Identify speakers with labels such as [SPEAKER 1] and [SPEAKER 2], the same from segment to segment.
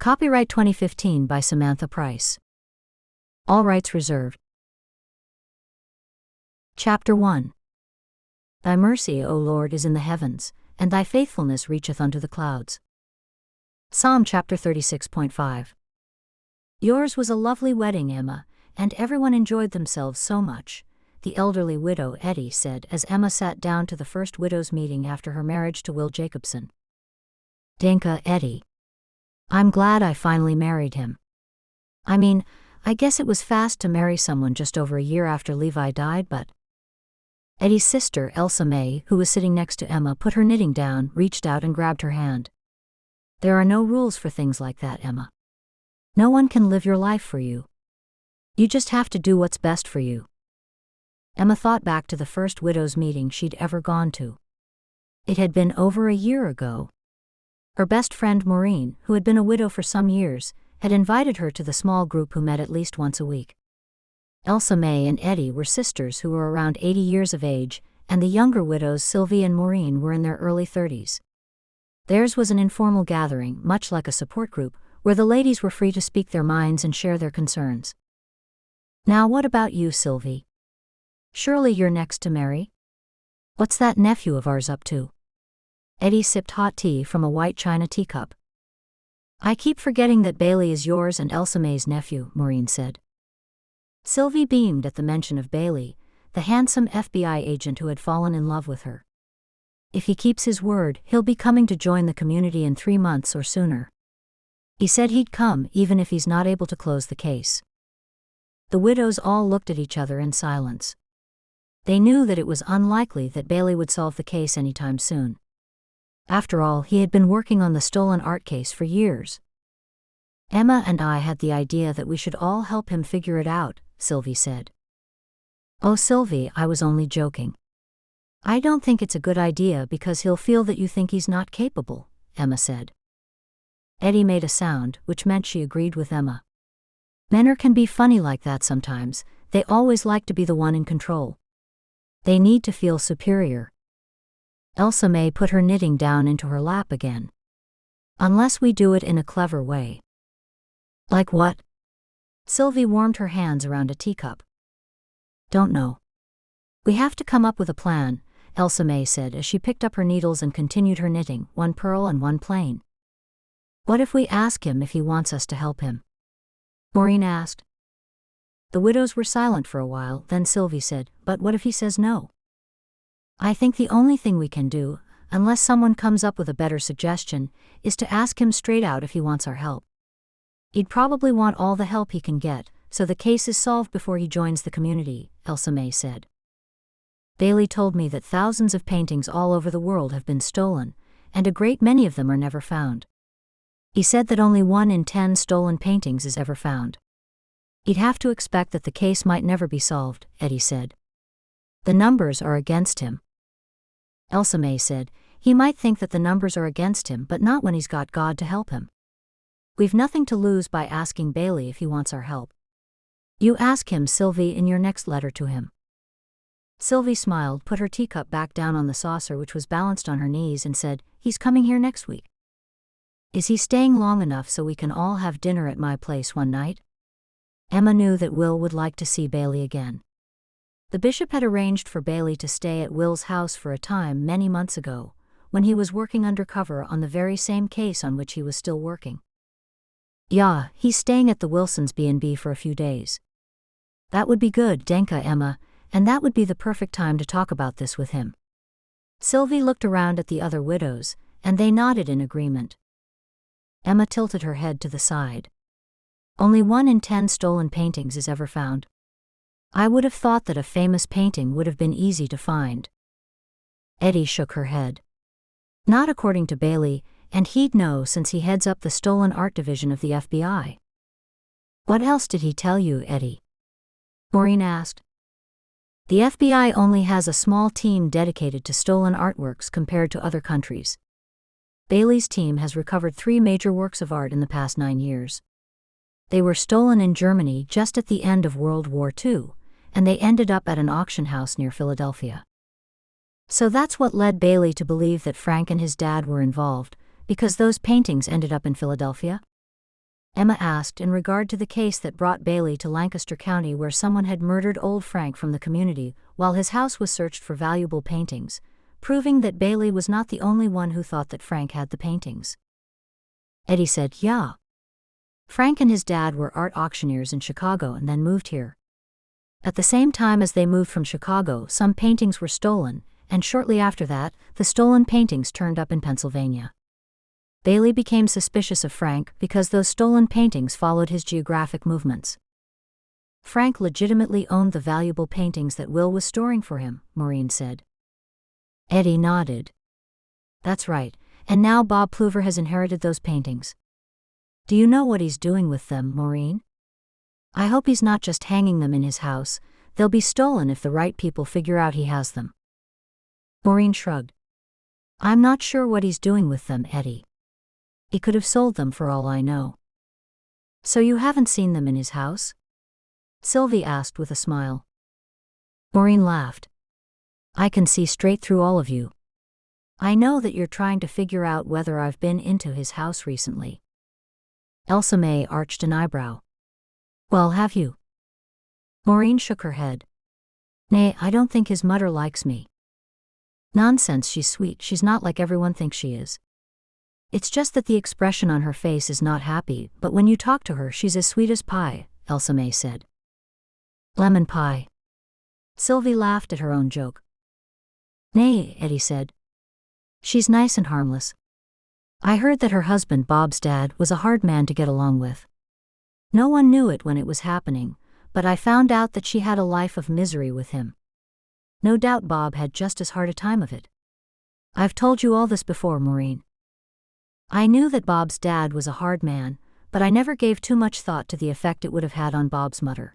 [SPEAKER 1] Copyright 2015 by Samantha Price. All rights reserved. Chapter 1. Thy mercy, O Lord, is in the heavens, and thy faithfulness reacheth unto the clouds. Psalm chapter 36.5. Yours was a lovely wedding, Emma, and everyone enjoyed themselves so much, the elderly widow Eddie said as Emma sat down to the first widows' meeting after her marriage to Will Jacobson. Danka, Eddie. I'm glad I finally married him. I guess it was fast to marry someone just over a year after Levi died, but... Eddie's sister, Elsa May, who was sitting next to Emma, put her knitting down, reached out and grabbed her hand. There are no rules for things like that, Emma. No one can live your life for you. You just have to do what's best for you. Emma thought back to the first widows' meeting she'd ever gone to. It had been over a year ago. Her best friend Maureen, who had been a widow for some years, had invited her to the small group who met at least once a week. Elsa May and Eddie were sisters who were around 80 years of age, and the younger widows Silvie and Maureen were in their early 30s. Theirs was an informal gathering, much like a support group, where the ladies were free to speak their minds and share their concerns. Now what about you, Silvie? Surely you're next to marry? What's that nephew of ours up to? Eddie sipped hot tea from a white china teacup. I keep forgetting that Bailey is yours and Elsa May's nephew, Maureen said. Silvie beamed at the mention of Bailey, the handsome FBI agent who had fallen in love with her. If he keeps his word, he'll be coming to join the community in 3 months or sooner. He said he'd come even if he's not able to close the case. The widows all looked at each other in silence. They knew that it was unlikely that Bailey would solve the case anytime soon. After all, he had been working on the stolen art case for years. Emma and I had the idea that we should all help him figure it out, Silvie said. Oh, Silvie, I was only joking. I don't think it's a good idea because he'll feel that you think he's not capable, Emma said. Eddie made a sound, which meant she agreed with Emma. Men can be funny like that sometimes. They always like to be the one in control. They need to feel superior. Elsa May put her knitting down into her lap again. Unless we do it in a clever way. Like what? Silvie warmed her hands around a teacup. Don't know. We have to come up with a plan, Elsa May said as she picked up her needles and continued her knitting, one purl and one plain. What if we ask him if he wants us to help him? Maureen asked. The widows were silent for a while, then Silvie said, but what if he says no? I think the only thing we can do, unless someone comes up with a better suggestion, is to ask him straight out if he wants our help. He'd probably want all the help he can get, so the case is solved before he joins the community, Elsa May said. Bailey told me that thousands of paintings all over the world have been stolen, and a great many of them are never found. He said that only 1 in 10 stolen paintings is ever found. He'd have to expect that the case might never be solved, Eddie said. The numbers are against him. Elsa May said, he might think that the numbers are against him, but not when he's got God to help him. We've nothing to lose by asking Bailey if he wants our help. You ask him, Silvie, in your next letter to him. Silvie smiled, put her teacup back down on the saucer which was balanced on her knees and said, he's coming here next week. Is he staying long enough so we can all have dinner at my place one night? Emma knew that Will would like to see Bailey again. The bishop had arranged for Bailey to stay at Will's house for a time many months ago, when he was working undercover on the very same case on which he was still working. Yeah, he's staying at the Wilsons' B&B for a few days. That would be good, Danka, Emma, and that would be the perfect time to talk about this with him. Silvie looked around at the other widows, and they nodded in agreement. Emma tilted her head to the side. Only 1 in 10 stolen paintings is ever found. I would have thought that a famous painting would have been easy to find. Eddie shook her head. Not according to Bailey, and he'd know since he heads up the stolen art division of the FBI. What else did he tell you, Eddie? Maureen asked. The FBI only has a small team dedicated to stolen artworks compared to other countries. Bailey's team has recovered 3 major works of art in the past 9 years. They were stolen in Germany just at the end of World War II, and they ended up at an auction house near Philadelphia. So that's what led Bailey to believe that Frank and his dad were involved, because those paintings ended up in Philadelphia? Emma asked in regard to the case that brought Bailey to Lancaster County, where someone had murdered old Frank from the community while his house was searched for valuable paintings, proving that Bailey was not the only one who thought that Frank had the paintings. Eddie said, "Yeah. Frank and his dad were art auctioneers in Chicago and then moved here. At the same time as they moved from Chicago, some paintings were stolen, and shortly after that, the stolen paintings turned up in Pennsylvania. Bailey became suspicious of Frank because those stolen paintings followed his geographic movements. Frank legitimately owned the valuable paintings that Will was storing for him," Maureen said. Eddie nodded. "That's right, and now Bob Pluver has inherited those paintings. Do you know what he's doing with them, Maureen? I hope he's not just hanging them in his house. They'll be stolen if the right people figure out he has them." Maureen shrugged. "I'm not sure what he's doing with them, Eddie. He could have sold them for all I know." "So you haven't seen them in his house?" Silvie asked with a smile. Maureen laughed. "I can see straight through all of you. I know that you're trying to figure out whether I've been into his house recently." Elsa May arched an eyebrow. "Well, have you?" Maureen shook her head. "Nay, I don't think his mother likes me." "Nonsense, she's sweet. She's not like everyone thinks she is. It's just that the expression on her face is not happy, but when you talk to her she's as sweet as pie," Elsa May said. "Lemon pie." Silvie laughed at her own joke. "Nay," Eddie said. "She's nice and harmless. I heard that her husband, Bob's dad, was a hard man to get along with. No one knew it when it was happening, but I found out that she had a life of misery with him. No doubt Bob had just as hard a time of it. I've told you all this before, Maureen. I knew that Bob's dad was a hard man, but I never gave too much thought to the effect it would have had on Bob's mother."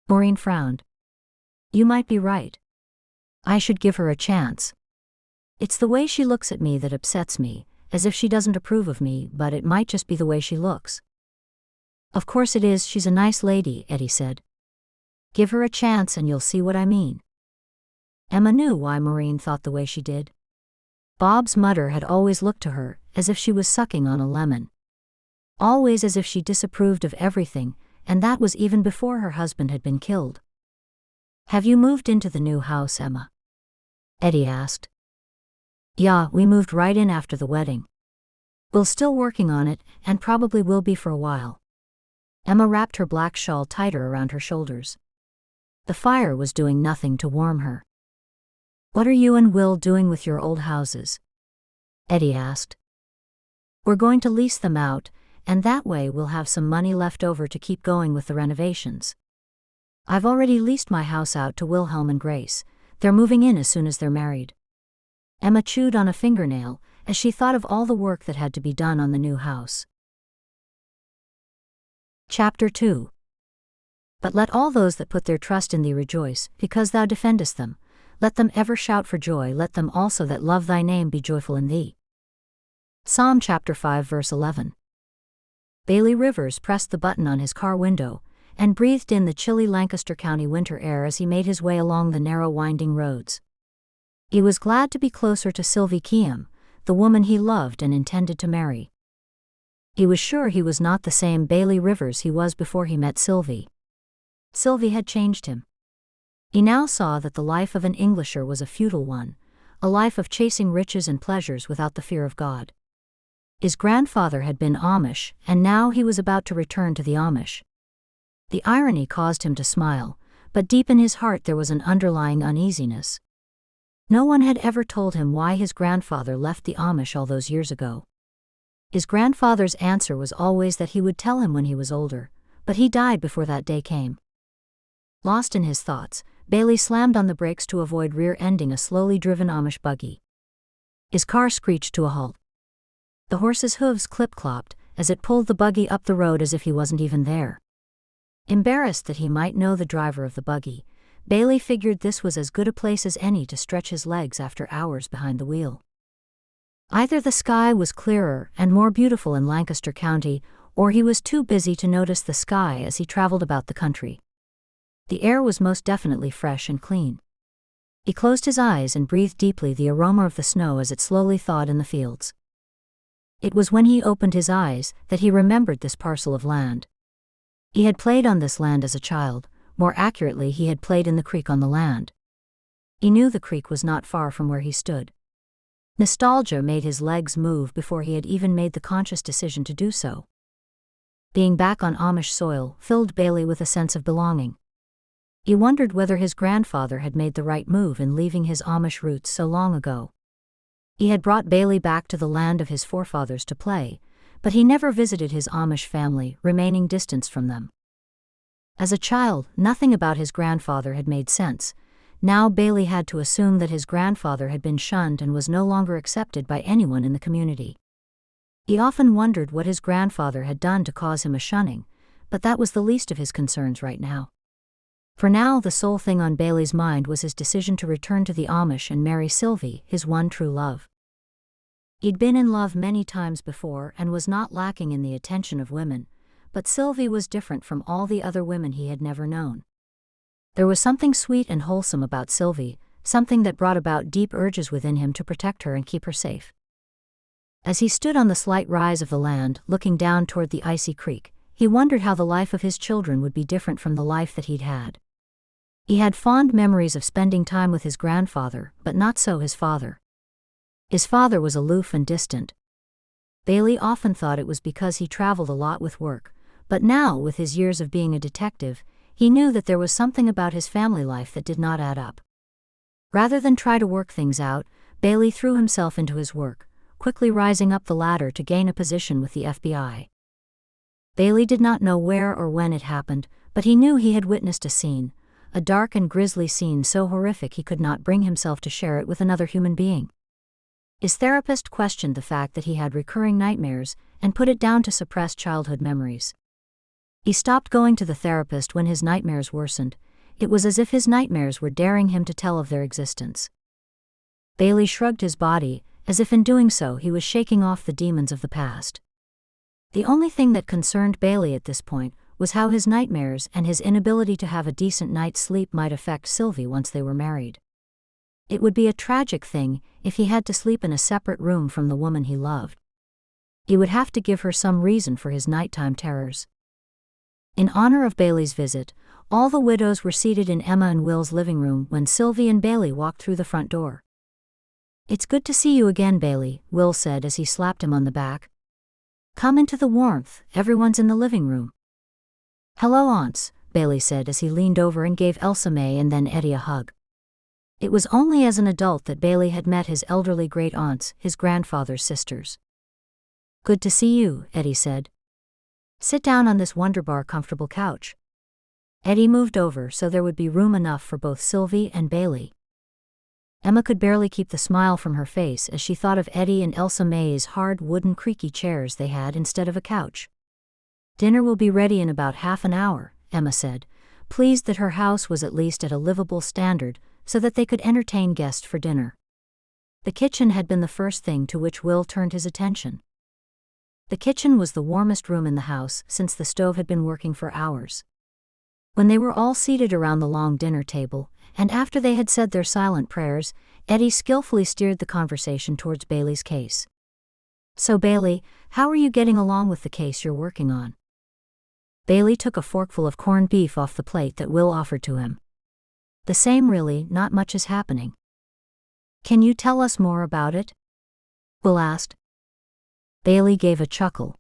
[SPEAKER 1] Maureen frowned. "You might be right. I should give her a chance. It's the way she looks at me that upsets me, as if she doesn't approve of me, but it might just be the way she looks." "Of course it is, she's a nice lady," Eddie said. "Give her a chance and you'll see what I mean." Emma knew why Maureen thought the way she did. Bob's mother had always looked to her as if she was sucking on a lemon. Always as if she disapproved of everything, and that was even before her husband had been killed. "Have you moved into the new house, Emma?" Eddie asked. "Yeah, we moved right in after the wedding. We're still working on it, and probably will be for a while." Emma wrapped her black shawl tighter around her shoulders. The fire was doing nothing to warm her. "What are you and Will doing with your old houses?" Eddie asked. "We're going to lease them out, and that way we'll have some money left over to keep going with the renovations. I've already leased my house out to Wilhelm and Grace. They're moving in as soon as they're married." Emma chewed on a fingernail as she thought of all the work that had to be done on the new house. Chapter 2. "But let all those that put their trust in thee rejoice, because thou defendest them. Let them ever shout for joy, let them also that love thy name be joyful in thee." Psalm chapter 5 verse 11. Bailey Rivers pressed the button on his car window and breathed in the chilly Lancaster County winter air as he made his way along the narrow winding roads. He was glad to be closer to Silvie Kiem, the woman he loved and intended to marry. He was sure he was not the same Bailey Rivers he was before he met Silvie. Silvie had changed him. He now saw that the life of an Englisher was a futile one, a life of chasing riches and pleasures without the fear of God. His grandfather had been Amish, and now he was about to return to the Amish. The irony caused him to smile, but deep in his heart there was an underlying uneasiness. No one had ever told him why his grandfather left the Amish all those years ago. His grandfather's answer was always that he would tell him when he was older, but he died before that day came. Lost in his thoughts, Bailey slammed on the brakes to avoid rear-ending a slowly driven Amish buggy. His car screeched to a halt. The horse's hooves clip-clopped as it pulled the buggy up the road as if he wasn't even there. Embarrassed that he might know the driver of the buggy, Bailey figured this was as good a place as any to stretch his legs after hours behind the wheel. Either the sky was clearer and more beautiful in Lancaster County, or he was too busy to notice the sky as he traveled about the country. The air was most definitely fresh and clean. He closed his eyes and breathed deeply the aroma of the snow as it slowly thawed in the fields. It was when he opened his eyes that he remembered this parcel of land. He had played on this land as a child, more accurately he had played in the creek on the land. He knew the creek was not far from where he stood. Nostalgia made his legs move before he had even made the conscious decision to do so. Being back on Amish soil filled Bailey with a sense of belonging. He wondered whether his grandfather had made the right move in leaving his Amish roots so long ago. He had brought Bailey back to the land of his forefathers to play, but he never visited his Amish family, remaining distanced from them. As a child, nothing about his grandfather had made sense. Now Bailey had to assume that his grandfather had been shunned and was no longer accepted by anyone in the community. He often wondered what his grandfather had done to cause him a shunning, but that was the least of his concerns right now. For now, the sole thing on Bailey's mind was his decision to return to the Amish and marry Silvie, his one true love. He'd been in love many times before and was not lacking in the attention of women, but Silvie was different from all the other women he had never known. There was something sweet and wholesome about Silvie, something that brought about deep urges within him to protect her and keep her safe. As he stood on the slight rise of the land, looking down toward the icy creek, he wondered how the life of his children would be different from the life that he'd had. He had fond memories of spending time with his grandfather, but not so his father. His father was aloof and distant. Bailey often thought it was because he traveled a lot with work, but now, with his years of being a detective, he knew that there was something about his family life that did not add up. Rather than try to work things out, Bailey threw himself into his work, quickly rising up the ladder to gain a position with the FBI. Bailey did not know where or when it happened, but he knew he had witnessed a scene, a dark and grisly scene so horrific he could not bring himself to share it with another human being. His therapist questioned the fact that he had recurring nightmares and put it down to suppressed childhood memories. He stopped going to the therapist when his nightmares worsened. It was as if his nightmares were daring him to tell of their existence. Bailey shrugged his body, as if in doing so he was shaking off the demons of the past. The only thing that concerned Bailey at this point was how his nightmares and his inability to have a decent night's sleep might affect Silvie once they were married. It would be a tragic thing if he had to sleep in a separate room from the woman he loved. He would have to give her some reason for his nighttime terrors. In honor of Bailey's visit, all the widows were seated in Emma and Will's living room when Silvie and Bailey walked through the front door. "It's good to see you again, Bailey," Will said as he slapped him on the back. "Come into the warmth, everyone's in the living room." "Hello, aunts," Bailey said as he leaned over and gave Elsa May and then Eddie a hug. It was only as an adult that Bailey had met his elderly great-aunts, his grandfather's sisters. "Good to see you," Eddie said. "Sit down on this wonderbar comfortable couch." Eddie moved over so there would be room enough for both Silvie and Bailey. Emma could barely keep the smile from her face as she thought of Eddie and Elsa May's hard wooden creaky chairs they had instead of a couch. "Dinner will be ready in about half an hour," Emma said, pleased that her house was at least at a livable standard so that they could entertain guests for dinner. The kitchen had been the first thing to which Will turned his attention. The kitchen was the warmest room in the house since the stove had been working for hours. When they were all seated around the long dinner table, and after they had said their silent prayers, Eddie skillfully steered the conversation towards Bailey's case. "So Bailey, how are you getting along with the case you're working on?" Bailey took a forkful of corned beef off the plate that Will offered to him. "The same really, not much is happening." "Can you tell us more about it?" Will asked. Bailey gave a chuckle.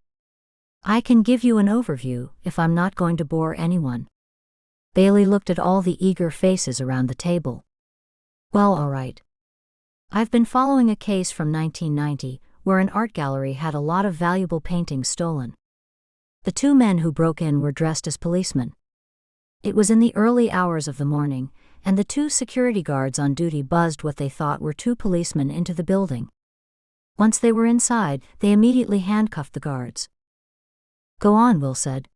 [SPEAKER 1] "I can give you an overview, if I'm not going to bore anyone." Bailey looked at all the eager faces around the table. "Well, all right. I've been following a case from 1990, where an art gallery had a lot of valuable paintings stolen. The two men who broke in were dressed as policemen. It was in the early hours of the morning, and the two security guards on duty buzzed what they thought were two policemen into the building. Once they were inside, they immediately handcuffed the guards." "Go on," Will said.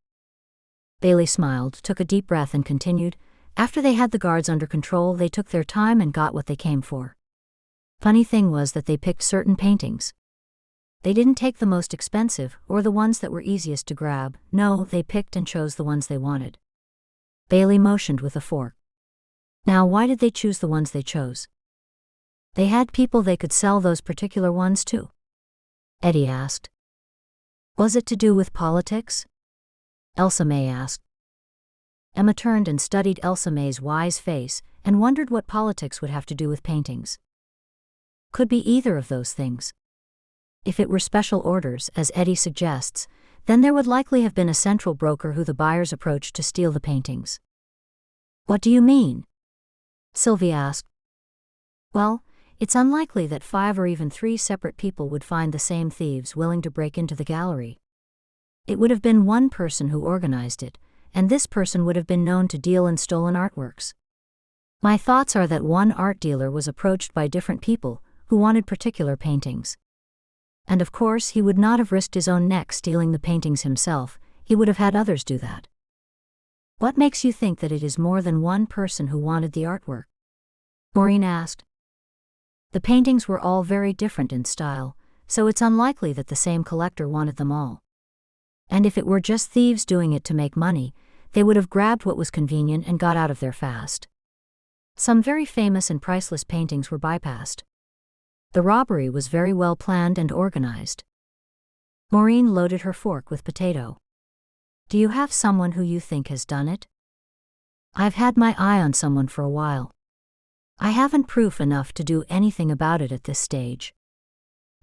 [SPEAKER 1] Bailey smiled, took a deep breath and continued, "After they had the guards under control, they took their time and got what they came for. Funny thing was that they picked certain paintings. They didn't take the most expensive, or the ones that were easiest to grab. No, they picked and chose the ones they wanted." Bailey motioned with a fork. "Now why did they choose the ones they chose?" "They had people they could sell those particular ones to." Eddie asked. Was it to do with politics? Elsa May asked. Emma turned and studied Elsa May's wise face and wondered what politics would have to do with paintings. Could be either of those things. If it were special orders, as Eddie suggests, then there would likely have been a central broker who the buyers approached to steal the paintings. What do you mean? Silvie asked. Well, it's unlikely that 5 or even 3 separate people would find the same thieves willing to break into the gallery. It would have been one person who organized it, and this person would have been known to deal in stolen artworks. My thoughts are that one art dealer was approached by different people who wanted particular paintings. And of course he would not have risked his own neck stealing the paintings himself, he would have had others do that. What makes you think that it is more than one person who wanted the artwork? Maureen asked. The paintings were all very different in style, so it's unlikely that the same collector wanted them all. And if it were just thieves doing it to make money, they would have grabbed what was convenient and got out of there fast. Some very famous and priceless paintings were bypassed. The robbery was very well planned and organized. Maureen loaded her fork with potato. Do you have someone who you think has done it? I've had my eye on someone for a while. I haven't proof enough to do anything about it at this stage.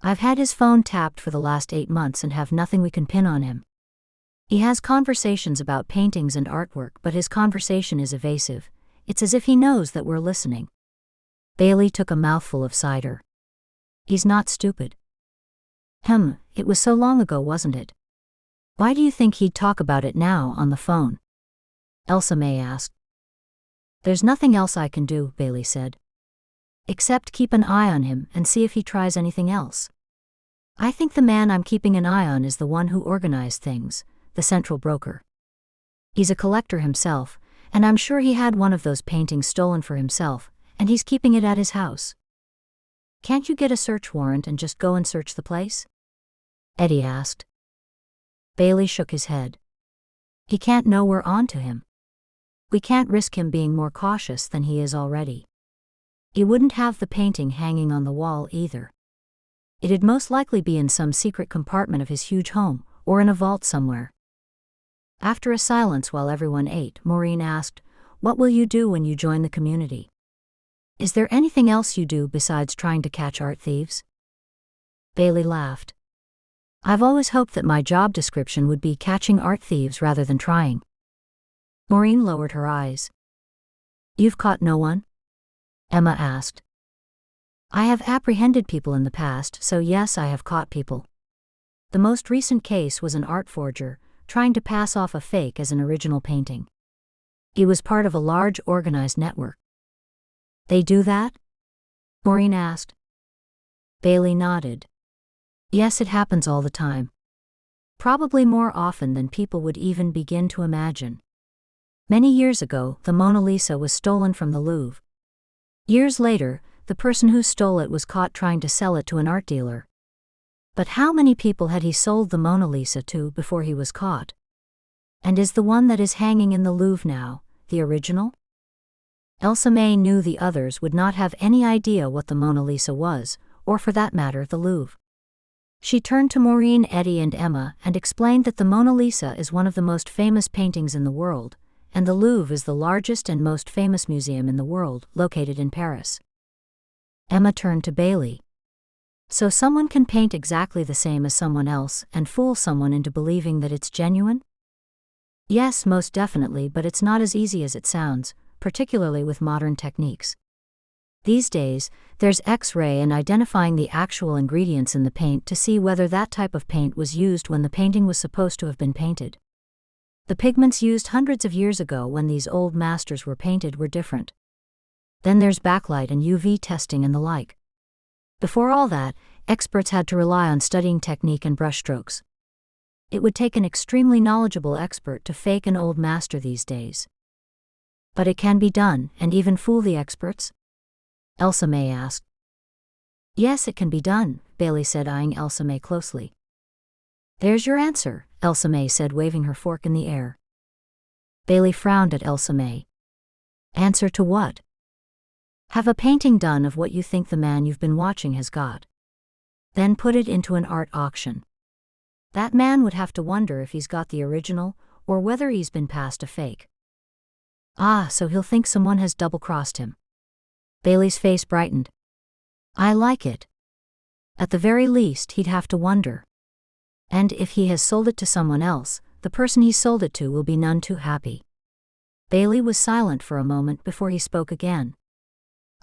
[SPEAKER 1] I've had his phone tapped for the last 8 months and have nothing we can pin on him. He has conversations about paintings and artwork, but his conversation is evasive. It's as if he knows that we're listening. Bailey took a mouthful of cider. He's not stupid. It was so long ago, wasn't it? Why do you think he'd talk about it now on the phone? Elsa May asked. There's nothing else I can do, Bailey said. Except keep an eye on him and see if he tries anything else. I think the man I'm keeping an eye on is the one who organized things, the central broker. He's a collector himself, and I'm sure he had one of those paintings stolen for himself, and he's keeping it at his house. Can't you get a search warrant and just go and search the place? Eddie asked. Bailey shook his head. He can't know we're on to him. We can't risk him being more cautious than he is already. He wouldn't have the painting hanging on the wall either. It'd most likely be in some secret compartment of his huge home, or in a vault somewhere. After a silence while everyone ate, Maureen asked, What will you do when you join the community? Is there anything else you do besides trying to catch art thieves? Bailey laughed. I've always hoped that my job description would be catching art thieves rather than trying. Maureen lowered her eyes. You've caught no one? Emma asked. I have apprehended people in the past, so yes, I have caught people. The most recent case was an art forger, trying to pass off a fake as an original painting. He was part of a large organized network. They do that? Maureen asked. Bailey nodded. Yes, it happens all the time. Probably more often than people would even begin to imagine. Many years ago, the Mona Lisa was stolen from the Louvre. Years later, the person who stole it was caught trying to sell it to an art dealer. But how many people had he sold the Mona Lisa to before he was caught? And is the one that is hanging in the Louvre now the original? Elsa May knew the others would not have any idea what the Mona Lisa was, or for that matter, the Louvre. She turned to Maureen, Eddie and Emma and explained that the Mona Lisa is one of the most famous paintings in the world, and the Louvre is the largest and most famous museum in the world, located in Paris. Emma turned to Bailey. So someone can paint exactly the same as someone else and fool someone into believing that it's genuine? Yes, most definitely, but it's not as easy as it sounds, particularly with modern techniques. These days, there's X-ray and identifying the actual ingredients in the paint to see whether that type of paint was used when the painting was supposed to have been painted. The pigments used hundreds of years ago when these old masters were painted were different. Then there's backlight and UV testing and the like. Before all that, experts had to rely on studying technique and brushstrokes. It would take an extremely knowledgeable expert to fake an old master these days. But it can be done, and even fool the experts? Elsa May asked. Yes, it can be done, Bailey said, eyeing Elsa May closely. There's your answer, Elsa May said, waving her fork in the air. Bailey frowned at Elsa May. Answer to what? Have a painting done of what you think the man you've been watching has got. then put it into an art auction. That man would have to wonder if he's got the original, or whether he's been passed a fake. Ah, so he'll think someone has double-crossed him. Bailey's face brightened. I like it. At the very least, he'd have to wonder. And if he has sold it to someone else, the person he sold it to will be none too happy. Bailey was silent for a moment before he spoke again.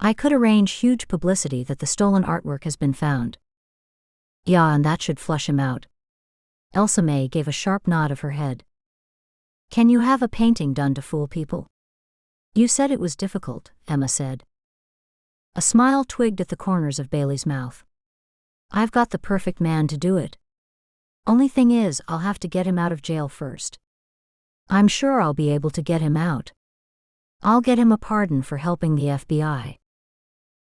[SPEAKER 1] I could arrange huge publicity that the stolen artwork has been found. Yeah, and that should flush him out. Elsa May gave a sharp nod of her head. Can you have a painting done to fool people? You said it was difficult, Emma said. A smile twigged at the corners of Bailey's mouth. I've got the perfect man to do it. Only thing is, I'll have to get him out of jail first. I'm sure I'll be able to get him out. I'll get him a pardon for helping the FBI.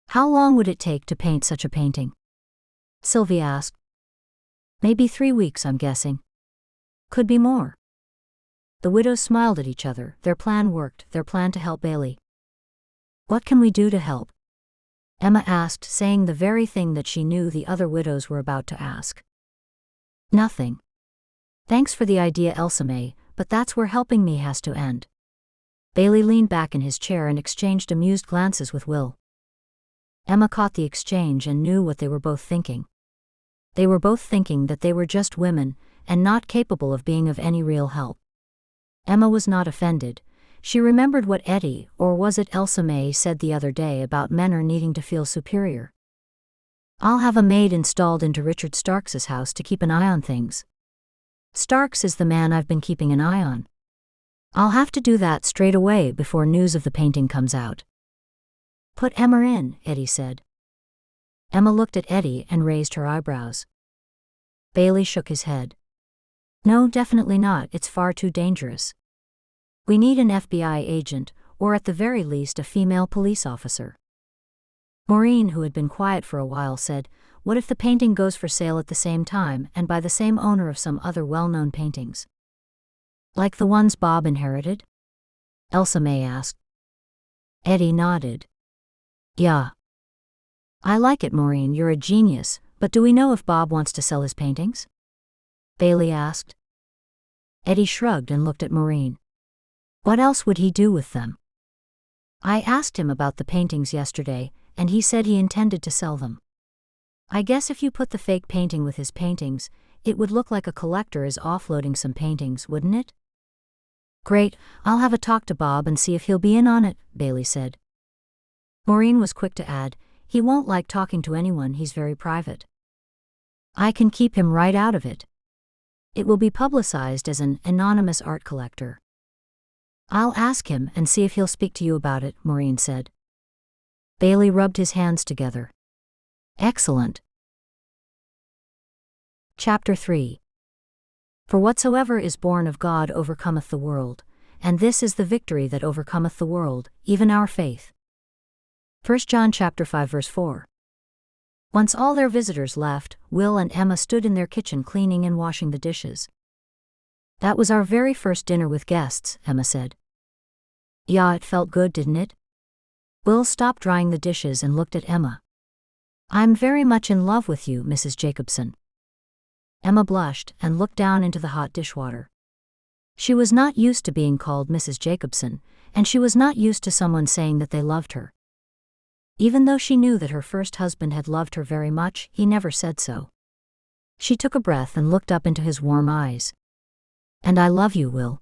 [SPEAKER 1] How long would it take to paint such a painting? Silvie asked. Maybe 3 weeks, I'm guessing. Could be more. The widows smiled at each other. Their plan worked, their plan to help Bailey. What can we do to help? Emma asked, saying the very thing that she knew the other widows were about to ask. Nothing. Thanks for the idea, Elsa May, but that's where helping me has to end. Bailey leaned back in his chair and exchanged amused glances with Will. Emma caught the exchange and knew what they were both thinking. They were both thinking that they were just women, and not capable of being of any real help. Emma was not offended. She remembered what Eddie, or was it Elsa May, said the other day about men are needing to feel superior. I'll have a maid installed into Richard Starks's house to keep an eye on things. Starks is the man I've been keeping an eye on. I'll have to do that straight away before news of the painting comes out. Put Emma in, Eddie said. Emma looked at Eddie and raised her eyebrows. Bailey shook his head. No, definitely not, it's far too dangerous. We need an FBI agent, or at the very least a female police officer. Maureen, who had been quiet for a while, said, what if the painting goes for sale at the same time and by the same owner of some other well-known paintings? Like the ones Bob inherited? Elsa May asked. Eddie nodded. Yeah. I like it, Maureen, you're a genius, but do we know if Bob wants to sell his paintings? Bailey asked. Eddie shrugged and looked at Maureen. What else would he do with them? I asked him about the paintings yesterday, and he said he intended to sell them. I guess if you put the fake painting with his paintings, it would look like a collector is offloading some paintings, wouldn't it? Great, I'll have a talk to Bob and see if he'll be in on it, Bailey said. Maureen was quick to add, he won't like talking to anyone, he's very private. I can keep him right out of it. It will be publicized as an anonymous art collector. I'll ask him and see if he'll speak to you about it, Maureen said. Bailey rubbed his hands together. Excellent. Chapter 3. For whatsoever is born of God overcometh the world, and this is the victory that overcometh the world, even our faith. 1 John chapter 5 verse 4. Once all their visitors left, Will and Emma stood in their kitchen cleaning and washing the dishes. That was our very first dinner with guests, Emma said. Yeah, it felt good, didn't it? Will stopped drying the dishes and looked at Emma. I'm very much in love with you, Mrs. Jacobson. Emma blushed and looked down into the hot dishwater. She was not used to being called Mrs. Jacobson, and she was not used to someone saying that they loved her. Even though she knew that her first husband had loved her very much, he never said so. She took a breath and looked up into his warm eyes. And I love you, Will.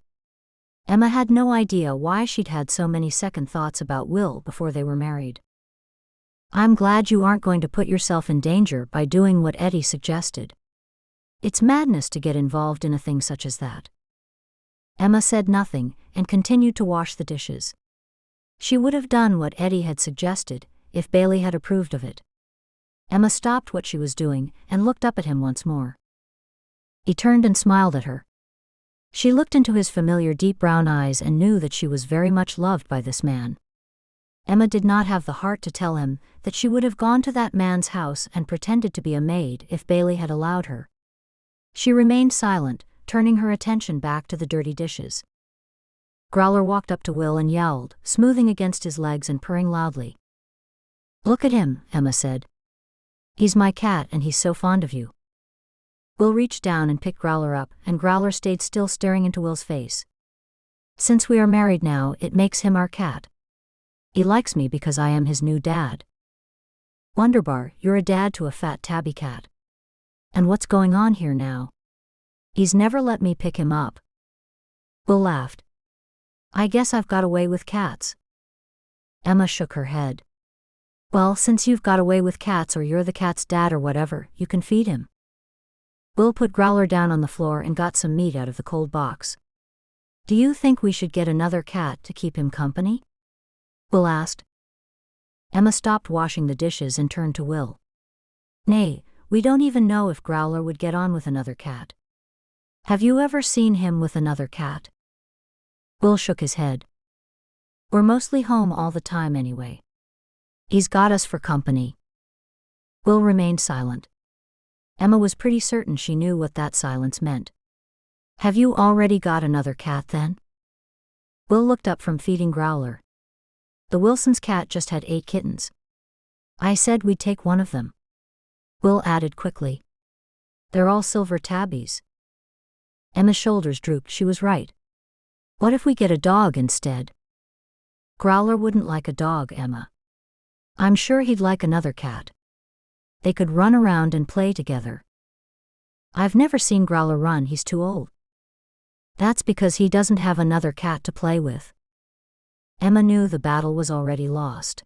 [SPEAKER 1] Emma had no idea why she'd had so many second thoughts about Will before they were married. I'm glad you aren't going to put yourself in danger by doing what Eddie suggested. It's madness to get involved in a thing such as that. Emma said nothing and continued to wash the dishes. She would have done what Eddie had suggested if Bailey had approved of it. Emma stopped what she was doing and looked up at him once more. He turned and smiled at her. She looked into his familiar deep brown eyes and knew that she was very much loved by this man. Emma did not have the heart to tell him that she would have gone to that man's house and pretended to be a maid if Bailey had allowed her. She remained silent, turning her attention back to the dirty dishes. Growler walked up to Will and yelled, smoothing against his legs and purring loudly. Look at him, Emma said. He's my cat and he's so fond of you. Will reached down and picked Growler up, and Growler stayed still staring into Will's face. Since we are married now, it makes him our cat. He likes me because I am his new dad. Wonderbar, you're a dad to a fat tabby cat. And what's going on here now? He's never let me pick him up. Will laughed. I guess I've got away with cats. Emma shook her head. Well, since you've got away with cats, or you're the cat's dad or whatever, you can feed him. Will put Growler down on the floor and got some meat out of the cold box. Do you think we should get another cat to keep him company? Will asked. Emma stopped washing the dishes and turned to Will. Nay, we don't even know if Growler would get on with another cat. Have you ever seen him with another cat? Will shook his head. We're mostly home all the time anyway. He's got us for company. Will remained silent. Emma was pretty certain she knew what that silence meant. Have you already got another cat then? Will looked up from feeding Growler. The Wilsons' cat just had 8 kittens. I said we'd take one of them. Will added quickly. They're all silver tabbies. Emma's shoulders drooped. She was right. What if we get a dog instead? Growler wouldn't like a dog, Emma. I'm sure he'd like another cat. They could run around and play together. I've never seen Growler run, he's too old. That's because he doesn't have another cat to play with. Emma knew the battle was already lost.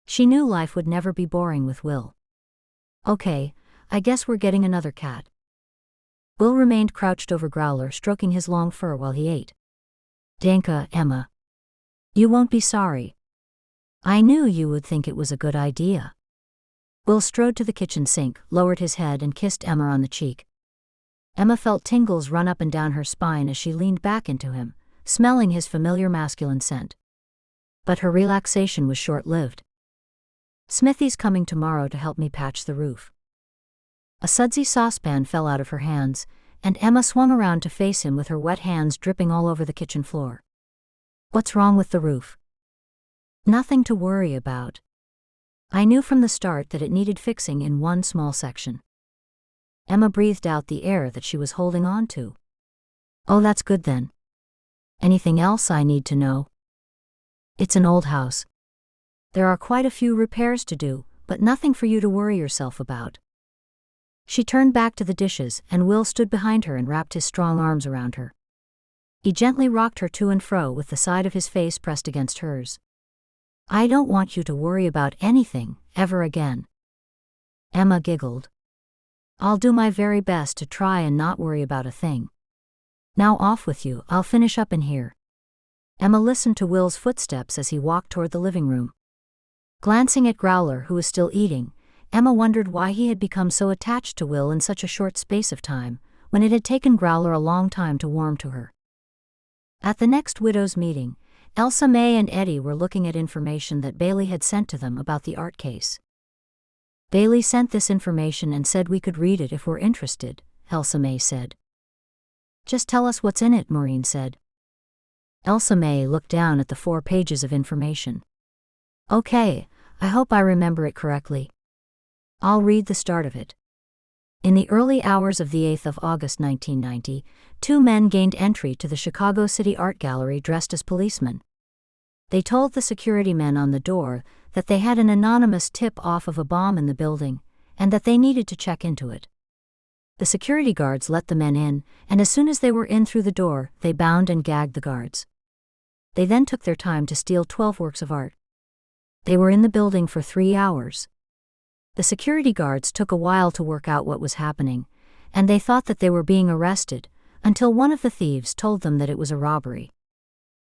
[SPEAKER 1] She knew life would never be boring with Will. Okay, I guess we're getting another cat. Will remained crouched over Growler, stroking his long fur while he ate. Danka, Emma. You won't be sorry. I knew you would think it was a good idea. Will strode to the kitchen sink, lowered his head and kissed Emma on the cheek. Emma felt tingles run up and down her spine as she leaned back into him, smelling his familiar masculine scent. But her relaxation was short-lived. Smithy's coming tomorrow to help me patch the roof. A sudsy saucepan fell out of her hands, and Emma swung around to face him with her wet hands dripping all over the kitchen floor. What's wrong with the roof? Nothing to worry about. I knew from the start that it needed fixing in one small section. Emma breathed out the air that she was holding on to. Oh, that's good then. Anything else I need to know? It's an old house. There are quite a few repairs to do, but nothing for you to worry yourself about. She turned back to the dishes, and Will stood behind her and wrapped his strong arms around her. He gently rocked her to and fro with the side of his face pressed against hers. I don't want you to worry about anything, ever again. Emma giggled. I'll do my very best to try and not worry about a thing. Now off with you, I'll finish up in here. Emma listened to Will's footsteps as he walked toward the living room. Glancing at Growler, who was still eating, Emma wondered why he had become so attached to Will in such a short space of time, when it had taken Growler a long time to warm to her. At the next widows' meeting, Elsa May and Eddie were looking at information that Bailey had sent to them about the art case. Bailey sent this information and said we could read it if we're interested, Elsa May said. Just tell us what's in it, Maureen said. Elsa May looked down at the 4 pages of information. Okay, I hope I remember it correctly. I'll read the start of it. In the early hours of the 8th of August 1990, 2 men gained entry to the Chicago City Art Gallery dressed as policemen. They told the security men on the door that they had an anonymous tip-off of a bomb in the building, and that they needed to check into it. The security guards let the men in, and as soon as they were in through the door, they bound and gagged the guards. They then took their time to steal 12 works of art. They were in the building for 3 hours. The security guards took a while to work out what was happening, and they thought that they were being arrested, until one of the thieves told them that it was a robbery.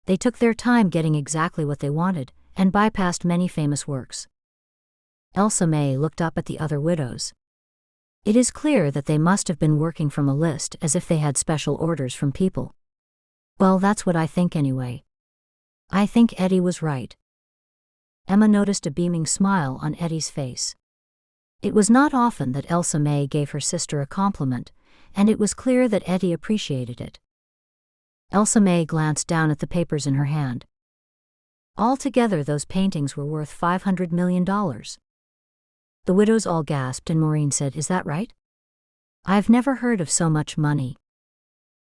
[SPEAKER 1] They took their time getting exactly what they wanted, and bypassed many famous works. Elsa May looked up at the other widows. It is clear that they must have been working from a list as if they had special orders from people. Well, that's what I think anyway. I think Eddie was right. Emma noticed a beaming smile on Eddie's face. It was not often that Elsa May gave her sister a compliment, and it was clear that Eddie appreciated it. Elsa May glanced down at the papers in her hand. Altogether, those paintings were worth $500 million. The widows all gasped and Maureen said, "Is that right? I've never heard of so much money."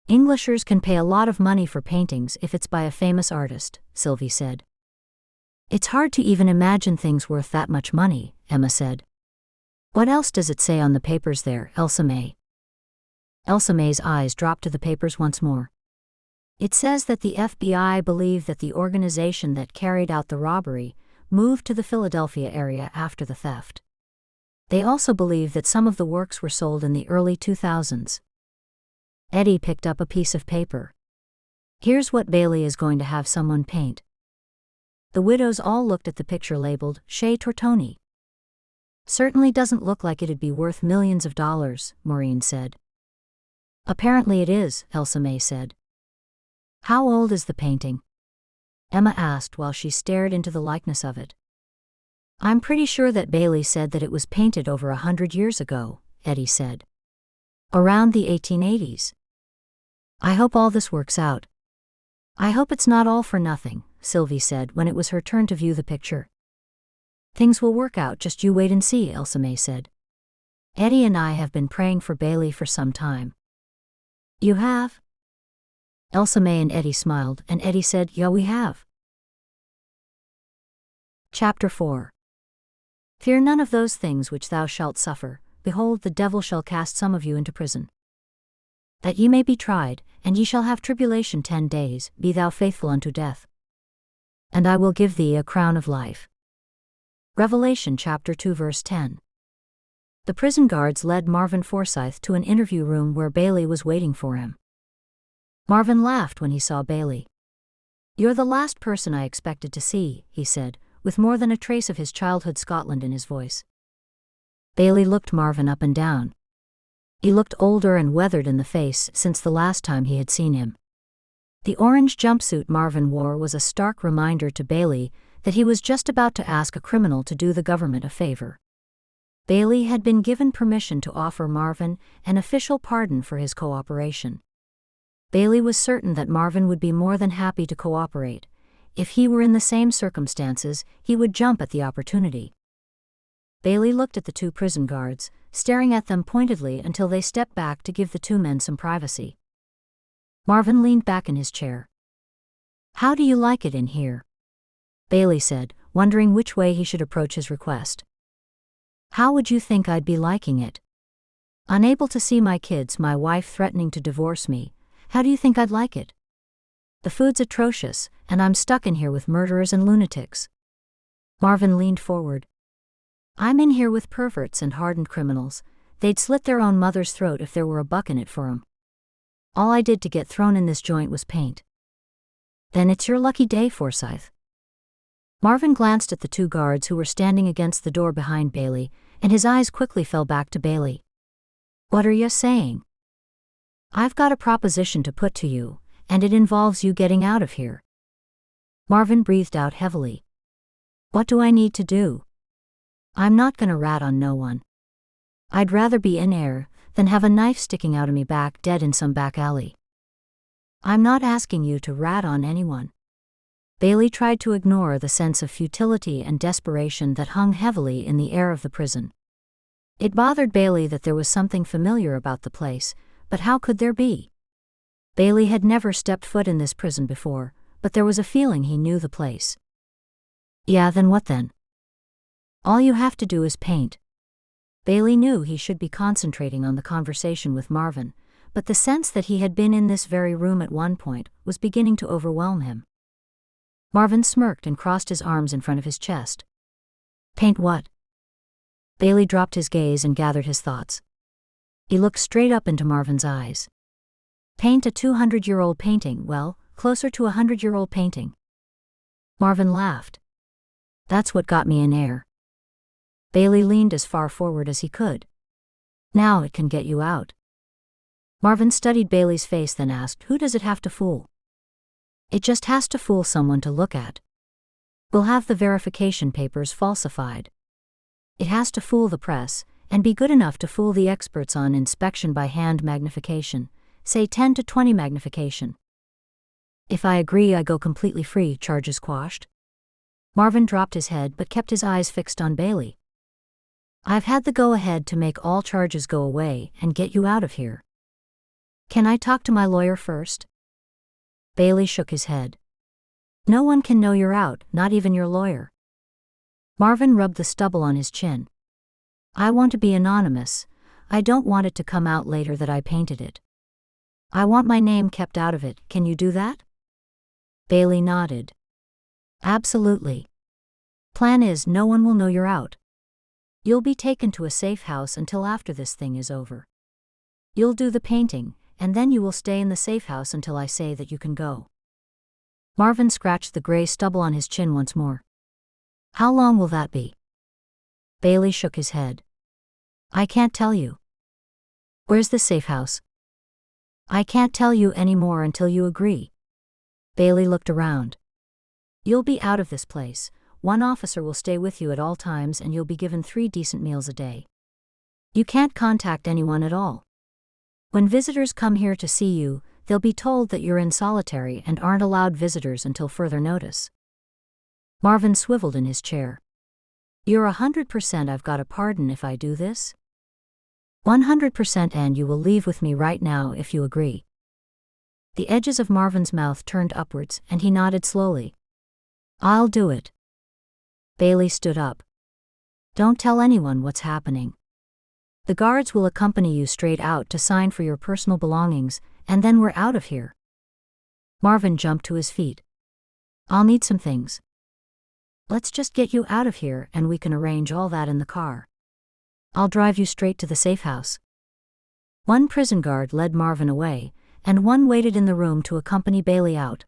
[SPEAKER 1] "Englishers can pay a lot of money for paintings if it's by a famous artist," Silvie said. "It's hard to even imagine things worth that much money," Emma said. "What else does it say on the papers there, Elsa May?" Elsa May's eyes dropped to the papers once more. "It says that the FBI believe that the organization that carried out the robbery moved to the Philadelphia area after the theft. They also believe that some of the works were sold in the early 2000s. Eddie picked up a piece of paper. "Here's what Bailey is going to have someone paint." The widows all looked at the picture labeled Chez Tortoni. "Certainly doesn't look like it'd be worth millions of dollars," Maureen said. "Apparently it is," Elsa May said. "How old is the painting?" Emma asked while she stared into the likeness of it. "I'm pretty sure that Bailey said that it was painted over 100 years ago," Eddie said. "Around the 1880s. I hope all this works out." "I hope it's not all for nothing," Silvie said when it was her turn to view the picture. "Things will work out, just you wait and see," Elsa May said. "Eddie and I have been praying for Bailey for some time." "You have?" Elsa May and Eddie smiled, and Eddie said, "Yeah, we have." Chapter 4. "Fear none of those things which thou shalt suffer. Behold, the devil shall cast some of you into prison, that ye may be tried, and ye shall have tribulation 10 days. Be thou faithful unto death, and I will give thee a crown of life." Revelation chapter 2 verse 10. The prison guards led Marvin Forsyth to an interview room where Bailey was waiting for him. Marvin laughed when he saw Bailey. "You're the last person I expected to see," he said, with more than a trace of his childhood Scotland in his voice. Bailey looked Marvin up and down. He looked older and weathered in the face since the last time he had seen him. The orange jumpsuit Marvin wore was a stark reminder to Bailey that he was just about to ask a criminal to do the government a favor. Bailey had been given permission to offer Marvin an official pardon for his cooperation. Bailey was certain that Marvin would be more than happy to cooperate. If he were in the same circumstances, he would jump at the opportunity. Bailey looked at the two prison guards, staring at them pointedly until they stepped back to give the two men some privacy. Marvin leaned back in his chair. "How do you like it in here?" Bailey said, wondering which way he should approach his request. "How would you think I'd be liking it? Unable to see my kids, my wife threatening to divorce me. How do you think I'd like it? The food's atrocious, and I'm stuck in here with murderers and lunatics." Marvin leaned forward. "I'm in here with perverts and hardened criminals. They'd slit their own mother's throat if there were a buck in it for 'em. All I did to get thrown in this joint was paint." "Then it's your lucky day, Forsyth." Marvin glanced at the two guards who were standing against the door behind Bailey, and his eyes quickly fell back to Bailey. "What are you saying?" "I've got a proposition to put to you, and it involves you getting out of here." Marvin breathed out heavily. "What do I need to do?" "I'm not gonna rat on no one. I'd rather be in air than have a knife sticking out of me back dead in some back alley." "I'm not asking you to rat on anyone." Bailey tried to ignore the sense of futility and desperation that hung heavily in the air of the prison. It bothered Bailey that there was something familiar about the place, but how could there be? Bailey had never stepped foot in this prison before, but there was a feeling he knew the place. "Yeah, then what then?" "All you have to do is paint." Bailey knew he should be concentrating on the conversation with Marvin, but the sense that he had been in this very room at one point was beginning to overwhelm him. Marvin smirked and crossed his arms in front of his chest. "Paint what?" Bailey dropped his gaze and gathered his thoughts. He looked straight up into Marvin's eyes. "Paint a 200-year-old painting, well, closer to a 100-year-old painting." Marvin laughed. "That's what got me in air." Bailey leaned as far forward as he could. "Now it can get you out." Marvin studied Bailey's face, then asked, "Who does it have to fool?" "It just has to fool someone to look at. We'll have the verification papers falsified. It has to fool the press, and be good enough to fool the experts on inspection by hand magnification, say 10 to 20 magnification. If I agree, I go completely free, charges quashed." Marvin dropped his head but kept his eyes fixed on Bailey. I've had the go-ahead to make all charges go away and get you out of here. Can I talk to my lawyer first? Bailey shook his head. No one can know you're out, not even your lawyer. Marvin rubbed the stubble on his chin. I want to be anonymous. I don't want it to come out later that I painted it. I want my name kept out of it. Can you do that? Bailey nodded. Absolutely. Plan is no one will know you're out. You'll be taken to a safe house until after this thing is over. You'll do the painting, and then you will stay in the safe house until I say that you can go. Marvin scratched the gray stubble on his chin once more. How long will that be? Bailey shook his head. I can't tell you. Where's the safe house? I can't tell you any more until you agree. Bailey looked around. You'll be out of this place. One officer will stay with you at all times and you'll be given 3 decent meals a day. You can't contact anyone at all. When visitors come here to see you, they'll be told that you're in solitary and aren't allowed visitors until further notice. Marvin swiveled in his chair. You're 100% I've got a pardon if I do this? 100% and you will leave with me right now if you agree. The edges of Marvin's mouth turned upwards and he nodded slowly. I'll do it. Bailey stood up. Don't tell anyone what's happening. The guards will accompany you straight out to sign for your personal belongings, and then we're out of here. Marvin jumped to his feet. I'll need some things. Let's just get you out of here and we can arrange all that in the car. I'll drive you straight to the safe house. One prison guard led Marvin away, and one waited in the room to accompany Bailey out.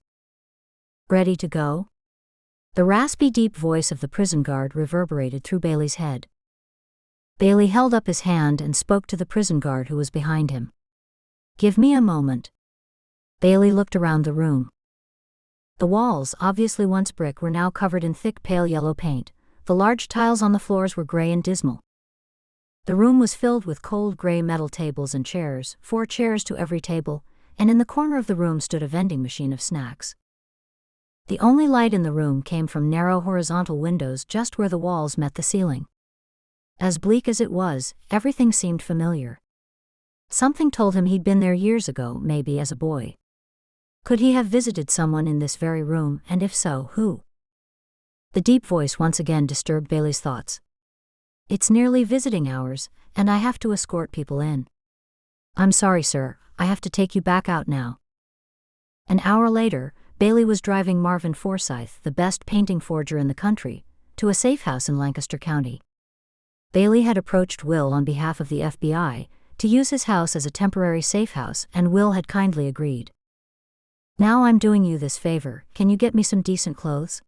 [SPEAKER 1] Ready to go? The raspy deep voice of the prison guard reverberated through Bailey's head. Bailey held up his hand and spoke to the prison guard who was behind him. Give me a moment. Bailey looked around the room. The walls, obviously once brick, were now covered in thick pale yellow paint. The large tiles on the floors were gray and dismal. The room was filled with cold gray metal tables and chairs, 4 chairs to every table, and in the corner of the room stood a vending machine of snacks. The only light in the room came from narrow horizontal windows just where the walls met the ceiling. As bleak as it was, everything seemed familiar. Something told him he'd been there years ago, maybe as a boy. Could he have visited someone in this very room, and if so, who? The deep voice once again disturbed Bailey's thoughts. It's nearly visiting hours, and I have to escort people in. I'm sorry, sir, I have to take you back out now. An hour later, Bailey was driving Marvin Forsyth, the best painting forger in the country, to a safe house in Lancaster County. Bailey had approached Will on behalf of the FBI to use his house as a temporary safe house, and Will had kindly agreed. Now I'm doing you this favor, can you get me some decent clothes?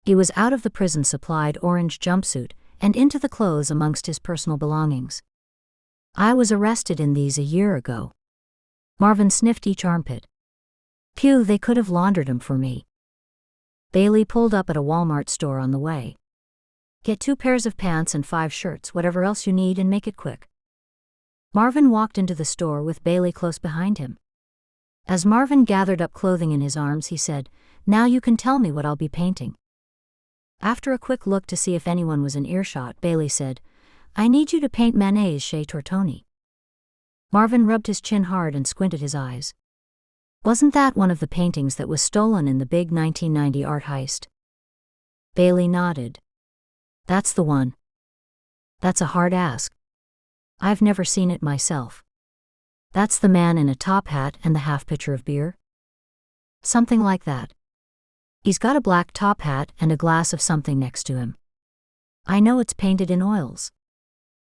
[SPEAKER 1] He was out of the prison-supplied orange jumpsuit and into the clothes amongst his personal belongings. I was arrested in these a year ago. Marvin sniffed each armpit. Phew, they could have laundered them for me. Bailey pulled up at a Walmart store on the way. Get 2 pairs of pants and 5 shirts, whatever else you need, and make it quick. Marvin walked into the store with Bailey close behind him. As Marvin gathered up clothing in his arms, he said, Now you can tell me what I'll be painting. After a quick look to see if anyone was in earshot, Bailey said, I need you to paint Manet's Chez Tortoni. Marvin rubbed his chin hard and squinted his eyes. Wasn't that one of the paintings that was stolen in the big 1990 art heist? Bailey nodded. That's the one. That's a hard ask. I've never seen it myself. That's the man in a top hat and the half-pitcher of beer? Something like that. He's got a black top hat and a glass of something next to him. I know it's painted in oils.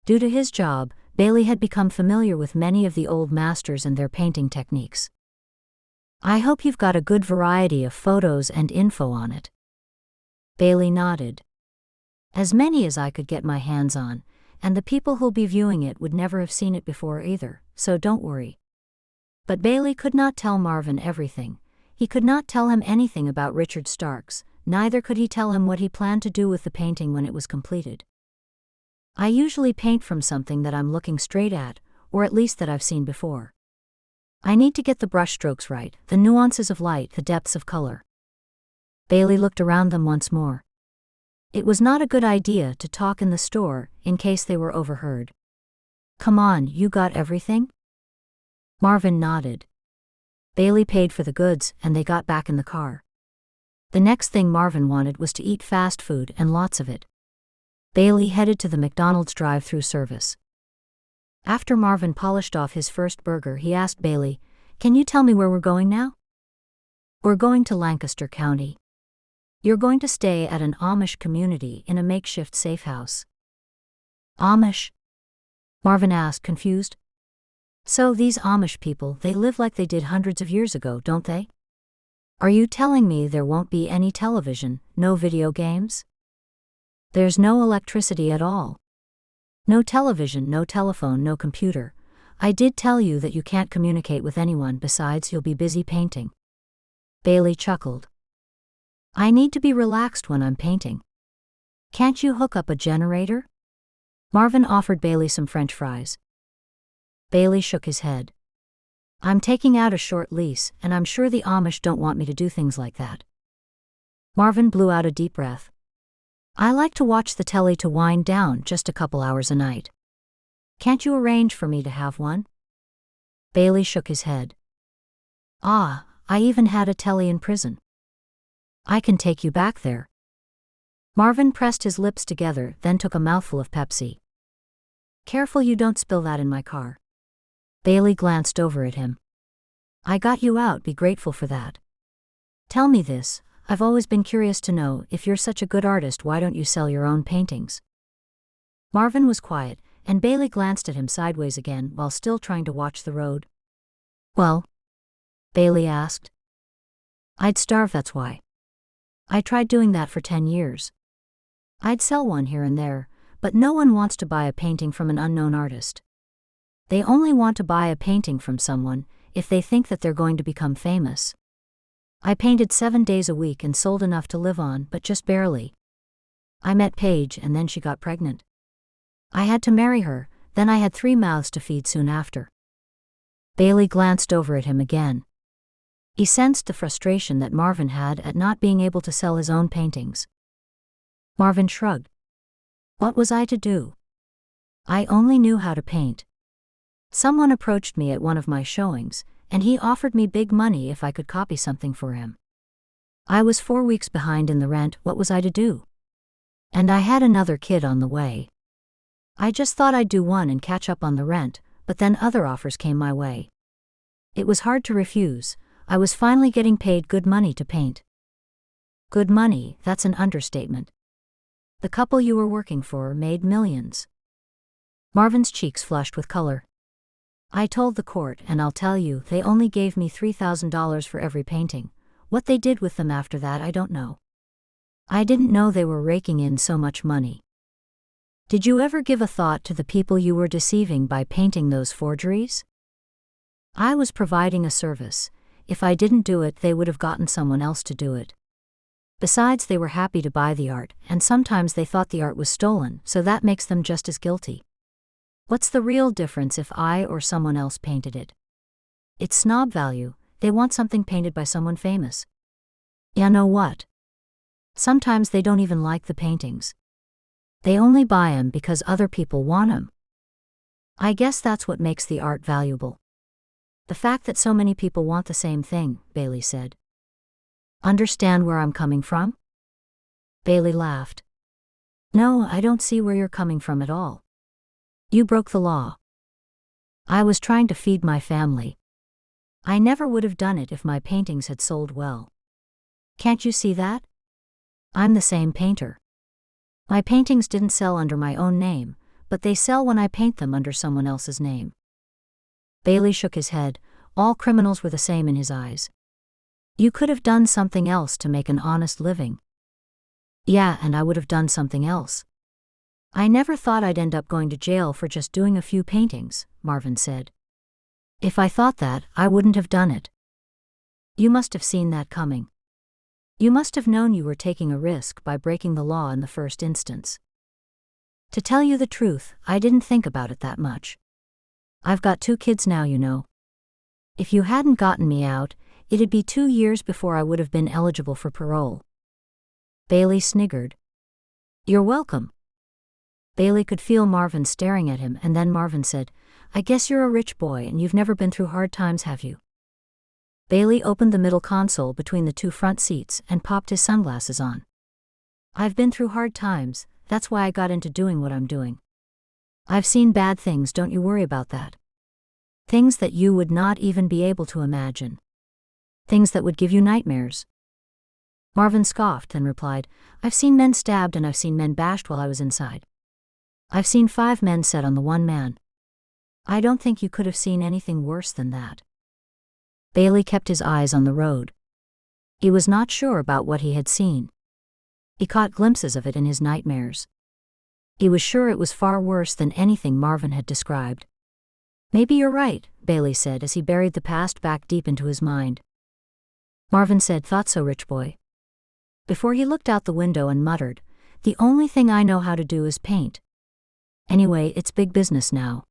[SPEAKER 1] Due to his job, Bailey had become familiar with many of the old masters and their painting techniques. I hope you've got a good variety of photos and info on it. Bailey nodded. As many as I could get my hands on, and the people who'll be viewing it would never have seen it before either, so don't worry. But Bailey could not tell Marvin everything. He could not tell him anything about Richard Starks, neither could he tell him what he planned to do with the painting when it was completed. I usually paint from something that I'm looking straight at, or at least that I've seen before. I need to get the brushstrokes right, the nuances of light, the depths of color. Bailey looked around them once more. It was not a good idea to talk in the store, in case they were overheard. "Come on, you got everything?" Marvin nodded. Bailey paid for the goods, and they got back in the car. The next thing Marvin wanted was to eat fast food, and lots of it. Bailey headed to the McDonald's drive-through service. After Marvin polished off his first burger, he asked Bailey, "Can you tell me where we're going now?" "We're going to Lancaster County. You're going to stay at an Amish community in a makeshift safe house." "Amish?" Marvin asked, confused. "So these Amish people, they live like they did hundreds of years ago, don't they? Are you telling me there won't be any television, no video games? There's no electricity at all. No television, no telephone, no computer. I did tell you that you can't communicate with anyone, besides you'll be busy painting." Bailey chuckled. "I need to be relaxed when I'm painting. Can't you hook up a generator?" Marvin offered Bailey some French fries. Bailey shook his head. "I'm taking out a short lease, and I'm sure the Amish don't want me to do things like that." Marvin blew out a deep breath. "I like to watch the telly to wind down, just a couple hours a night. Can't you arrange for me to have one?" Bailey shook his head. "Ah, I even had a telly in prison. I can take you back there." Marvin pressed his lips together, then took a mouthful of Pepsi. "Careful you don't spill that in my car." Bailey glanced over at him. "I got you out, be grateful for that. Tell me this, I've always been curious to know, if you're such a good artist, why don't you sell your own paintings?" Marvin was quiet, and Bailey glanced at him sideways again while still trying to watch the road. "Well?" Bailey asked. "I'd starve, that's why. I tried doing that for 10 years. I'd sell one here and there, but no one wants to buy a painting from an unknown artist. They only want to buy a painting from someone if they think that they're going to become famous. I painted 7 days a week and sold enough to live on, but just barely. I met Paige, and then she got pregnant. I had to marry her, then I had 3 mouths to feed soon after." Bailey glanced over at him again. He sensed the frustration that Marvin had at not being able to sell his own paintings. Marvin shrugged. "What was I to do? I only knew how to paint. Someone approached me at one of my showings, and he offered me big money if I could copy something for him. I was 4 weeks behind in the rent, what was I to do? And I had another kid on the way. I just thought I'd do one and catch up on the rent, but then other offers came my way. It was hard to refuse. I was finally getting paid good money to paint." "Good money, that's an understatement. The couple you were working for made millions." Marvin's cheeks flushed with color. "I told the court, and I'll tell you, they only gave me $3,000 for every painting. What they did with them after that, I don't know. I didn't know they were raking in so much money." "Did you ever give a thought to the people you were deceiving by painting those forgeries?" "I was providing a service. If I didn't do it, they would have gotten someone else to do it. Besides, they were happy to buy the art, and sometimes they thought the art was stolen, so that makes them just as guilty. What's the real difference if I or someone else painted it? It's snob value. They want something painted by someone famous. You know what? Sometimes they don't even like the paintings. They only buy 'em because other people want 'em. I guess that's what makes the art valuable. The fact that so many people want the same thing," Bailey said. "Understand where I'm coming from?" Bailey laughed. "No, I don't see where you're coming from at all. You broke the law." "I was trying to feed my family. I never would have done it if my paintings had sold well. Can't you see that? I'm the same painter. My paintings didn't sell under my own name, but they sell when I paint them under someone else's name." Bailey shook his head. All criminals were the same in his eyes. "You could have done something else to make an honest living." "Yeah, and I would have done something else. I never thought I'd end up going to jail for just doing a few paintings," Marvin said. "If I thought that, I wouldn't have done it." "You must have seen that coming. You must have known you were taking a risk by breaking the law in the first instance." "To tell you the truth, I didn't think about it that much. I've got 2 kids now, you know. If you hadn't gotten me out, it'd be 2 years before I would have been eligible for parole." Bailey sniggered. You're welcome. Bailey could feel Marvin staring at him, and then Marvin said, I guess you're a rich boy and you've never been through hard times, have you? Bailey opened the middle console between the two front seats and popped his sunglasses on. I've been through hard times, that's why I got into doing what I'm doing. I've seen bad things, don't you worry about that. Things that you would not even be able to imagine. Things that would give you nightmares. Marvin scoffed and replied, I've seen men stabbed and I've seen men bashed while I was inside. I've seen 5 men set on the one man. I don't think you could have seen anything worse than that. Bailey kept his eyes on the road. He was not sure about what he had seen. He caught glimpses of it in his nightmares. He was sure it was far worse than anything Marvin had described. Maybe you're right, Bailey said as he buried the past back deep into his mind. Marvin said, thought so, rich boy. Before he looked out the window and muttered, the only thing I know how to do is paint. Anyway, it's big business now.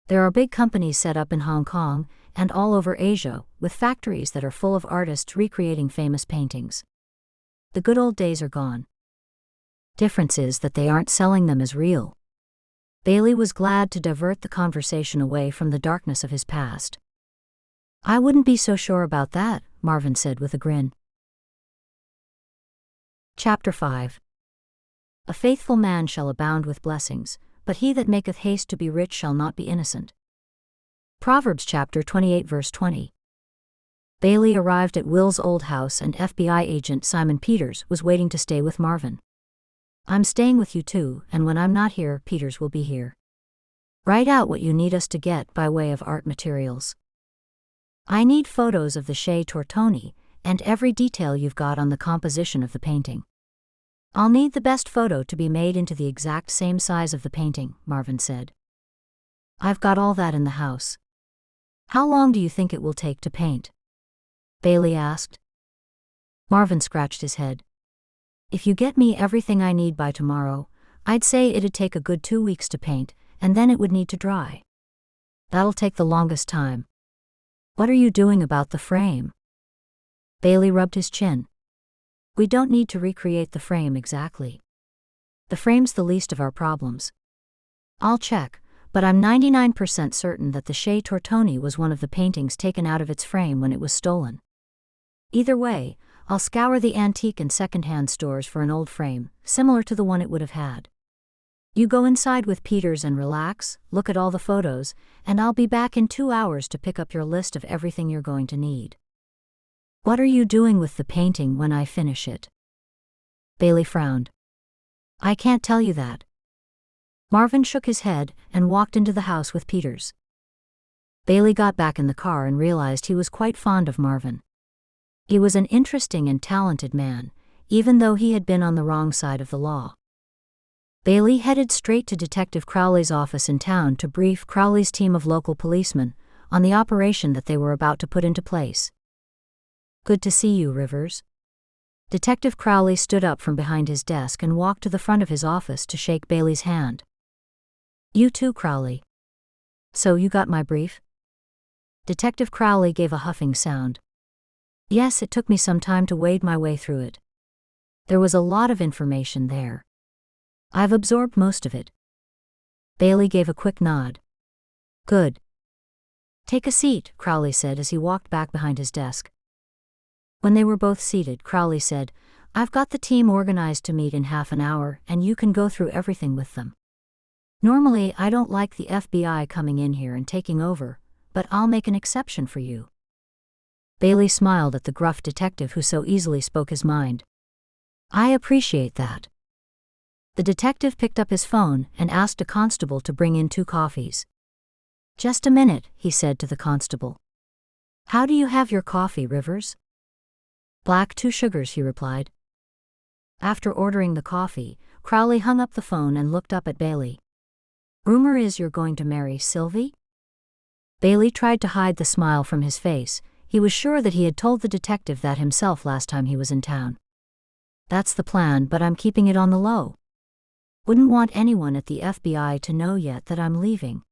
[SPEAKER 1] There are big companies set up in Hong Kong and all over Asia, with factories that are full of artists recreating famous paintings. The good old days are gone. Difference is that they aren't selling them as real. Bailey was glad to divert the conversation away from the darkness of his past. I wouldn't be so sure about that, Marvin said with a grin. Chapter 5. A faithful man shall abound with blessings, but he that maketh haste to be rich shall not be innocent. Proverbs chapter 28 verse 20. Bailey arrived at Will's old house and FBI agent Simon Peters was waiting to stay with Marvin. I'm staying with you too, and when I'm not here, Peters will be here. Write out what you need us to get by way of art materials. I need photos of the Shea Tortoni, and every detail you've got on the composition of the painting. I'll need the best photo to be made into the exact same size of the painting, Marvin said. I've got all that in the house. How long do you think it will take to paint? Bailey asked. Marvin scratched his head. If you get me everything I need by tomorrow, I'd say it'd take a good 2 weeks to paint, and then it would need to dry. That'll take the longest time. What are you doing about the frame? Bailey rubbed his chin. We don't need to recreate the frame exactly. The frame's the least of our problems. I'll check, but I'm 99% certain that the Shea Tortoni was one of the paintings taken out of its frame when it was stolen. Either way, I'll scour the antique and second-hand stores for an old frame, similar to the one it would have had. You go inside with Peters and relax, look at all the photos, and I'll be back in 2 hours to pick up your list of everything you're going to need. What are you doing with the painting when I finish it? Bailey frowned. I can't tell you that. Marvin shook his head and walked into the house with Peters. Bailey got back in the car and realized he was quite fond of Marvin. He was an interesting and talented man, even though he had been on the wrong side of the law. Bailey headed straight to Detective Crowley's office in town to brief Crowley's team of local policemen on the operation that they were about to put into place. Good to see you, Rivers. Detective Crowley stood up from behind his desk and walked to the front of his office to shake Bailey's hand. You too, Crowley. So you got my brief? Detective Crowley gave a huffing sound. Yes, it took me some time to wade my way through it. There was a lot of information there. I've absorbed most of it. Bailey gave a quick nod. Good. Take a seat, Crowley said as he walked back behind his desk. When they were both seated, Crowley said, I've got the team organized to meet in half an hour and you can go through everything with them. Normally, I don't like the FBI coming in here and taking over, but I'll make an exception for you. Bailey smiled at the gruff detective who so easily spoke his mind. I appreciate that. The detective picked up his phone and asked a constable to bring in 2 coffees. Just a minute, he said to the constable. How do you have your coffee, Rivers? Black, 2 sugars, he replied. After ordering the coffee, Crowley hung up the phone and looked up at Bailey. Rumor is you're going to marry Silvie? Bailey tried to hide the smile from his face. He was sure that he had told the detective that himself last time he was in town. That's the plan, but I'm keeping it on the low. Wouldn't want anyone at the FBI to know yet that I'm leaving.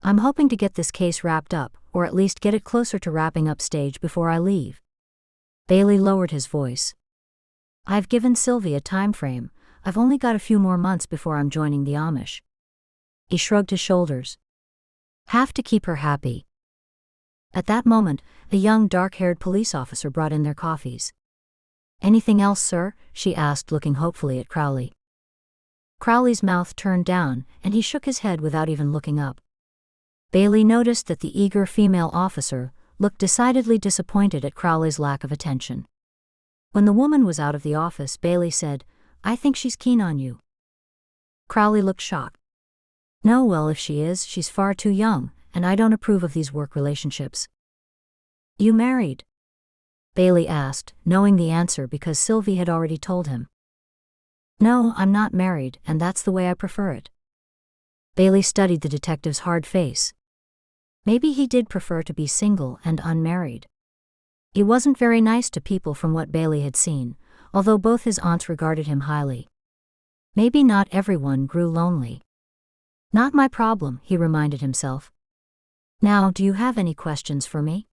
[SPEAKER 1] I'm hoping to get this case wrapped up, or at least get it closer to wrapping up stage before I leave. Bailey lowered his voice. I've given Silvie a time frame. I've only got a few more months before I'm joining the Amish. He shrugged his shoulders. Have to keep her happy. At that moment, a young dark-haired police officer brought in their coffees. Anything else, sir? She asked, looking hopefully at Crowley. Crowley's mouth turned down, and he shook his head without even looking up. Bailey noticed that the eager female officer looked decidedly disappointed at Crowley's lack of attention. When the woman was out of the office, Bailey said, I think she's keen on you. Crowley looked shocked. No, well, if she is, she's far too young, and I don't approve of these work relationships. You married? Bailey asked, knowing the answer because Silvie had already told him. No, I'm not married, and that's the way I prefer it. Bailey studied the detective's hard face. Maybe he did prefer to be single and unmarried. He wasn't very nice to people from what Bailey had seen, although both his aunts regarded him highly. Maybe not everyone grew lonely. Not my problem, he reminded himself. Now, do you have any questions for me?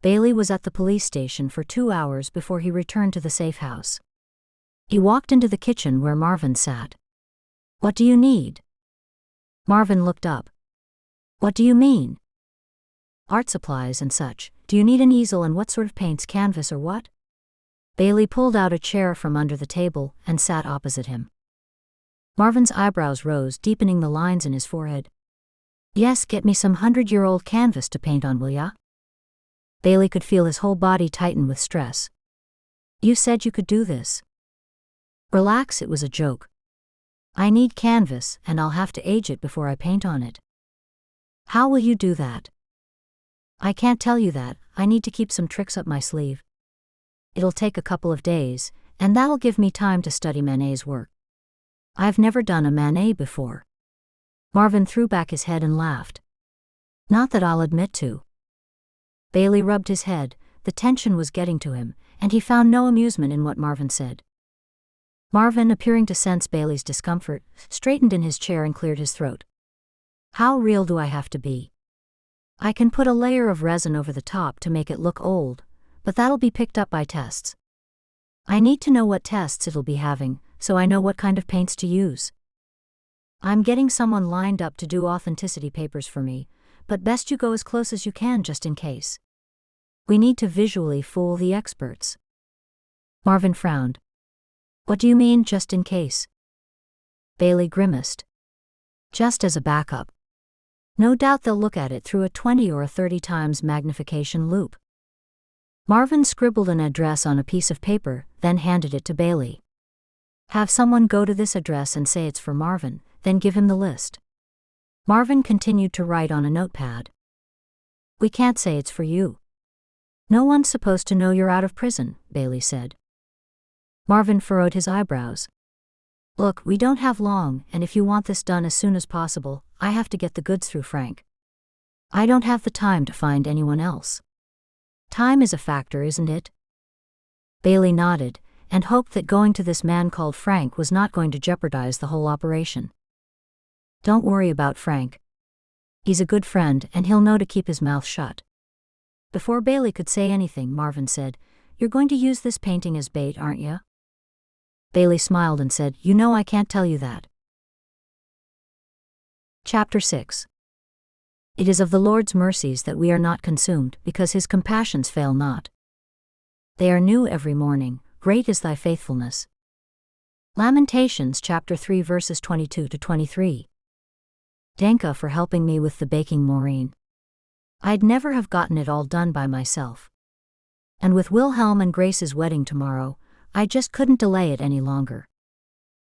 [SPEAKER 1] Bailey was at the police station for 2 hours before he returned to the safe house. He walked into the kitchen where Marvin sat. What do you need? Marvin looked up. What do you mean? Art supplies and such. Do you need an easel and what sort of paints, canvas or what? Bailey pulled out a chair from under the table and sat opposite him. Marvin's eyebrows rose, deepening the lines in his forehead. Yes, get me some 100-year-old canvas to paint on, will ya? Bailey could feel his whole body tighten with stress. You said you could do this. Relax, it was a joke. I need canvas, and I'll have to age it before I paint on it. How will you do that? I can't tell you that, I need to keep some tricks up my sleeve. It'll take a couple of days, and that'll give me time to study Manet's work. I've never done a Manet before. Marvin threw back his head and laughed. Not that I'll admit to. Bailey rubbed his head, the tension was getting to him, and he found no amusement in what Marvin said. Marvin, appearing to sense Bailey's discomfort, straightened in his chair and cleared his throat. How real do I have to be? I can put a layer of resin over the top to make it look old, but that'll be picked up by tests. I need to know what tests it'll be having, so I know what kind of paints to use. I'm getting someone lined up to do authenticity papers for me, but best you go as close as you can just in case. We need to visually fool the experts. Marvin frowned. What do you mean, just in case? Bailey grimaced. Just as a backup. No doubt they'll look at it through a 20 or a 30 times magnification loupe. Marvin scribbled an address on a piece of paper, then handed it to Bailey. Have someone go to this address and say it's for Marvin, then give him the list. Marvin continued to write on a notepad. We can't say it's for you. No one's supposed to know you're out of prison, Bailey said. Marvin furrowed his eyebrows. Look, we don't have long, and if you want this done as soon as possible, I have to get the goods through Frank. I don't have the time to find anyone else. Time is a factor, isn't it? Bailey nodded, and hoped that going to this man called Frank was not going to jeopardize the whole operation. Don't worry about Frank. He's a good friend, and he'll know to keep his mouth shut. Before Bailey could say anything, Marvin said, You're going to use this painting as bait, aren't you? Bailey smiled and said, You know I can't tell you that. Chapter 6. It is of the Lord's mercies that we are not consumed, because his compassions fail not. They are new every morning, great is thy faithfulness. Lamentations chapter 3 verses 22 to 23. Danka for helping me with the baking, Maureen. I'd never have gotten it all done by myself. And with Wilhelm and Grace's wedding tomorrow, I just couldn't delay it any longer.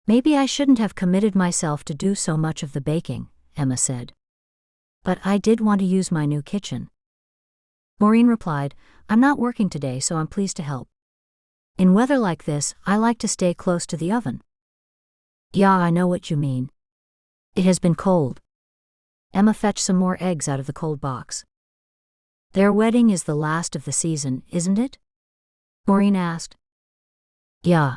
[SPEAKER 1] Maybe I shouldn't have committed myself to do so much of the baking, Emma said. But I did want to use my new kitchen. Maureen replied, I'm not working today, so I'm pleased to help. In weather like this, I like to stay close to the oven. Yeah, I know what you mean. It has been cold. Emma fetched some more eggs out of the cold box. Their wedding is the last of the season, isn't it? Maureen asked. Yeah.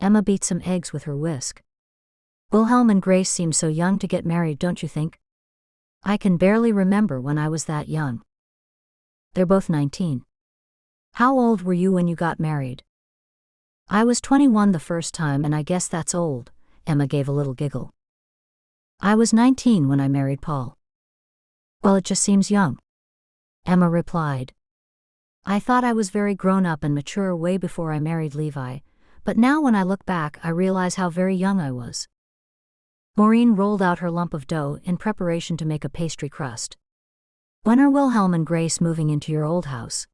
[SPEAKER 1] Emma beat some eggs with her whisk. Wilhelm and Grace seem so young to get married, don't you think? I can barely remember when I was that young. They're both 19. How old were you when you got married? I was 21 the first time and I guess that's old, Emma gave a little giggle. I was 19 when I married Paul. Well, it just seems young, Emma replied. I thought I was very grown up and mature way before I married Levi, but now when I look back I realize how very young I was. Maureen rolled out her lump of dough in preparation to make a pastry crust. When are Wilhelm and Grace moving into your old house?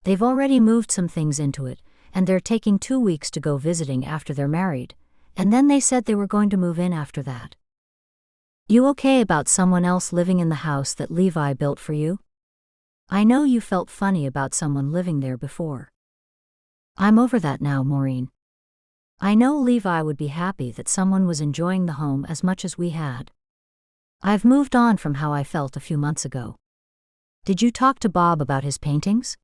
[SPEAKER 1] They've already moved some things into it, and they're taking 2 weeks to go visiting after they're married, and then they said they were going to move in after that. You okay about someone else living in the house that Levi built for you? I know you felt funny about someone living there before. I'm over that now, Maureen. I know Levi would be happy that someone was enjoying the home as much as we had. I've moved on from how I felt a few months ago. Did you talk to Bob about his paintings?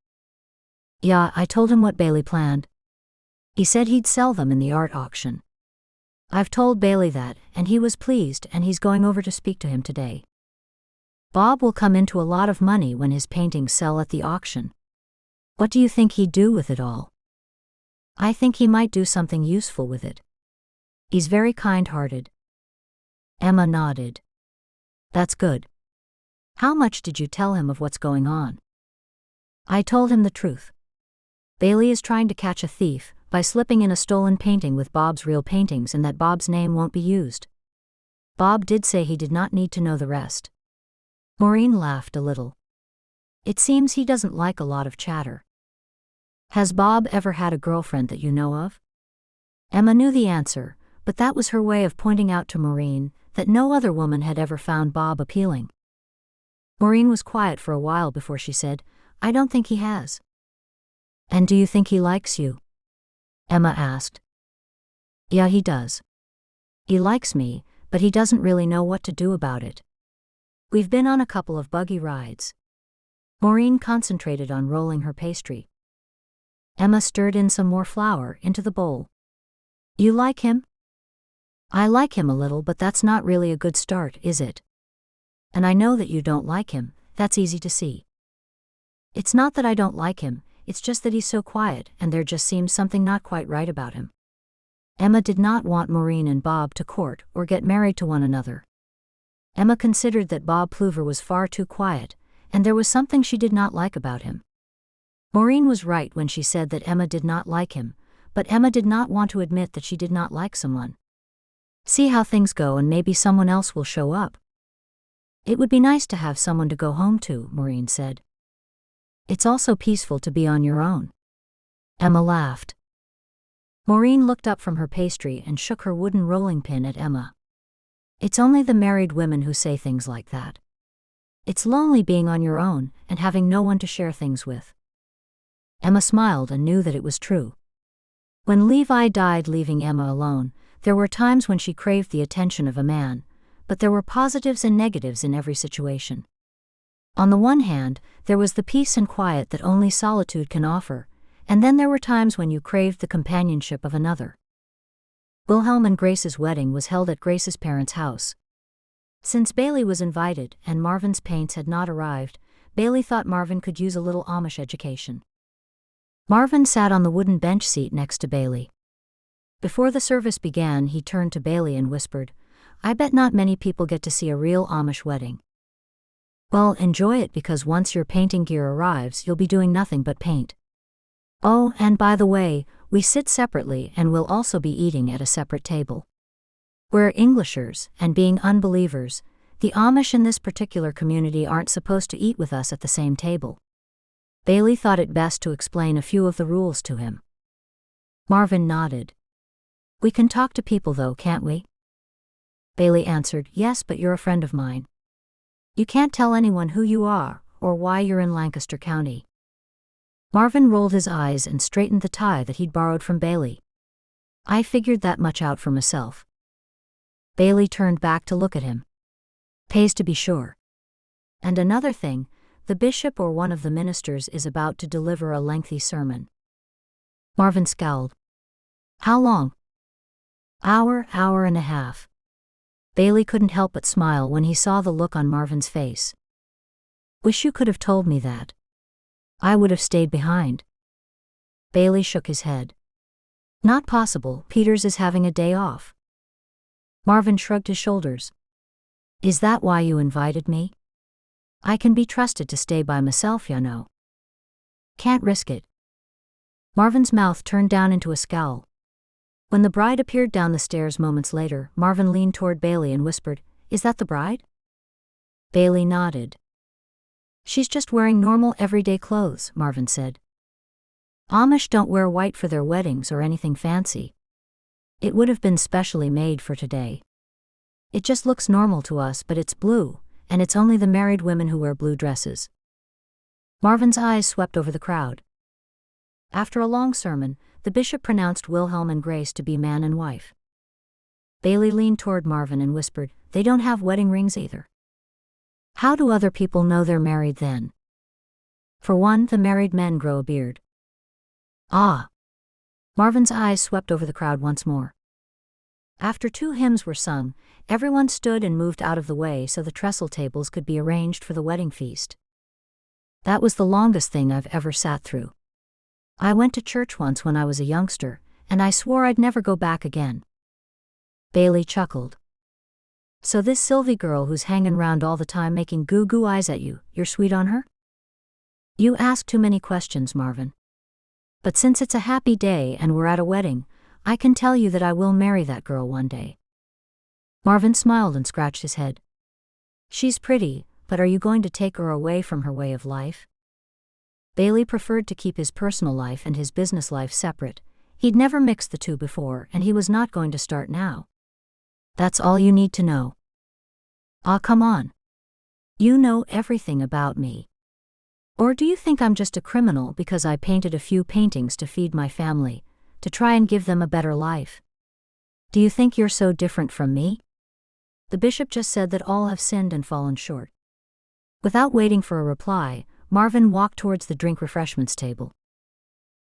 [SPEAKER 1] Yeah, I told him what Bailey planned. He said he'd sell them in the art auction. I've told Bailey that, and he was pleased, and he's going over to speak to him today. Bob will come into a lot of money when his paintings sell at the auction. What do you think he'd do with it all? I think he might do something useful with it. He's very kind-hearted. Emma nodded. That's good. How much did you tell him of what's going on? I told him the truth. Bailey is trying to catch a thief by slipping in a stolen painting with Bob's real paintings and that Bob's name won't be used. Bob did say he did not need to know the rest. Maureen laughed a little. It seems he doesn't like a lot of chatter. Has Bob ever had a girlfriend that you know of? Emma knew the answer, but that was her way of pointing out to Maureen that no other woman had ever found Bob appealing. Maureen was quiet for a while before she said, I don't think he has. And do you think he likes you? Emma asked. Yeah, he does. He likes me, but he doesn't really know what to do about it. We've been on a couple of buggy rides. Maureen concentrated on rolling her pastry. Emma stirred in some more flour into the bowl. You like him? I like him a little, but that's not really a good start, is it? And I know that you don't like him, that's easy to see. It's not that I don't like him, it's just that he's so quiet and there just seems something not quite right about him. Emma did not want Maureen and Bob to court or get married to one another. Emma considered that Bob Pluver was far too quiet, and there was something she did not like about him. Maureen was right when she said that Emma did not like him, but Emma did not want to admit that she did not like someone. See how things go and maybe someone else will show up. It would be nice to have someone to go home to, Maureen said. It's also peaceful to be on your own. Emma laughed. Maureen looked up from her pastry and shook her wooden rolling pin at Emma. It's only the married women who say things like that. It's lonely being on your own and having no one to share things with. Emma smiled and knew that it was true. When Levi died leaving Emma alone, there were times when she craved the attention of a man, but there were positives and negatives in every situation. On the one hand, there was the peace and quiet that only solitude can offer, and then there were times when you craved the companionship of another. Wilhelm and Grace's wedding was held at Grace's parents' house. Since Bailey was invited and Marvin's paints had not arrived, Bailey thought Marvin could use a little Amish education. Marvin sat on the wooden bench seat next to Bailey. Before the service began, he turned to Bailey and whispered, I bet not many people get to see a real Amish wedding. Well, enjoy it because once your painting gear arrives, you'll be doing nothing but paint. Oh, and by the way, we sit separately and will also be eating at a separate table. We're Englishers, and being unbelievers, the Amish in this particular community aren't supposed to eat with us at the same table. Bailey thought it best to explain a few of the rules to him. Marvin nodded. We can talk to people though, can't we? Bailey answered, yes, but you're a friend of mine. You can't tell anyone who you are, or why you're in Lancaster County. Marvin rolled his eyes and straightened the tie that he'd borrowed from Bailey. I figured that much out for myself. Bailey turned back to look at him. Pays to be sure. And another thing, the bishop or one of the ministers is about to deliver a lengthy sermon. Marvin scowled. How long? Hour and a half. Bailey couldn't help but smile when he saw the look on Marvin's face. Wish you could have told me that. I would have stayed behind. Bailey shook his head. Not possible, Peters is having a day off. Marvin shrugged his shoulders. Is that why you invited me? I can be trusted to stay by myself, you know. Can't risk it. Marvin's mouth turned down into a scowl. When the bride appeared down the stairs moments later, Marvin leaned toward Bailey and whispered, Is that the bride? Bailey nodded. She's just wearing normal everyday clothes, Marvin said. Amish don't wear white for their weddings or anything fancy. It would have been specially made for today. It just looks normal to us, but it's blue, and it's only the married women who wear blue dresses. Marvin's eyes swept over the crowd. After a long sermon, the bishop pronounced Wilhelm and Grace to be man and wife. Bailey leaned toward Marvin and whispered, They don't have wedding rings either. How do other people know they're married then? For one, the married men grow a beard. Ah! Marvin's eyes swept over the crowd once more. After 2 hymns were sung, everyone stood and moved out of the way so the trestle tables could be arranged for the wedding feast. That was the longest thing I've ever sat through. I went to church once when I was a youngster, and I swore I'd never go back again. Bailey chuckled. So this Silvie girl who's hanging round all the time making goo-goo eyes at you, you're sweet on her? You ask too many questions, Marvin. But since it's a happy day and we're at a wedding, I can tell you that I will marry that girl one day. Marvin smiled and scratched his head. She's pretty, but are you going to take her away from her way of life? Bailey preferred to keep his personal life and his business life separate. He'd never mixed the two before, and he was not going to start now. That's all you need to know. Ah, come on. You know everything about me. Or do you think I'm just a criminal because I painted a few paintings to feed my family, to try and give them a better life? Do you think you're so different from me? The bishop just said that all have sinned and fallen short. Without waiting for a reply, Marvin walked towards the drink refreshments table.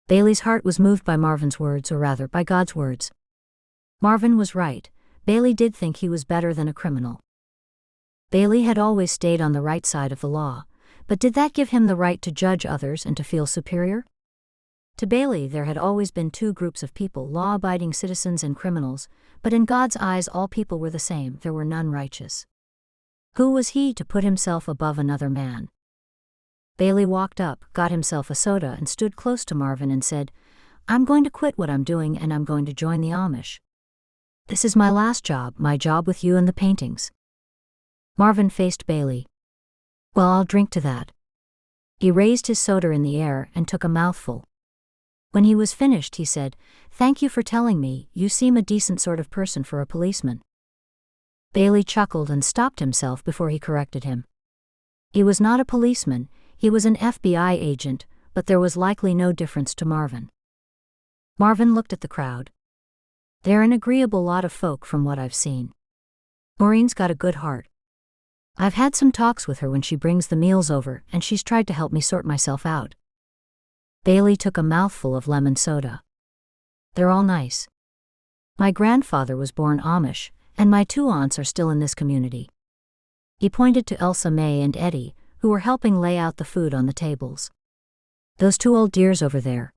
[SPEAKER 1] Bailey's heart was moved by Marvin's words, or rather, by God's words. Marvin was right. Bailey did think he was better than a criminal. Bailey had always stayed on the right side of the law, but did that give him the right to judge others and to feel superior? To Bailey there had always been 2 groups of people, law-abiding citizens and criminals, but in God's eyes all people were the same, there were none righteous. Who was he to put himself above another man? Bailey walked up, got himself a soda and stood close to Marvin and said, I'm going to quit what I'm doing and I'm going to join the Amish. This is my last job, my job with you and the paintings. Marvin faced Bailey. Well, I'll drink to that. He raised his soda in the air and took a mouthful. When he was finished, he said, Thank you for telling me, you seem a decent sort of person for a policeman. Bailey chuckled and stopped himself before he corrected him. He was not a policeman, he was an FBI agent, but there was likely no difference to Marvin. Marvin looked at the crowd. They're an agreeable lot of folk from what I've seen. Maureen's got a good heart. I've had some talks with her when she brings the meals over, and she's tried to help me sort myself out. Bailey took a mouthful of lemon soda. They're all nice. My grandfather was born Amish, and my 2 aunts are still in this community. He pointed to Elsa May and Eddie, who were helping lay out the food on the tables. Those 2 old dears over there.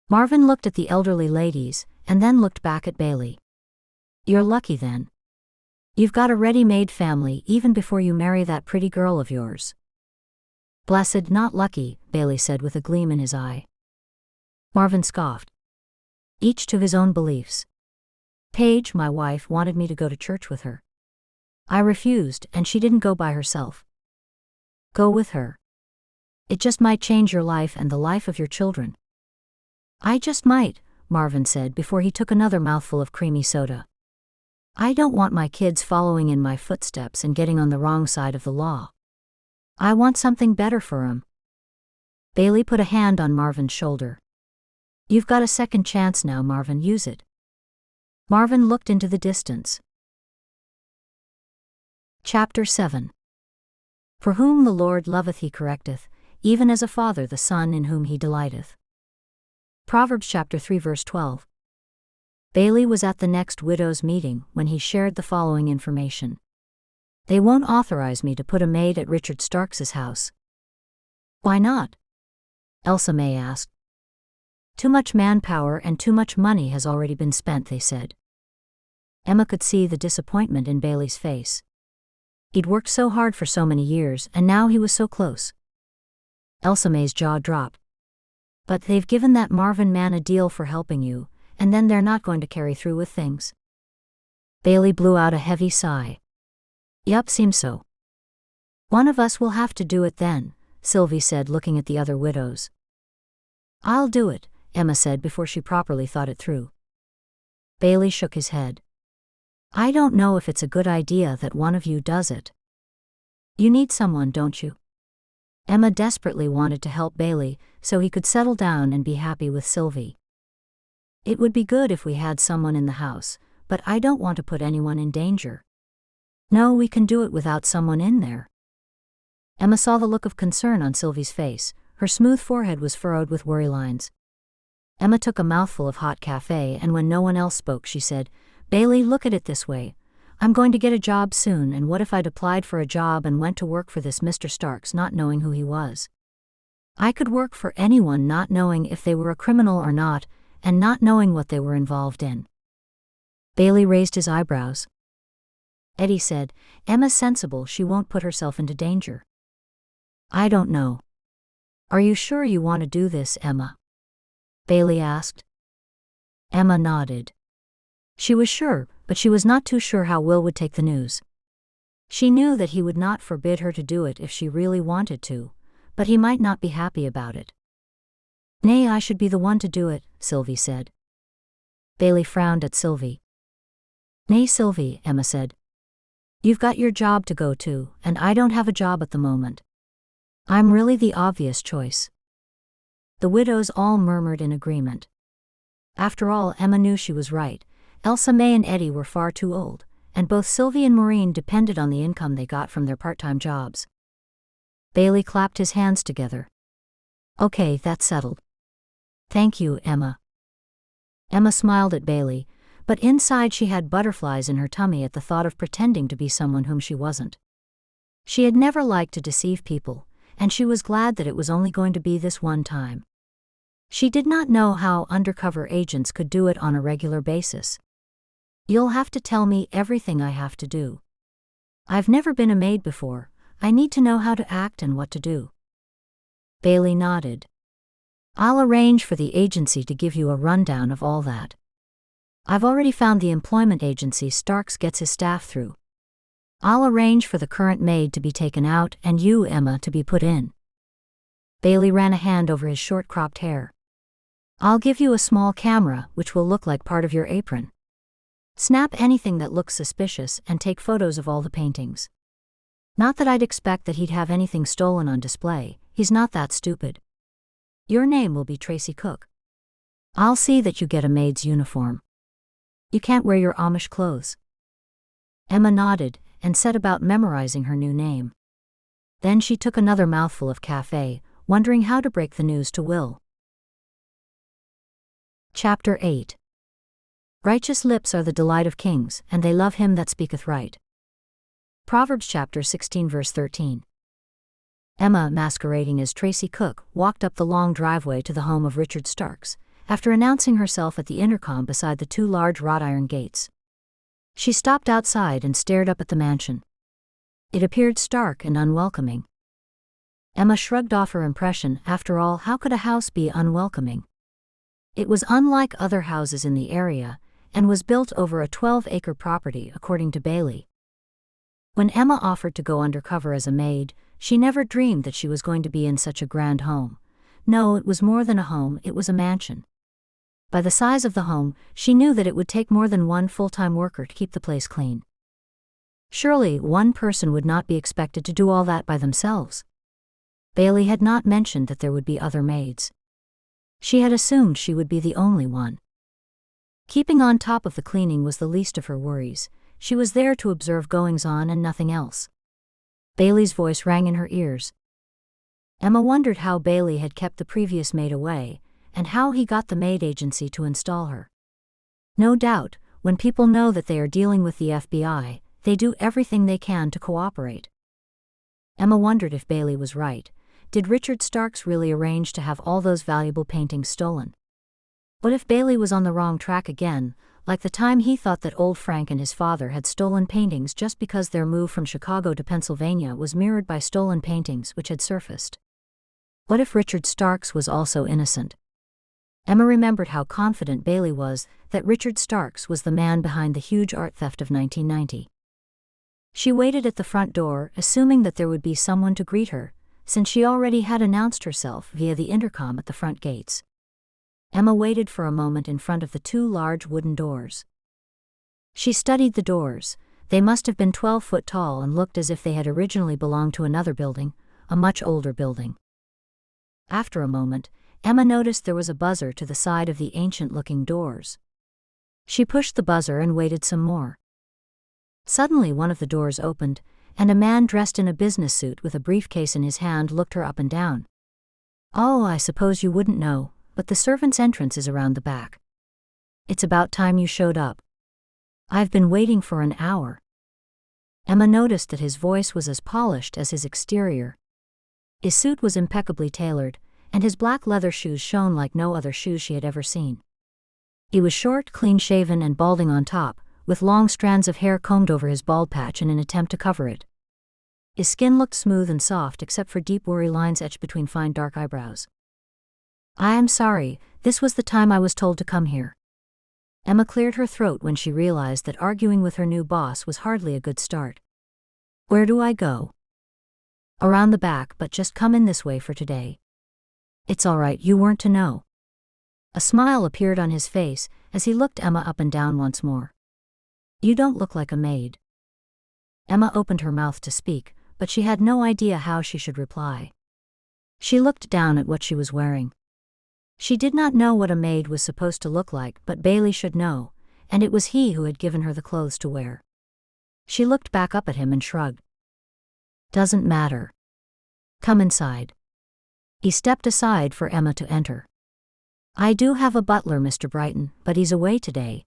[SPEAKER 1] Marvin looked at the elderly ladies, and then looked back at Bailey. You're lucky then. You've got a ready-made family even before you marry that pretty girl of yours. Blessed, not lucky, Bailey said with a gleam in his eye. Marvin scoffed. Each to his own beliefs. Paige, my wife, wanted me to go to church with her. I refused, and she didn't go by herself. Go with her. It just might change your life and the life of your children. I just might, Marvin said before he took another mouthful of creamy soda. I don't want my kids following in my footsteps and getting on the wrong side of the law. I want something better for 'em. Bailey put a hand on Marvin's shoulder. You've got a second chance now, Marvin, use it. Marvin looked into the distance. Chapter 7. For whom the Lord loveth he correcteth, even as a father the son in whom he delighteth. Proverbs chapter 3 verse 12. Bailey was at the next widows' meeting when he shared the following information. They won't authorize me to put a maid at Richard Starks's house. Why not? Elsa May asked. Too much manpower and too much money has already been spent, they said. Emma could see the disappointment in Bailey's face. He'd worked so hard for so many years, and now he was so close. Elsa May's jaw dropped. But they've given that Marvin man a deal for helping you, and then they're not going to carry through with things? Bailey blew out a heavy sigh. Yup, seems so. One of us will have to do it then, Silvie said, looking at the other widows. I'll do it, Emma said before she properly thought it through. Bailey shook his head. I don't know if it's a good idea that one of you does it. You need someone, don't you? Emma desperately wanted to help Bailey so he could settle down and be happy with Silvie. It would be good if we had someone in the house, but I don't want to put anyone in danger. No, we can do it without someone in there. Emma saw the look of concern on Silvie's face. Her smooth forehead was furrowed with worry lines. Emma took a mouthful of hot cafe, and when no one else spoke, she said, Bailey, look at it this way. I'm going to get a job soon, and what if I'd applied for a job and went to work for this Mr. Starks not knowing who he was? I could work for anyone not knowing if they were a criminal or not, and not knowing what they were involved in. Bailey raised his eyebrows. Eddie said, Emma's sensible, she won't put herself into danger. I don't know. Are you sure you want to do this, Emma? Bailey asked. Emma nodded. She was sure, but she was not too sure how Will would take the news. She knew that he would not forbid her to do it if she really wanted to, but he might not be happy about it. Nay, I should be the one to do it, Silvie said. Bailey frowned at Silvie. Nay, Silvie, Emma said. You've got your job to go to, and I don't have a job at the moment. I'm really the obvious choice. The widows all murmured in agreement. After all, Emma knew she was right. Elsa May and Eddie were far too old, and both Silvie and Maureen depended on the income they got from their part-time jobs. Bailey clapped his hands together. Okay, that's settled. Thank you, Emma. Emma smiled at Bailey, but inside she had butterflies in her tummy at the thought of pretending to be someone whom she wasn't. She had never liked to deceive people, and she was glad that it was only going to be this one time. She did not know how undercover agents could do it on a regular basis. You'll have to tell me everything I have to do. I've never been a maid before. I need to know how to act and what to do. Bailey nodded. I'll arrange for the agency to give you a rundown of all that. I've already found the employment agency Starks gets his staff through. I'll arrange for the current maid to be taken out and you, Emma, to be put in. Bailey ran a hand over his short-cropped hair. I'll give you a small camera, which will look like part of your apron. Snap anything that looks suspicious and take photos of all the paintings. Not that I'd expect that he'd have anything stolen on display, he's not that stupid. Your name will be Tracy Cook. I'll see that you get a maid's uniform. You can't wear your Amish clothes. Emma nodded and set about memorizing her new name. Then she took another mouthful of cafe, wondering how to break the news to Will. Chapter 8. Righteous lips are the delight of kings, and they love him that speaketh right. Proverbs chapter 16 verse 13. Emma, masquerading as Tracy Cook, walked up the long driveway to the home of Richard Starks, after announcing herself at the intercom beside the two large wrought iron gates. She stopped outside and stared up at the mansion. It appeared stark and unwelcoming. Emma shrugged off her impression. After all, how could a house be unwelcoming? It was unlike other houses in the area, and was built over a 12-acre property, according to Bailey. When Emma offered to go undercover as a maid, she never dreamed that she was going to be in such a grand home. No, it was more than a home, it was a mansion. By the size of the home, she knew that it would take more than one full-time worker to keep the place clean. Surely, one person would not be expected to do all that by themselves. Bailey had not mentioned that there would be other maids. She had assumed she would be the only one. Keeping on top of the cleaning was the least of her worries. She was there to observe goings-on and nothing else. Bailey's voice rang in her ears. Emma wondered how Bailey had kept the previous maid away, and how he got the maid agency to install her. No doubt, when people know that they are dealing with the FBI, they do everything they can to cooperate. Emma wondered if Bailey was right. Did Richard Starks really arrange to have all those valuable paintings stolen? What if Bailey was on the wrong track again, like the time he thought that old Frank and his father had stolen paintings just because their move from Chicago to Pennsylvania was mirrored by stolen paintings which had surfaced? What if Richard Starks was also innocent? Emma remembered how confident Bailey was that Richard Starks was the man behind the huge art theft of 1990. She waited at the front door, assuming that there would be someone to greet her, since she already had announced herself via the intercom at the front gates. Emma waited for a moment in front of the two large wooden doors. She studied the doors. They must have been 12 foot tall and looked as if they had originally belonged to another building, a much older building. After a moment, Emma noticed there was a buzzer to the side of the ancient-looking doors. She pushed the buzzer and waited some more. Suddenly one of the doors opened, and a man dressed in a business suit with a briefcase in his hand looked her up and down. "Oh, I suppose you wouldn't know, but the servants' entrance is around the back. It's about time you showed up. I've been waiting for an hour." Emma noticed that his voice was as polished as his exterior. His suit was impeccably tailored, and his black leather shoes shone like no other shoes she had ever seen. He was short, clean-shaven and balding on top, with long strands of hair combed over his bald patch in an attempt to cover it. His skin looked smooth and soft except for deep worry lines etched between fine dark eyebrows. "I am sorry, this was the time I was told to come here." Emma cleared her throat when she realized that arguing with her new boss was hardly a good start. "Where do I go?" "Around the back, but just come in this way for today." "It's all right, you weren't to know." A smile appeared on his face as he looked Emma up and down once more. "You don't look like a maid." Emma opened her mouth to speak, but she had no idea how she should reply. She looked down at what she was wearing. She did not know what a maid was supposed to look like, but Bailey should know, and it was he who had given her the clothes to wear. She looked back up at him and shrugged. "Doesn't matter. Come inside." He stepped aside for Emma to enter. "I do have a butler, Mr. Brighton, but he's away today.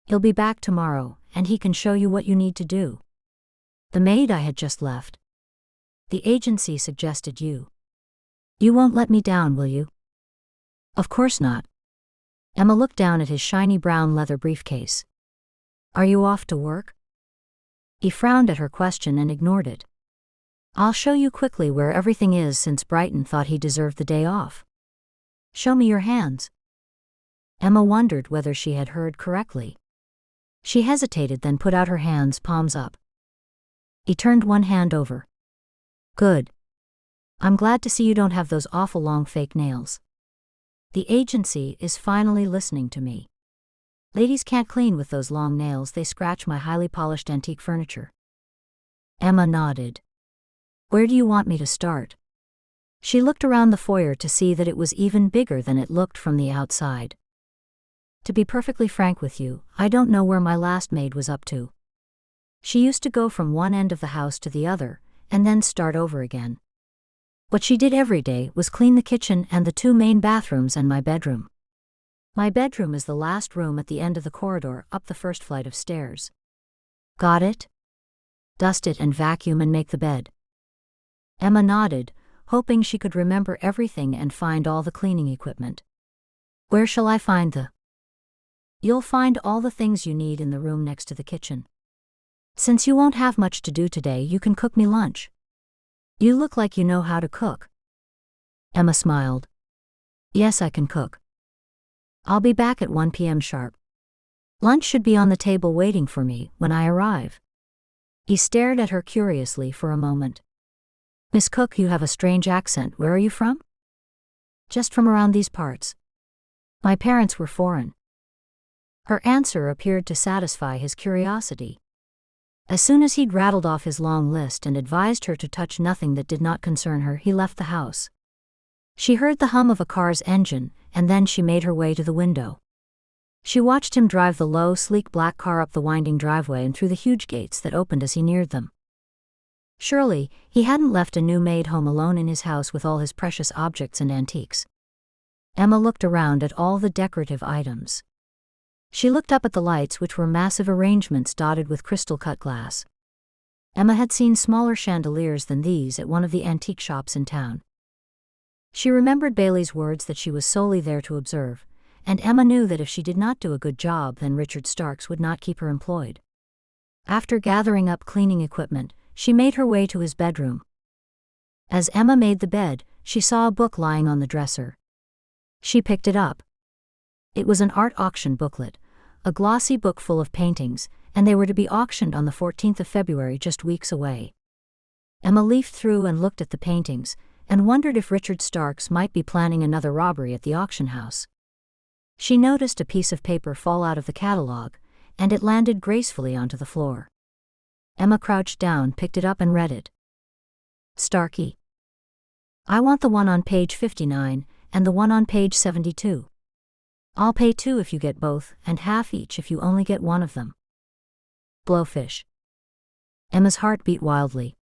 [SPEAKER 1] He'll be back tomorrow, and he can show you what you need to do." "The maid I had just left. The agency suggested you. You won't let me down, will you?" "Of course not." Emma looked down at his shiny brown leather briefcase. "Are you off to work?" He frowned at her question and ignored it. "I'll show you quickly where everything is since Brighton thought he deserved the day off." "Show me your hands." Emma wondered whether she had heard correctly. She hesitated, then put out her hands, palms up. He turned one hand over. "Good. I'm glad to see you don't have those awful long fake nails. The agency is finally listening to me. Ladies can't clean with those long nails, they scratch my highly polished antique furniture." Emma nodded. "Where do you want me to start?" She looked around the foyer to see that it was even bigger than it looked from the outside. "To be perfectly frank with you, I don't know where my last maid was up to. She used to go from one end of the house to the other, and then start over again. What she did every day was clean the kitchen and the two main bathrooms and my bedroom. My bedroom is the last room at the end of the corridor up the first flight of stairs." "Got it? Dust it and vacuum and make the bed." Emma nodded, hoping she could remember everything and find all the cleaning equipment. "Where shall I find the—" "You'll find all the things you need in the room next to the kitchen. Since you won't have much to do today, you can cook me lunch. You look like you know how to cook." Emma smiled. "Yes, I can cook. I'll be back at 1 p.m. sharp. Lunch should be on the table waiting for me when I arrive." He stared at her curiously for a moment. "Miss Cook, you have a strange accent. Where are you from?" "Just from around these parts. My parents were foreign." Her answer appeared to satisfy his curiosity. As soon as he'd rattled off his long list and advised her to touch nothing that did not concern her, he left the house. She heard the hum of a car's engine, and then she made her way to the window. She watched him drive the low, sleek black car up the winding driveway and through the huge gates that opened as he neared them. Surely, he hadn't left a new maid home alone in his house with all his precious objects and antiques. Emma looked around at all the decorative items. She looked up at the lights, which were massive arrangements dotted with crystal-cut glass. Emma had seen smaller chandeliers than these at one of the antique shops in town. She remembered Bailey's words that she was solely there to observe, and Emma knew that if she did not do a good job, then Richard Starks would not keep her employed. After gathering up cleaning equipment, she made her way to his bedroom. As Emma made the bed, she saw a book lying on the dresser. She picked it up. It was an art auction booklet, a glossy book full of paintings, and they were to be auctioned on the 14th of February, just weeks away. Emma leafed through and looked at the paintings, and wondered if Richard Starks might be planning another robbery at the auction house. She noticed a piece of paper fall out of the catalogue, and it landed gracefully onto the floor. Emma crouched down, picked it up and read it. Starkey. I want the one on page 59, and the one on page 72. I'll pay 2 if you get both, and half each if you only get one of them. Blowfish. Emma's heart beat wildly.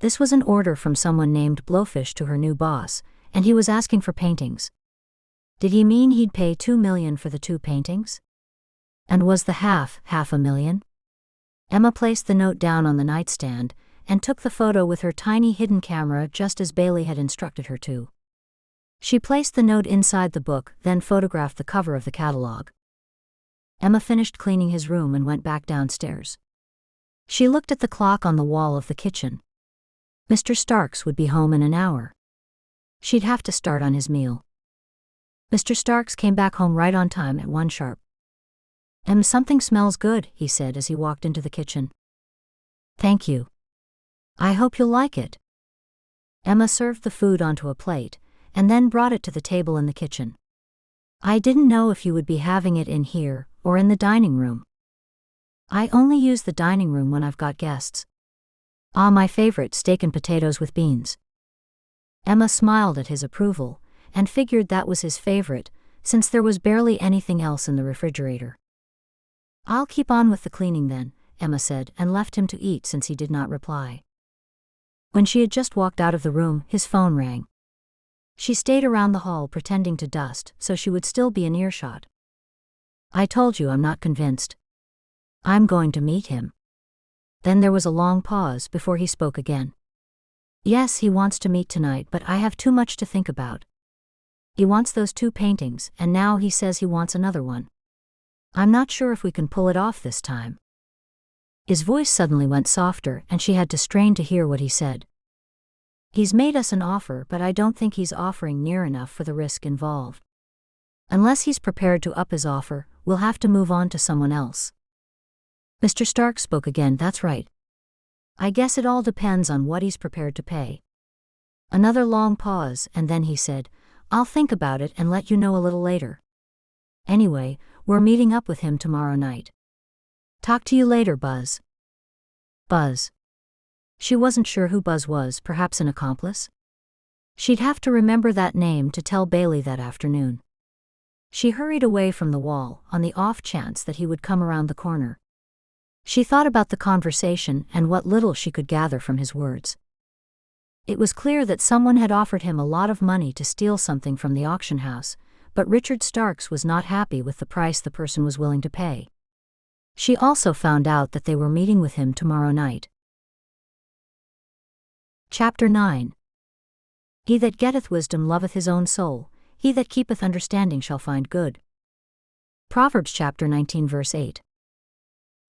[SPEAKER 1] This was an order from someone named Blowfish to her new boss, and he was asking for paintings. Did he mean he'd pay $2 million for the 2 paintings? And was the half $500,000? Emma placed the note down on the nightstand, and took the photo with her tiny hidden camera just as Bailey had instructed her to. She placed the note inside the book, then photographed the cover of the catalog. Emma finished cleaning his room and went back downstairs. She looked at the clock on the wall of the kitchen. Mr. Starks would be home in an hour. She'd have to start on his meal. Mr. Starks came back home right on time at 1 sharp. Something smells good, he said as he walked into the kitchen. Thank you. I hope you'll like it. Emma served the food onto a plate, and then brought it to the table in the kitchen. I didn't know if you would be having it in here, or in the dining room. I only use the dining room when I've got guests. Ah, my favorite, steak and potatoes with beans. Emma smiled at his approval, and figured that was his favorite, since there was barely anything else in the refrigerator. I'll keep on with the cleaning then, Emma said, and left him to eat since he did not reply. When she had just walked out of the room, his phone rang. She stayed around the hall pretending to dust so she would still be in earshot. I told you I'm not convinced. I'm going to meet him. Then there was a long pause before he spoke again. Yes, he wants to meet tonight, but I have too much to think about. He wants those 2 paintings, and now he says he wants another one. I'm not sure if we can pull it off this time. His voice suddenly went softer, and she had to strain to hear what he said. He's made us an offer, but I don't think he's offering near enough for the risk involved. Unless he's prepared to up his offer, we'll have to move on to someone else. Mr. Stark spoke again. That's right. I guess it all depends on what he's prepared to pay. Another long pause, and then he said, I'll think about it and let you know a little later. Anyway, we're meeting up with him tomorrow night. Talk to you later, Buzz. Buzz. She wasn't sure who Buzz was, perhaps an accomplice? She'd have to remember that name to tell Bailey that afternoon. She hurried away from the wall, on the off chance that he would come around the corner. She thought about the conversation and what little she could gather from his words. It was clear that someone had offered him a lot of money to steal something from the auction house, but Richard Starks was not happy with the price the person was willing to pay. She also found out that they were meeting with him tomorrow night. Chapter 9. He that getteth wisdom loveth his own soul, he that keepeth understanding shall find good. Proverbs chapter 19 verse 8.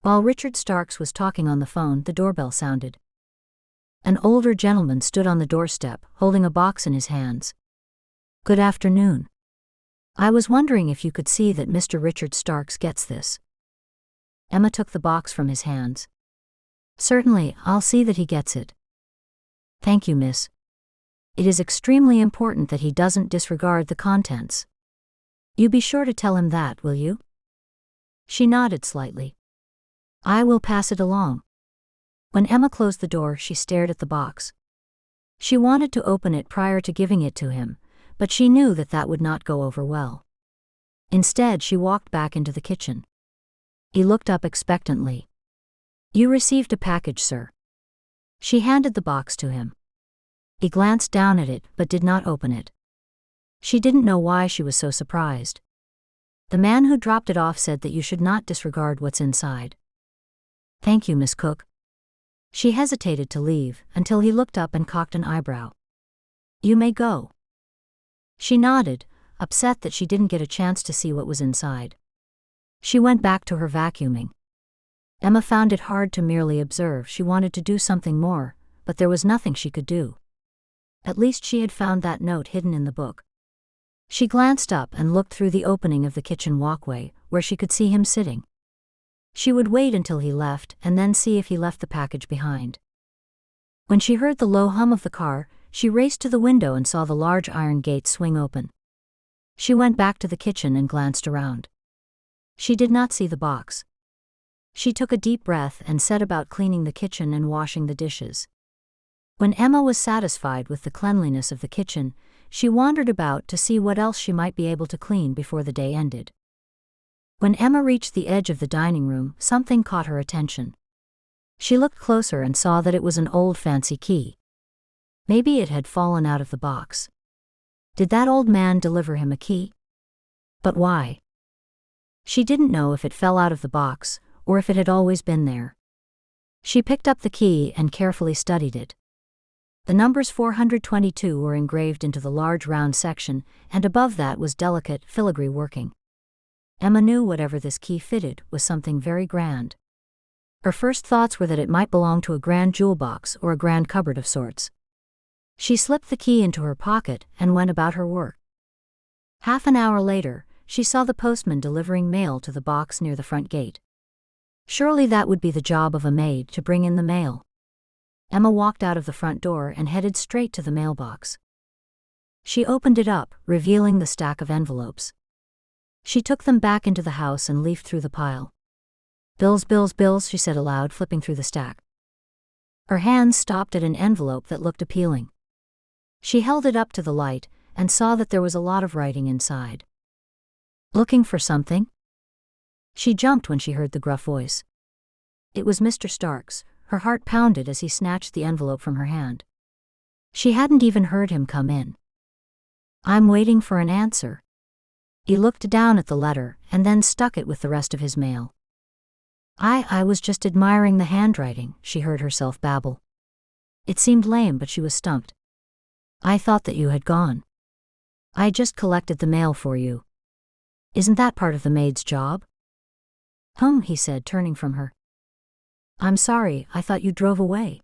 [SPEAKER 1] While Richard Starks was talking on the phone, the doorbell sounded. An older gentleman stood on the doorstep, holding a box in his hands. Good afternoon. I was wondering if you could see that Mr. Richard Starks gets this. Emma took the box from his hands. Certainly, I'll see that he gets it. Thank you, miss. It is extremely important that he doesn't disregard the contents. You be sure to tell him that, will you? She nodded slightly. I will pass it along. When Emma closed the door, she stared at the box. She wanted to open it prior to giving it to him, but she knew that that would not go over well. Instead, she walked back into the kitchen. He looked up expectantly. You received a package, sir. She handed the box to him. He glanced down at it, but did not open it. She didn't know why she was so surprised. The man who dropped it off said that you should not disregard what's inside. Thank you, Miss Cook. She hesitated to leave, until he looked up and cocked an eyebrow. You may go. She nodded. upset that she didn't get a chance to see what was inside. She went back to her vacuuming. Emma found it hard to merely observe. She wanted to do something more, but there was nothing she could do. At least she had found that note hidden in the book. She glanced up and looked through the opening of the kitchen walkway, where she could see him sitting. She would wait until he left and then see if he left the package behind. When she heard the low hum of the car, she raced to the window and saw the large iron gate swing open. She went back to the kitchen and glanced around. She did not see the box. She took a deep breath and set about cleaning the kitchen and washing the dishes. When Emma was satisfied with the cleanliness of the kitchen, she wandered about to see what else she might be able to clean before the day ended. When Emma reached the edge of the dining room, something caught her attention. She looked closer and saw that it was an old fancy key. Maybe it had fallen out of the box. Did that old man deliver him a key? But why? She didn't know if it fell out of the box, or if it had always been there. She picked up the key and carefully studied it. The numbers 422 were engraved into the large round section, and above that was delicate filigree working. Emma knew whatever this key fitted was something very grand. Her first thoughts were that it might belong to a grand jewel box or a grand cupboard of sorts. She slipped the key into her pocket and went about her work. Half an hour later, she saw the postman delivering mail to the box near the front gate. Surely that would be the job of a maid to bring in the mail. Emma walked out of the front door and headed straight to the mailbox. She opened it up, revealing the stack of envelopes. She took them back into the house and leafed through the pile. Bills, bills, bills, she said aloud, flipping through the stack. Her hands stopped at an envelope that looked appealing. She held it up to the light and saw that there was a lot of writing inside. Looking for something? She jumped when she heard the gruff voice. It was Mr. Starks. Her heart pounded as he snatched the envelope from her hand. She hadn't even heard him come in. I'm waiting for an answer. He looked down at the letter and then stuck it with the rest of his mail. I was just admiring the handwriting, she heard herself babble. It seemed lame, but she was stumped. I thought that you had gone. I just collected the mail for you. Isn't that part of the maid's job? He said, turning from her. I'm sorry, I thought you drove away.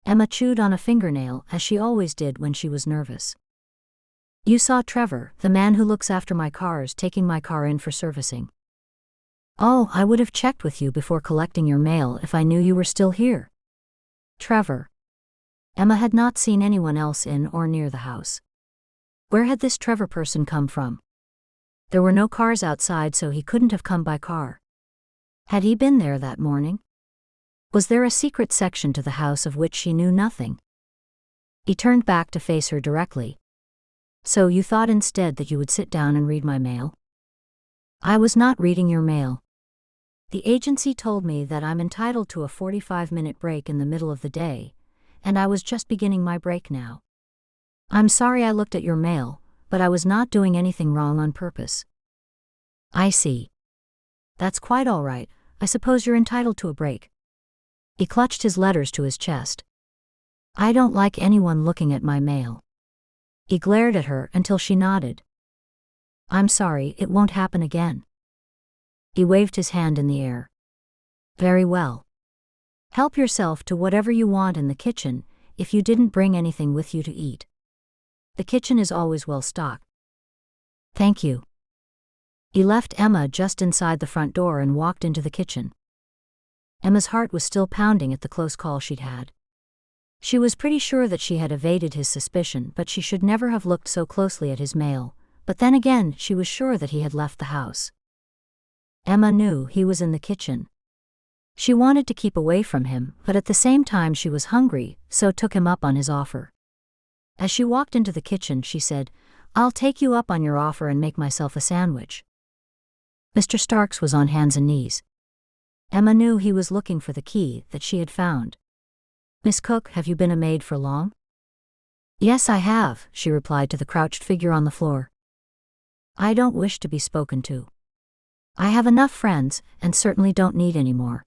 [SPEAKER 1] Emma chewed on a fingernail, as she always did when she was nervous. You saw Trevor, the man who looks after my cars, taking my car in for servicing. Oh, I would have checked with you before collecting your mail if I knew you were still here. Trevor. Emma had not seen anyone else in or near the house. Where had this Trevor person come from? There were no cars outside, so he couldn't have come by car. Had he been there that morning? Was there a secret section to the house of which she knew nothing? He turned back to face her directly. So you thought instead that you would sit down and read my mail? I was not reading your mail. The agency told me that I'm entitled to a 45-minute break in the middle of the day, and I was just beginning my break now. I'm sorry I looked at your mail, but I was not doing anything wrong on purpose. I see. That's quite all right. I suppose you're entitled to a break. He clutched his letters to his chest. I don't like anyone looking at my mail. He glared at her until she nodded. I'm sorry, it won't happen again. He waved his hand in the air. Very well. Help yourself to whatever you want in the kitchen, if you didn't bring anything with you to eat. The kitchen is always well stocked. Thank you. He left Emma just inside the front door and walked into the kitchen. Emma's heart was still pounding at the close call she'd had. She was pretty sure that she had evaded his suspicion, but she should never have looked so closely at his mail. But then again, she was sure that he had left the house. Emma knew he was in the kitchen. She wanted to keep away from him, but at the same time she was hungry, so took him up on his offer. As she walked into the kitchen, she said, I'll take you up on your offer and make myself a sandwich. Mr. Starks was on hands and knees. Emma knew he was looking for the key that she had found. Miss Cook, have you been a maid for long? Yes, I have, she replied to the crouched figure on the floor. I don't wish to be spoken to. I have enough friends, and certainly don't need any more.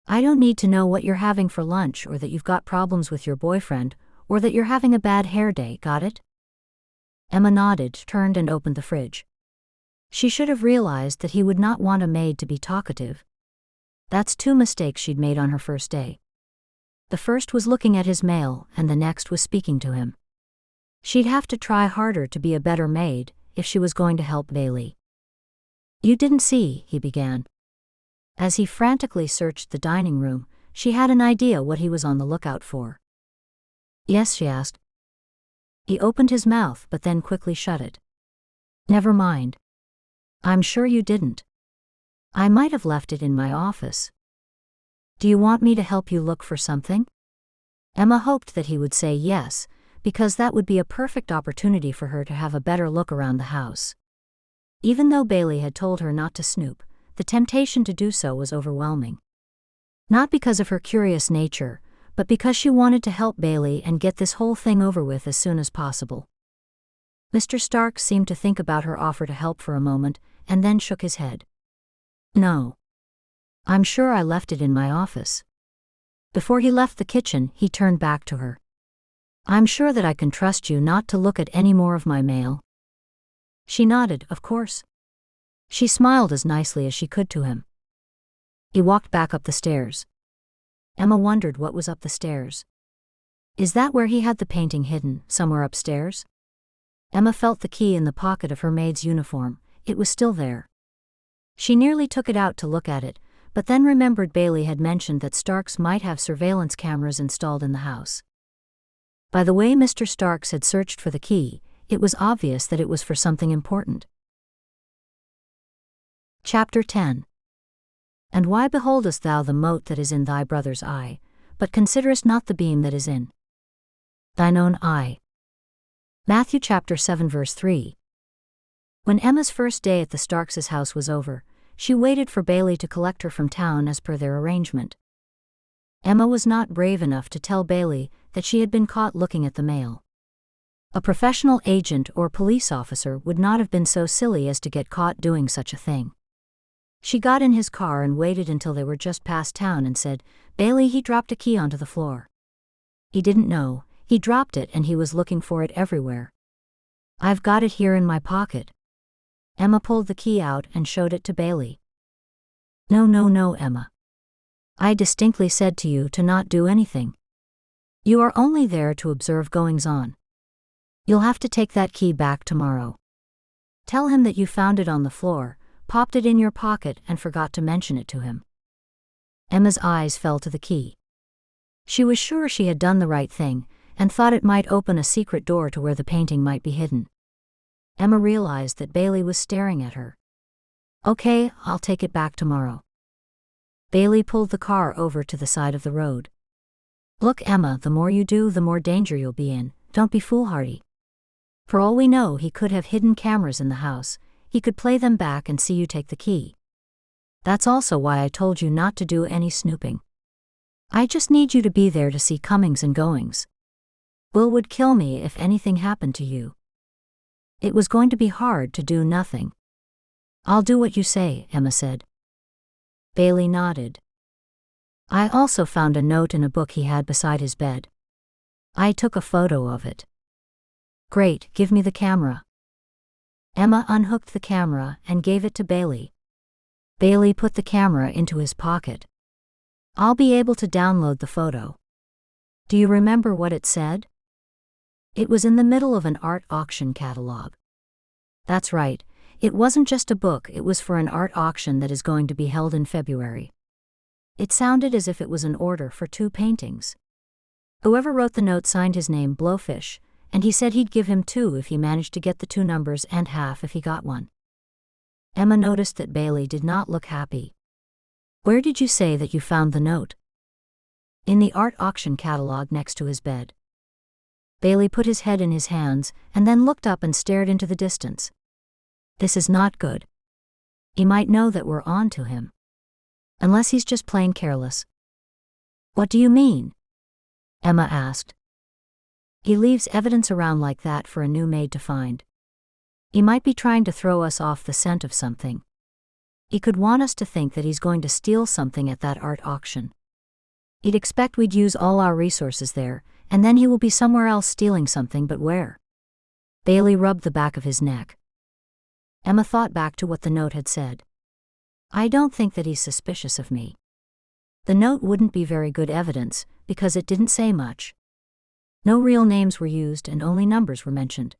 [SPEAKER 1] I don't need to know what you're having for lunch, or that you've got problems with your boyfriend, or that you're having a bad hair day, got it? Emma nodded, turned and opened the fridge. She should have realized that he would not want a maid to be talkative. That's 2 mistakes she'd made on her first day. The first was looking at his mail, and the next was speaking to him. She'd have to try harder to be a better maid, if she was going to help Bailey. "You didn't see," he began. As he frantically searched the dining room, she had an idea what he was on the lookout for. "Yes," she asked. He opened his mouth but then quickly shut it. "Never mind. I'm sure you didn't. I might have left it in my office. Do you want me to help you look for something?" Emma hoped that he would say yes, because that would be a perfect opportunity for her to have a better look around the house. Even though Bailey had told her not to snoop, the temptation to do so was overwhelming. Not because of her curious nature, but because she wanted to help Bailey and get this whole thing over with as soon as possible. Mr. Starks seemed to think about her offer to help for a moment, and then shook his head. "No. I'm sure I left it in my office." Before he left the kitchen, he turned back to her. "I'm sure that I can trust you not to look at any more of my mail." She nodded, of course. She smiled as nicely as she could to him. He walked back up the stairs. Emma wondered what was up the stairs. Is that where he had the painting hidden, somewhere upstairs? Emma felt the key in the pocket of her maid's uniform. It was still there. She nearly took it out to look at it, but then remembered Bailey had mentioned that Starks might have surveillance cameras installed in the house. By the way Mr. Starks had searched for the key, it was obvious that it was for something important. Chapter 10. And why beholdest thou the mote that is in thy brother's eye, but considerest not the beam that is in thine own eye? Matthew chapter 7 verse 3. When Emma's first day at the Starks' house was over, she waited for Bailey to collect her from town as per their arrangement. Emma was not brave enough to tell Bailey that she had been caught looking at the mail. A professional agent or police officer would not have been so silly as to get caught doing such a thing. She got in his car and waited until they were just past town and said, "Bailey, he dropped a key onto the floor." He didn't know, he dropped it and he was looking for it everywhere. "I've got it here in my pocket." Emma pulled the key out and showed it to Bailey. No, Emma. I distinctly said to you to not do anything. You are only there to observe goings-on. You'll have to take that key back tomorrow. Tell him that you found it on the floor, popped it in your pocket and forgot to mention it to him." Emma's eyes fell to the key. She was sure she had done the right thing, and thought it might open a secret door to where the painting might be hidden. Emma realized that Bailey was staring at her. "Okay, I'll take it back tomorrow." Bailey pulled the car over to the side of the road. "Look, Emma, the more you do, the more danger you'll be in. Don't be foolhardy. For all we know, he could have hidden cameras in the house. He could play them back and see you take the key. That's also why I told you not to do any snooping. I just need you to be there to see comings and goings. Will would kill me if anything happened to you. It was going to be hard to do nothing." "I'll do what you say," Emma said. Bailey nodded. "I also found a note in a book he had beside his bed. I took a photo of it." "Great, give me the camera." Emma unhooked the camera and gave it to Bailey. Bailey put the camera into his pocket. "I'll be able to download the photo. Do you remember what it said?" It was in the middle of an art auction catalog. That's right, it wasn't just a book, it was for an art auction that is going to be held in February. It sounded as if it was an order for 2 paintings. Whoever wrote the note signed his name Blowfish, and he said he'd give him 2 if he managed to get the 2 numbers and half if he got 1. Emma noticed that Bailey did not look happy. "Where did you say that you found the note?" "In the art auction catalog next to his bed." Bailey put his head in his hands and then looked up and stared into the distance. "This is not good. He might know that we're on to him. Unless he's just plain careless." "What do you mean?" Emma asked. "He leaves evidence around like that for a new maid to find. He might be trying to throw us off the scent of something. He could want us to think that he's going to steal something at that art auction. He'd expect we'd use all our resources there, and then he will be somewhere else stealing something, but where? Bailey rubbed the back of his neck. Emma thought back to what the note had said. I don't think that he's suspicious of me. The note wouldn't be very good evidence, because it didn't say much. No real names were used and only numbers were mentioned.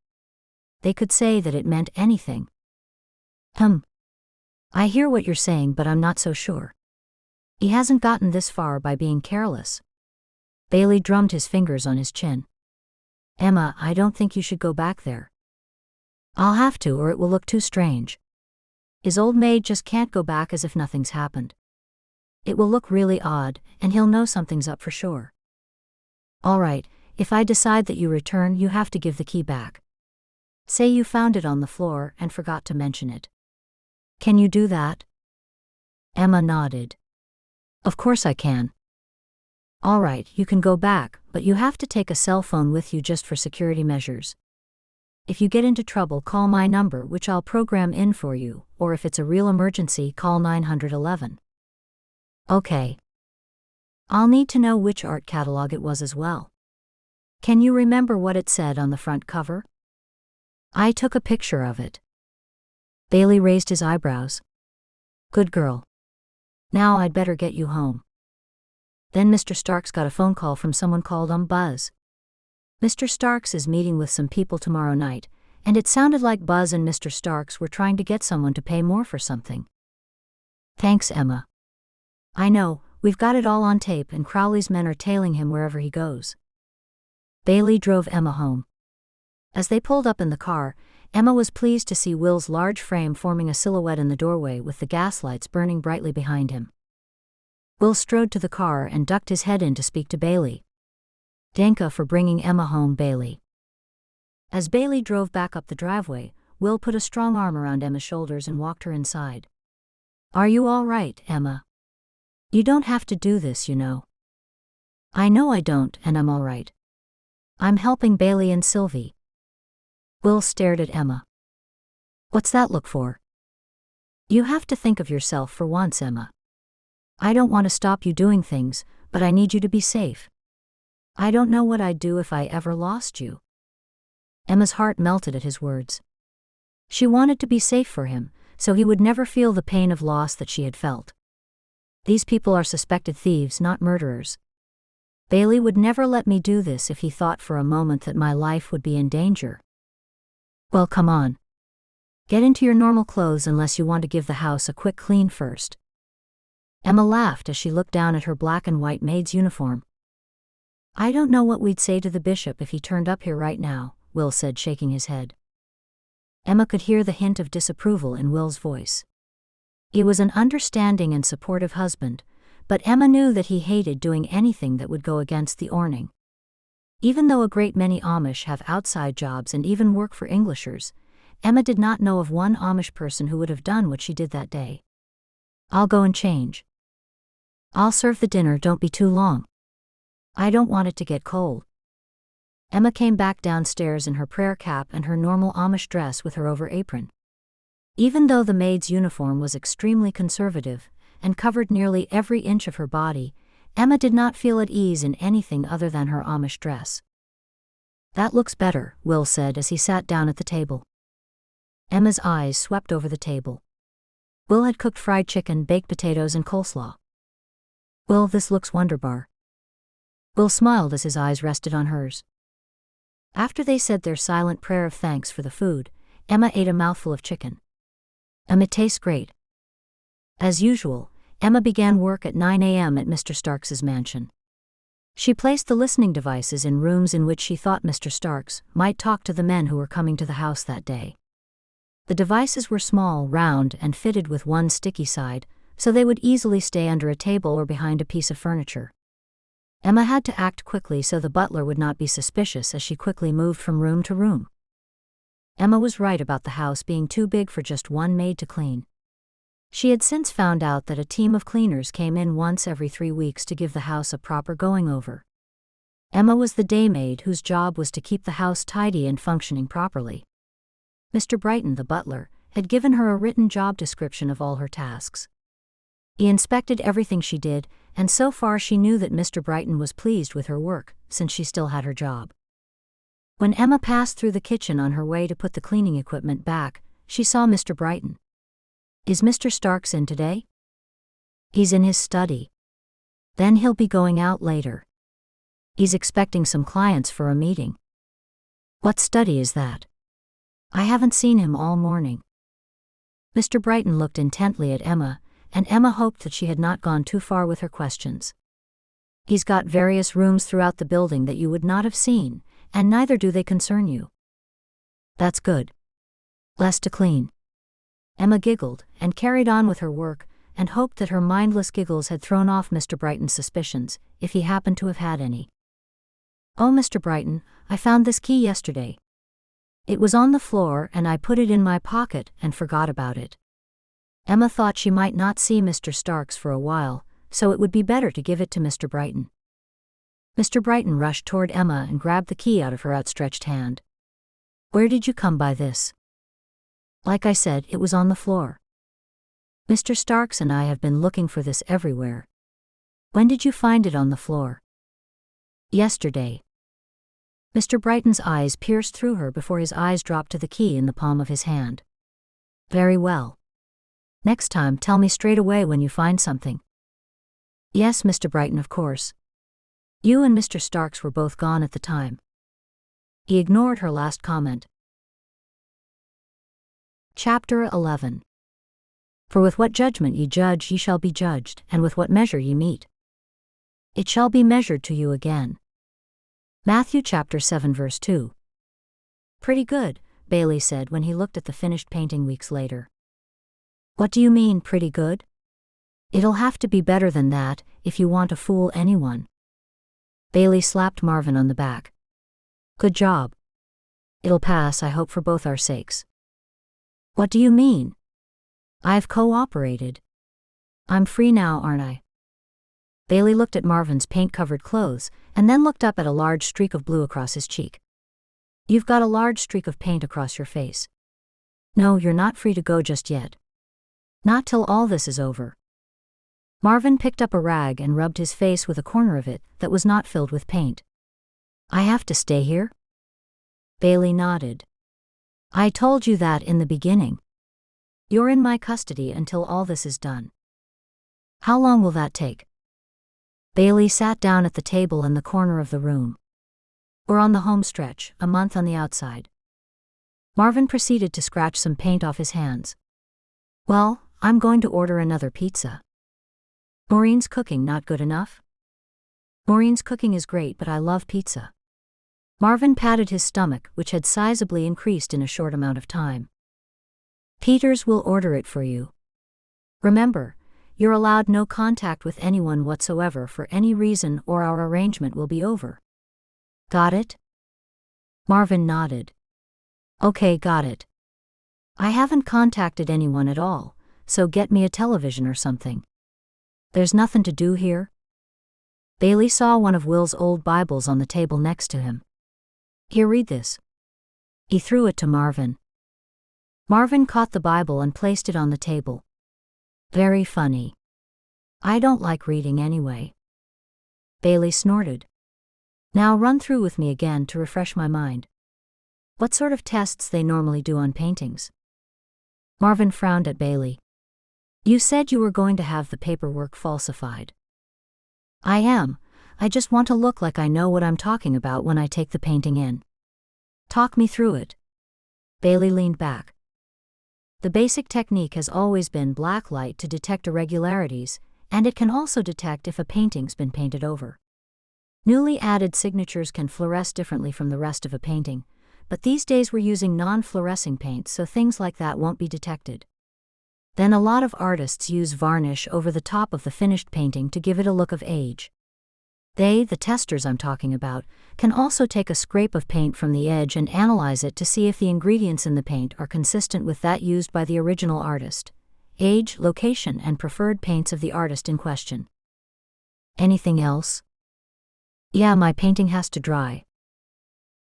[SPEAKER 1] They could say that it meant anything. I hear what you're saying, but I'm not so sure. He hasn't gotten this far by being careless. Bailey drummed his fingers on his chin. Emma, I don't think you should go back there. I'll have to, or it will look too strange. His old maid just can't go back as if nothing's happened. It will look really odd, and he'll know something's up for sure. All right, if I decide that you return, you have to give the key back. Say you found it on the floor and forgot to mention it. Can you do that? Emma nodded. Of course I can. All right, you can go back, but you have to take a cell phone with you just for security measures. If you get into trouble, call my number, which I'll program in for you, or if it's a real emergency, call 911. Okay. I'll need to know which art catalog it was as well. Can you remember what it said on the front cover? I took a picture of it. Bailey raised his eyebrows. Good girl. Now I'd better get you home. Then Mr. Starks got a phone call from someone called Buzz. Mr. Starks is meeting with some people tomorrow night, and it sounded like Buzz and Mr. Starks were trying to get someone to pay more for something. Thanks, Emma. I know, we've got it all on tape, and Crowley's men are tailing him wherever he goes. Bailey drove Emma home. As they pulled up in the car, Emma was pleased to see Will's large frame forming a silhouette in the doorway with the gas lights burning brightly behind him. Will strode to the car and ducked his head in to speak to Bailey. Danka for bringing Emma home, Bailey. As Bailey drove back up the driveway, Will put a strong arm around Emma's shoulders and walked her inside. Are you all right, Emma? You don't have to do this, you know. I know I don't, and I'm all right. I'm helping Bailey and Silvie. Will stared at Emma. What's that look for? You have to think of yourself for once, Emma. I don't want to stop you doing things, but I need you to be safe. I don't know what I'd do if I ever lost you. Emma's heart melted at his words. She wanted to be safe for him, so he would never feel the pain of loss that she had felt. These people are suspected thieves, not murderers. Bailey would never let me do this if he thought for a moment that my life would be in danger. Well, come on. Get into your normal clothes unless you want to give the house a quick clean first. Emma laughed as she looked down at her black and white maid's uniform. I don't know what we'd say to the bishop if he turned up here right now, Will said, shaking his head. Emma could hear the hint of disapproval in Will's voice. He was an understanding and supportive husband, but Emma knew that he hated doing anything that would go against the Orning. Even though a great many Amish have outside jobs and even work for Englishers, Emma did not know of one Amish person who would have done what she did that day. I'll go and change. I'll serve the dinner, don't be too long. I don't want it to get cold. Emma came back downstairs in her prayer cap and her normal Amish dress with her over apron. Even though the maid's uniform was extremely conservative and covered nearly every inch of her body, Emma did not feel at ease in anything other than her Amish dress. That looks better, Will said as he sat down at the table. Emma's eyes swept over the table. Will had cooked fried chicken, baked potatoes, and coleslaw. Will, this looks wonderbar. Will smiled as his eyes rested on hers. After they said their silent prayer of thanks for the food, Emma ate a mouthful of chicken. It tastes great. As usual, Emma began work at 9 a.m. at Mr. Starks's mansion. She placed the listening devices in rooms in which she thought Mr. Starks might talk to the men who were coming to the house that day. The devices were small, round, and fitted with one sticky side, so they would easily stay under a table or behind a piece of furniture. Emma had to act quickly so the butler would not be suspicious as she quickly moved from room to room. Emma was right about the house being too big for just one maid to clean. She had since found out that a team of cleaners came in once every 3 weeks to give the house a proper going-over. Emma was the day maid whose job was to keep the house tidy and functioning properly. Mr. Brighton, the butler, had given her a written job description of all her tasks. He inspected everything she did, and so far she knew that Mr. Brighton was pleased with her work, since she still had her job. When Emma passed through the kitchen on her way to put the cleaning equipment back, she saw Mr. Brighton. "Is Mr. Starks in today?" "He's in his study. Then he'll be going out later. He's expecting some clients for a meeting." "What study is that? I haven't seen him all morning." Mr. Brighton looked intently at Emma, and Emma hoped that she had not gone too far with her questions. "He's got various rooms throughout the building that you would not have seen, and neither do they concern you." "That's good. Less to clean." Emma giggled and carried on with her work, and hoped that her mindless giggles had thrown off Mr. Brighton's suspicions, if he happened to have had any. "Oh, Mr. Brighton, I found this key yesterday. It was on the floor and I put it in my pocket and forgot about it." Emma thought she might not see Mr. Starks for a while, so it would be better to give it to Mr. Brighton. Mr. Brighton rushed toward Emma and grabbed the key out of her outstretched hand. "Where did you come by this?" "Like I said, it was on the floor. Mr. Starks and I have been looking for this everywhere." "When did you find it on the floor?" "Yesterday." Mr. Brighton's eyes pierced through her before his eyes dropped to the key in the palm of his hand. "Very well. Next time tell me straight away when you find something." "Yes, Mr. Brighton, of course. You and Mr. Starks were both gone at the time." He ignored her last comment. Chapter 11. For with what judgment ye judge ye shall be judged, and with what measure ye mete, it shall be measured to you again. Matthew chapter 7 verse 2. "Pretty good," Bailey said when he looked at the finished painting weeks later. "What do you mean, pretty good?" "It'll have to be better than that, if you want to fool anyone." Bailey slapped Marvin on the back. "Good job. It'll pass, I hope, for both our sakes." "What do you mean?" "I've cooperated. I'm free now, aren't I?" Bailey looked at Marvin's paint-covered clothes, and then looked up at a large streak of blue across his cheek. "You've got a large streak of paint across your face. No, you're not free to go just yet. Not till all this is over." Marvin picked up a rag and rubbed his face with a corner of it that was not filled with paint. "I have to stay here?" Bailey nodded. "I told you that in the beginning. You're in my custody until all this is done." "How long will that take?" Bailey sat down at the table in the corner of the room. "We're on the home stretch, a month on the outside." Marvin proceeded to scratch some paint off his hands. "Well, I'm going to order another pizza." "Maureen's cooking not good enough?" "Maureen's cooking is great, but I love pizza." Marvin patted his stomach, which had sizably increased in a short amount of time. "Peters will order it for you. Remember, you're allowed no contact with anyone whatsoever for any reason or our arrangement will be over. Got it?" Marvin nodded. "Okay, got it. I haven't contacted anyone at all, so get me a television or something." "There's nothing to do here?" Bailey saw one of Will's old Bibles on the table next to him. "Here, read this." He threw it to Marvin. Marvin caught the Bible and placed it on the table. "Very funny. I don't like reading anyway." Bailey snorted. "Now run through with me again to refresh my mind. What sort of tests they normally do on paintings?" Marvin frowned at Bailey. "You said you were going to have the paperwork falsified." "I am. I just want to look like I know what I'm talking about when I take the painting in." "Talk me through it." Bailey leaned back. "The basic technique has always been black light to detect irregularities, and it can also detect if a painting's been painted over. Newly added signatures can fluoresce differently from the rest of a painting, but these days we're using non-fluorescing paints so things like that won't be detected. Then a lot of artists use varnish over the top of the finished painting to give it a look of age. They, the testers I'm talking about, can also take a scrape of paint from the edge and analyze it to see if the ingredients in the paint are consistent with that used by the original artist, age, location, and preferred paints of the artist in question." "Anything else?" "Yeah, my painting has to dry."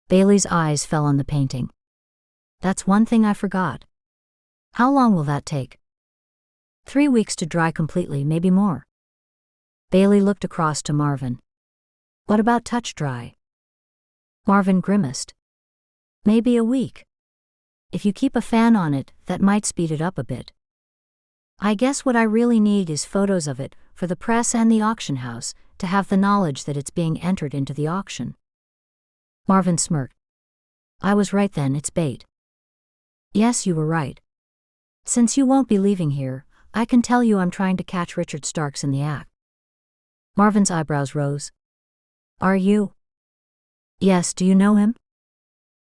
[SPEAKER 1] Bailey's eyes fell on the painting. "That's one thing I forgot. How long will that take?" 3 weeks to dry completely, maybe more." Bailey looked across to Marvin. "What about touch dry?" Marvin grimaced. Maybe a week. If you keep a fan on it, that might speed it up a bit. I guess what I really need is photos of it, for the press and the auction house, to have the knowledge that it's being entered into the auction. Marvin smirked. I was right then, it's bait. Yes, you were right. Since you won't be leaving here, I can tell you I'm trying to catch Richard Starks in the act. Marvin's eyebrows rose. Are you? Yes, do you know him?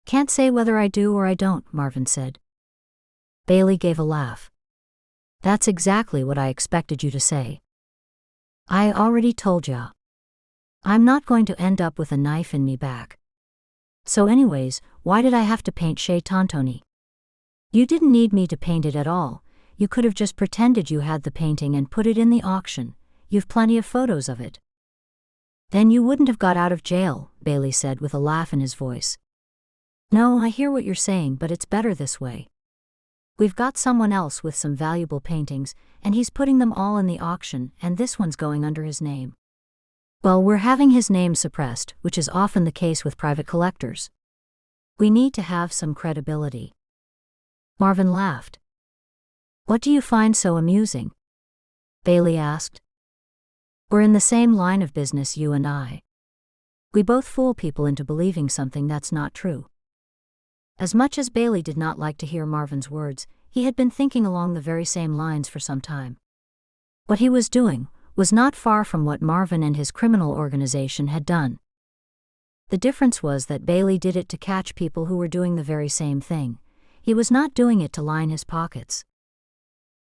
[SPEAKER 1] Can't say whether I do or I don't, Marvin said. Bailey gave a laugh. That's exactly what I expected you to say. I already told ya. I'm not going to end up with a knife in me back. So anyways, why did I have to paint Chez Tontoni? You didn't need me to paint it at all. You could have just pretended you had the painting and put it in the auction. You've plenty of photos of it. Then you wouldn't have got out of jail, Bailey said with a laugh in his voice. No, I hear what you're saying, but it's better this way. We've got someone else with some valuable paintings, and he's putting them all in the auction, and this one's going under his name. Well, we're having his name suppressed, which is often the case with private collectors. We need to have some credibility. Marvin laughed. What do you find so amusing? Bailey asked. We're in the same line of business, you and I. We both fool people into believing something that's not true. As much as Bailey did not like to hear Marvin's words, he had been thinking along the very same lines for some time. What he was doing was not far from what Marvin and his criminal organization had done. The difference was that Bailey did it to catch people who were doing the very same thing. He was not doing it to line his pockets.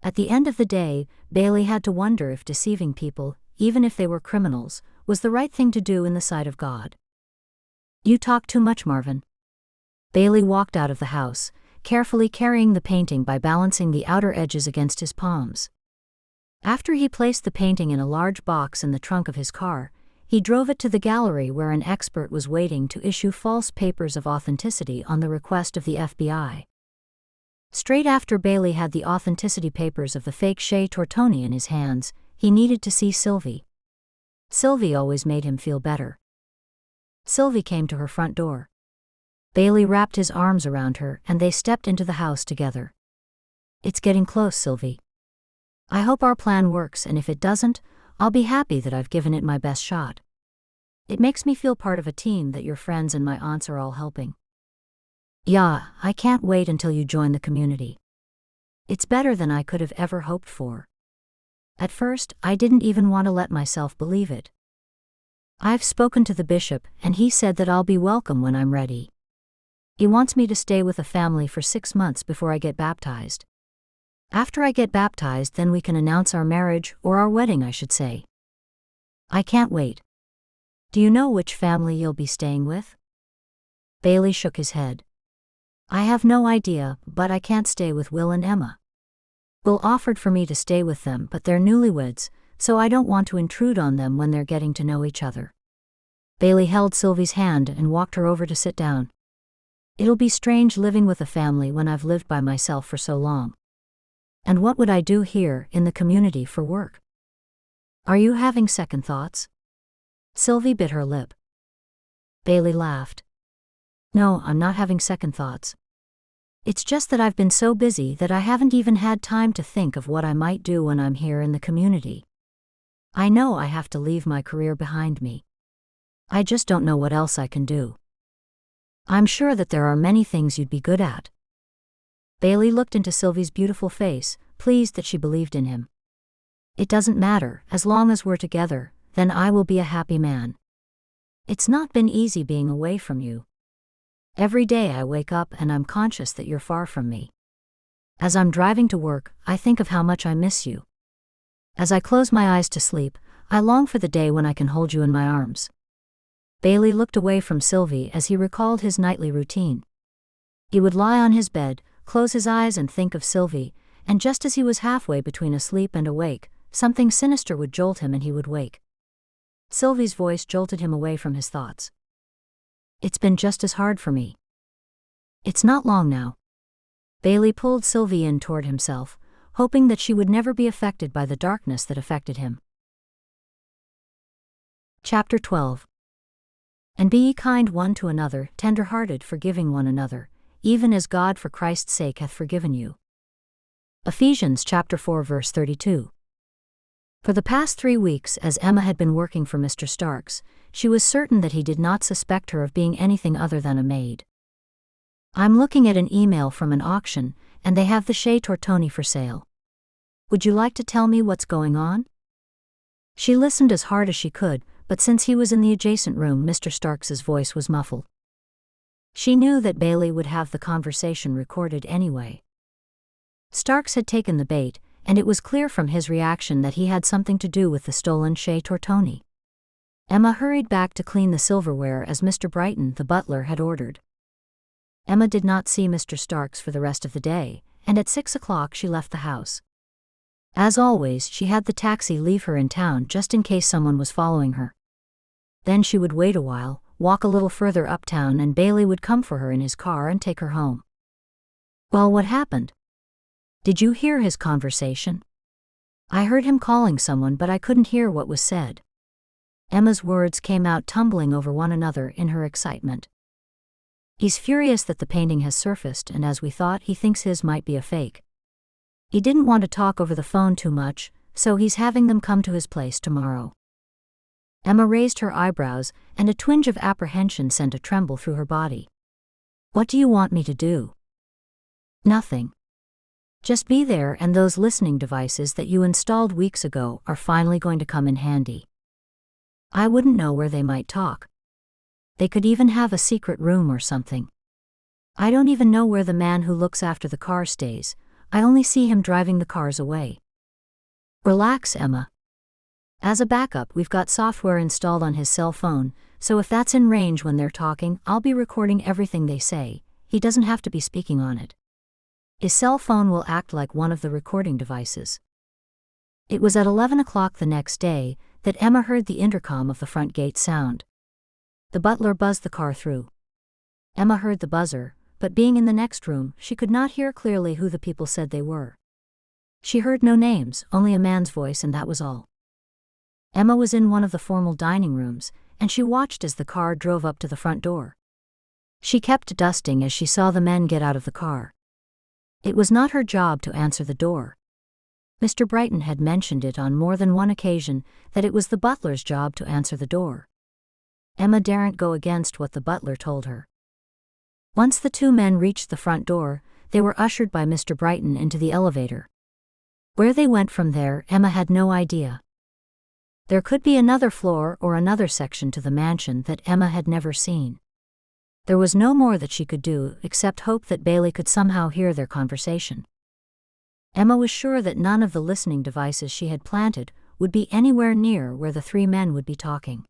[SPEAKER 1] At the end of the day, Bailey had to wonder if deceiving people, even if they were criminals, was the right thing to do in the sight of God. You talk too much, Marvin. Bailey walked out of the house, carefully carrying the painting by balancing the outer edges against his palms. After he placed the painting in a large box in the trunk of his car, he drove it to the gallery where an expert was waiting to issue false papers of authenticity on the request of the FBI. Straight after Bailey had the authenticity papers of the fake Chez Tortoni in his hands, he needed to see Silvie. Silvie always made him feel better. Silvie came to her front door. Bailey wrapped his arms around her and they stepped into the house together. It's getting close, Silvie. I hope our plan works, and if it doesn't, I'll be happy that I've given it my best shot. It makes me feel part of a team that your friends and my aunts are all helping. Yeah, I can't wait until you join the community. It's better than I could have ever hoped for. At first, I didn't even want to let myself believe it. I've spoken to the bishop, and he said that I'll be welcome when I'm ready. He wants me to stay with a family for 6 months before I get baptized. After I get baptized, then we can announce our marriage, or our wedding, I should say. I can't wait. Do you know which family you'll be staying with? Bailey shook his head. I have no idea, but I can't stay with Will and Emma. Will offered for me to stay with them, but they're newlyweds, so I don't want to intrude on them when they're getting to know each other. Bailey held Silvie's hand and walked her over to sit down. It'll be strange living with a family when I've lived by myself for so long. And what would I do here, in the community, for work? Are you having second thoughts? Silvie bit her lip. Bailey laughed. No, I'm not having second thoughts. It's just that I've been so busy that I haven't even had time to think of what I might do when I'm here in the community. I know I have to leave my career behind me. I just don't know what else I can do. I'm sure that there are many things you'd be good at. Bailey looked into Silvie's beautiful face, pleased that she believed in him. It doesn't matter, as long as we're together, then I will be a happy man. It's not been easy being away from you. Every day I wake up and I'm conscious that you're far from me. As I'm driving to work, I think of how much I miss you. As I close my eyes to sleep, I long for the day when I can hold you in my arms. Bailey looked away from Silvie as he recalled his nightly routine. He would lie on his bed, close his eyes and think of Silvie, and just as he was halfway between asleep and awake, something sinister would jolt him and he would wake. Silvie's voice jolted him away from his thoughts. It's been just as hard for me. It's not long now. Bailey pulled Silvie in toward himself, hoping that she would never be affected by the darkness that affected him. Chapter 12. And be ye kind one to another, tender-hearted, forgiving one another, even as God for Christ's sake hath forgiven you. Ephesians chapter 4 verse 32. For the past 3 weeks, as Emma had been working for Mr. Starks, she was certain that he did not suspect her of being anything other than a maid. I'm looking at an email from an auction, and they have the Chez Tortoni for sale. Would you like to tell me what's going on? She listened as hard as she could, but since he was in the adjacent room, Mr. Starks's voice was muffled. She knew that Bailey would have the conversation recorded anyway. Starks had taken the bait, and it was clear from his reaction that he had something to do with the stolen Chez Tortoni. Emma hurried back to clean the silverware as Mr. Brighton, the butler, had ordered. Emma did not see Mr. Starks for the rest of the day, and at 6 o'clock she left the house. As always, she had the taxi leave her in town just in case someone was following her. Then she would wait a while, walk a little further uptown, and Bailey would come for her in his car and take her home. Well, what happened? Did you hear his conversation? I heard him calling someone, but I couldn't hear what was said. Emma's words came out tumbling over one another in her excitement. He's furious that the painting has surfaced, and as we thought, he thinks his might be a fake. He didn't want to talk over the phone too much, so he's having them come to his place tomorrow. Emma raised her eyebrows, and a twinge of apprehension sent a tremble through her body. What do you want me to do? Nothing. Just be there, and those listening devices that you installed weeks ago are finally going to come in handy. I wouldn't know where they might talk. They could even have a secret room or something. I don't even know where the man who looks after the car stays. I only see him driving the cars away. Relax, Emma. As a backup, we've got software installed on his cell phone, so if that's in range when they're talking, I'll be recording everything they say. He doesn't have to be speaking on it. His cell phone will act like one of the recording devices. It was at 11 o'clock the next day that Emma heard the intercom of the front gate sound. The butler buzzed the car through. Emma heard the buzzer, but being in the next room, she could not hear clearly who the people said they were. She heard no names, only a man's voice, and that was all. Emma was in one of the formal dining rooms, and she watched as the car drove up to the front door. She kept dusting as she saw the men get out of the car. It was not her job to answer the door. Mr. Brighton had mentioned it on more than one occasion, that it was the butler's job to answer the door. Emma daren't go against what the butler told her. Once the two men reached the front door, they were ushered by Mr. Brighton into the elevator. Where they went from there, Emma had no idea. There could be another floor or another section to the mansion that Emma had never seen. There was no more that she could do except hope that Bailey could somehow hear their conversation. Emma was sure that none of the listening devices she had planted would be anywhere near where the 3 men would be talking.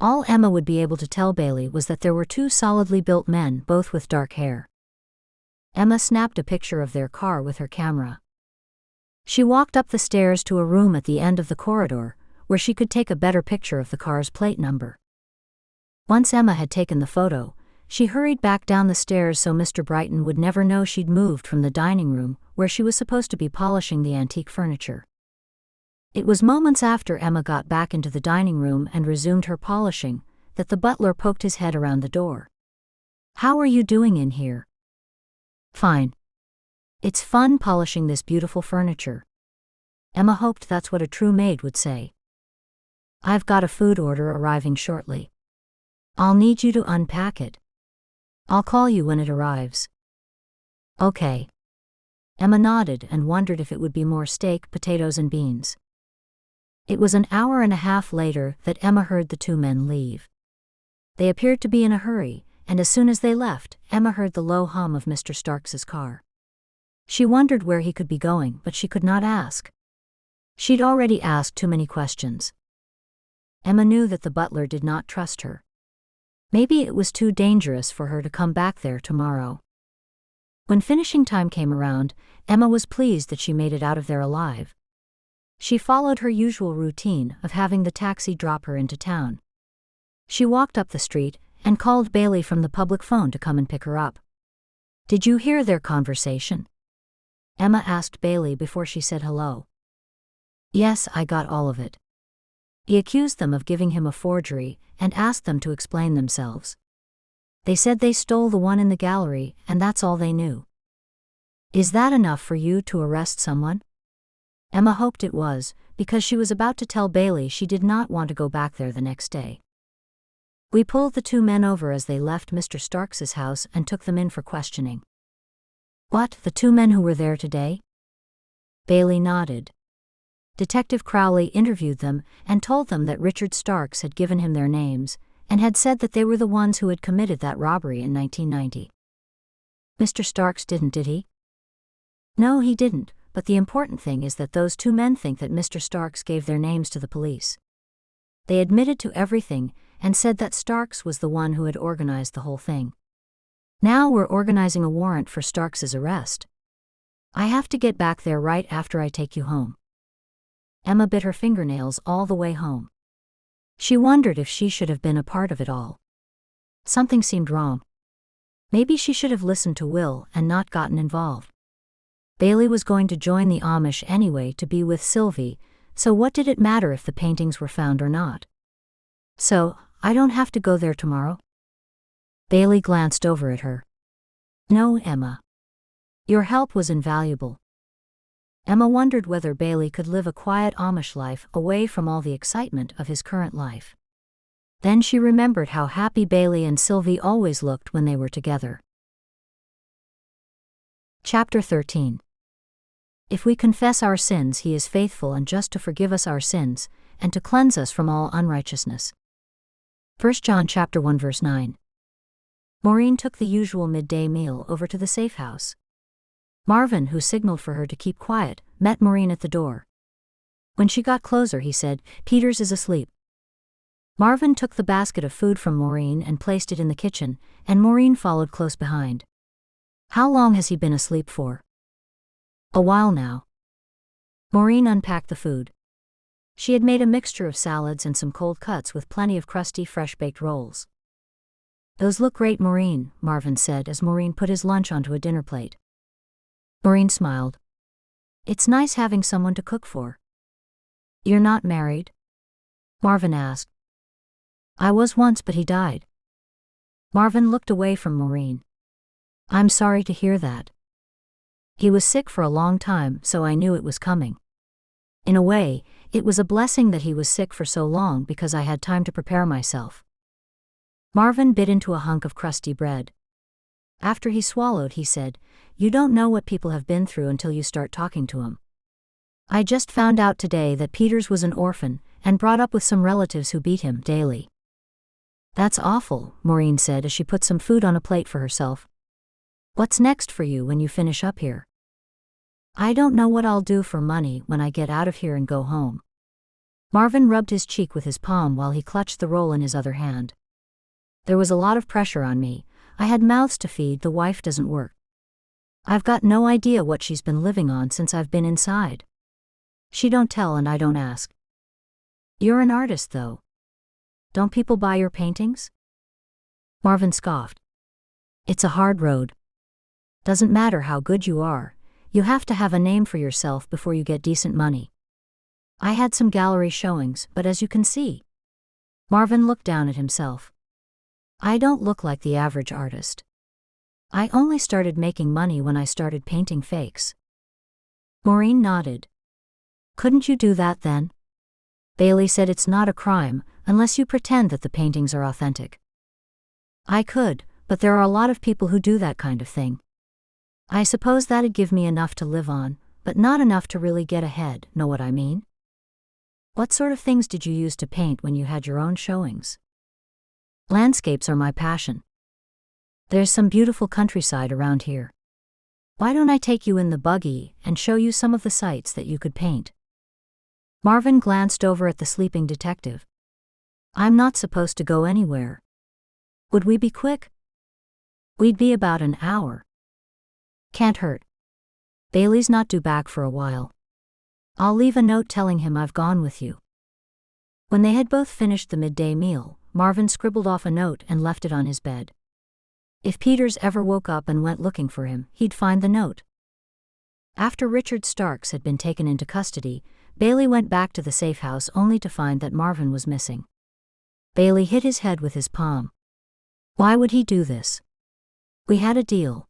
[SPEAKER 1] All Emma would be able to tell Bailey was that there were 2 solidly built men, both with dark hair. Emma snapped a picture of their car with her camera. She walked up the stairs to a room at the end of the corridor, where she could take a better picture of the car's plate number. Once Emma had taken the photo, she hurried back down the stairs so Mr. Brighton would never know she'd moved from the dining room, where she was supposed to be polishing the antique furniture. It was moments after Emma got back into the dining room and resumed her polishing, that the butler poked his head around the door. "How are you doing in here?" "Fine. It's fun polishing this beautiful furniture." Emma hoped that's what a true maid would say. "I've got a food order arriving shortly. I'll need you to unpack it. I'll call you when it arrives." "Okay." Emma nodded and wondered if it would be more steak, potatoes, and beans. It was an hour and a half later that Emma heard the 2 men leave. They appeared to be in a hurry, and as soon as they left, Emma heard the low hum of Mr. Starks's car. She wondered where he could be going, but she could not ask. She'd already asked too many questions. Emma knew that the butler did not trust her. Maybe it was too dangerous for her to come back there tomorrow. When finishing time came around, Emma was pleased that she made it out of there alive. She followed her usual routine of having the taxi drop her into town. She walked up the street and called Bailey from the public phone to come and pick her up. "Did you hear their conversation?" Emma asked Bailey before she said hello. "Yes, I got all of it. He accused them of giving him a forgery and asked them to explain themselves. They said they stole the one in the gallery, and that's all they knew. Is that enough for you to arrest someone? Emma hoped it was, because she was about to tell Bailey she did not want to go back there the next day. We pulled the two men over as they left Mr. Starks's house and took them in for questioning. What, the two men who were there today? Bailey nodded. Detective Crowley interviewed them and told them that Richard Starks had given him their names and had said that they were the ones who had committed that robbery in 1990. Mr. Starks didn't, did he? No, he didn't, but the important thing is that those two men think that Mr. Starks gave their names to the police. They admitted to everything and said that Starks was the one who had organized the whole thing. Now we're organizing a warrant for Starks's arrest. I have to get back there right after I take you home. Emma bit her fingernails all the way home. She wondered if she should have been a part of it all. Something seemed wrong. Maybe she should have listened to Will and not gotten involved. Bailey was going to join the Amish anyway to be with Silvie, so what did it matter if the paintings were found or not? So, I don't have to go there tomorrow? Bailey glanced over at her. No, Emma. Your help was invaluable. Emma wondered whether Bailey could live a quiet Amish life away from all the excitement of his current life. Then she remembered how happy Bailey and Silvie always looked when they were together. Chapter 13. If we confess our sins, he is faithful and just to forgive us our sins, and to cleanse us from all unrighteousness. 1 John chapter 1 verse 9. Maureen took the usual midday meal over to the safe house. Marvin, who signaled for her to keep quiet, met Maureen at the door. When she got closer, he said, "Peters is asleep." Marvin took the basket of food from Maureen and placed it in the kitchen, and Maureen followed close behind. How long has he been asleep for? A while now. Maureen unpacked the food. She had made a mixture of salads and some cold cuts with plenty of crusty, fresh-baked rolls. Those look great, Maureen, Marvin said as Maureen put his lunch onto a dinner plate. Maureen smiled. It's nice having someone to cook for. You're not married? Marvin asked. I was once, but he died. Marvin looked away from Maureen. I'm sorry to hear that. He was sick for a long time, so I knew it was coming. In a way, it was a blessing that he was sick for so long because I had time to prepare myself. Marvin bit into a hunk of crusty bread. After he swallowed, he said, You don't know what people have been through until you start talking to them. I just found out today that Peters was an orphan and brought up with some relatives who beat him daily. That's awful, Maureen said as she put some food on a plate for herself. What's next for you when you finish up here? I don't know what I'll do for money when I get out of here and go home. Marvin rubbed his cheek with his palm while he clutched the roll in his other hand. There was a lot of pressure on me. I had mouths to feed, the wife doesn't work. I've got no idea what she's been living on since I've been inside. She don't tell and I don't ask. You're an artist, though. Don't people buy your paintings? Marvin scoffed. It's a hard road. Doesn't matter how good you are, you have to have a name for yourself before you get decent money. I had some gallery showings, but as you can see. Marvin looked down at himself. I don't look like the average artist. I only started making money when I started painting fakes. Maureen nodded. Couldn't you do that then? Bailey said it's not a crime, unless you pretend that the paintings are authentic. I could, but there are a lot of people who do that kind of thing. I suppose that'd give me enough to live on, but not enough to really get ahead, know what I mean? What sort of things did you use to paint when you had your own showings? Landscapes are my passion. There's some beautiful countryside around here. Why don't I take you in the buggy and show you some of the sights that you could paint? Marvin glanced over at the sleeping detective. I'm not supposed to go anywhere. Would we be quick? We'd be about an hour. Can't hurt. Bailey's not due back for a while. I'll leave a note telling him I've gone with you. When they had both finished the midday meal, Marvin scribbled off a note and left it on his bed. If Peters ever woke up and went looking for him, he'd find the note. After Richard Starks had been taken into custody, Bailey went back to the safe house only to find that Marvin was missing. Bailey hit his head with his palm. Why would he do this? We had a deal.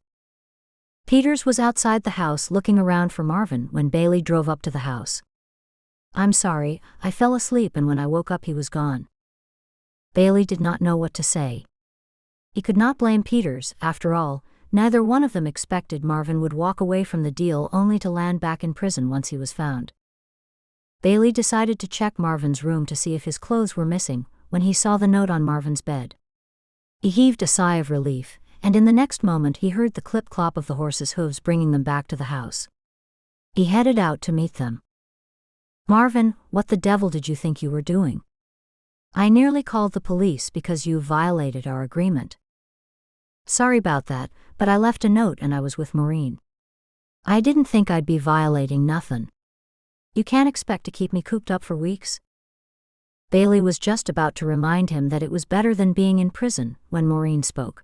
[SPEAKER 1] Peters was outside the house looking around for Marvin when Bailey drove up to the house. I'm sorry, I fell asleep and when I woke up he was gone. Bailey did not know what to say. He could not blame Peters, after all, neither one of them expected Marvin would walk away from the deal only to land back in prison once he was found. Bailey decided to check Marvin's room to see if his clothes were missing, when he saw the note on Marvin's bed. He heaved a sigh of relief, and in the next moment he heard the clip-clop of the horse's hooves bringing them back to the house. He headed out to meet them. Marvin, what the devil did you think you were doing? I nearly called the police because you violated our agreement. Sorry about that, but I left a note and I was with Maureen. I didn't think I'd be violating nothin'. You can't expect to keep me cooped up for weeks. Bailey was just about to remind him that it was better than being in prison when Maureen spoke.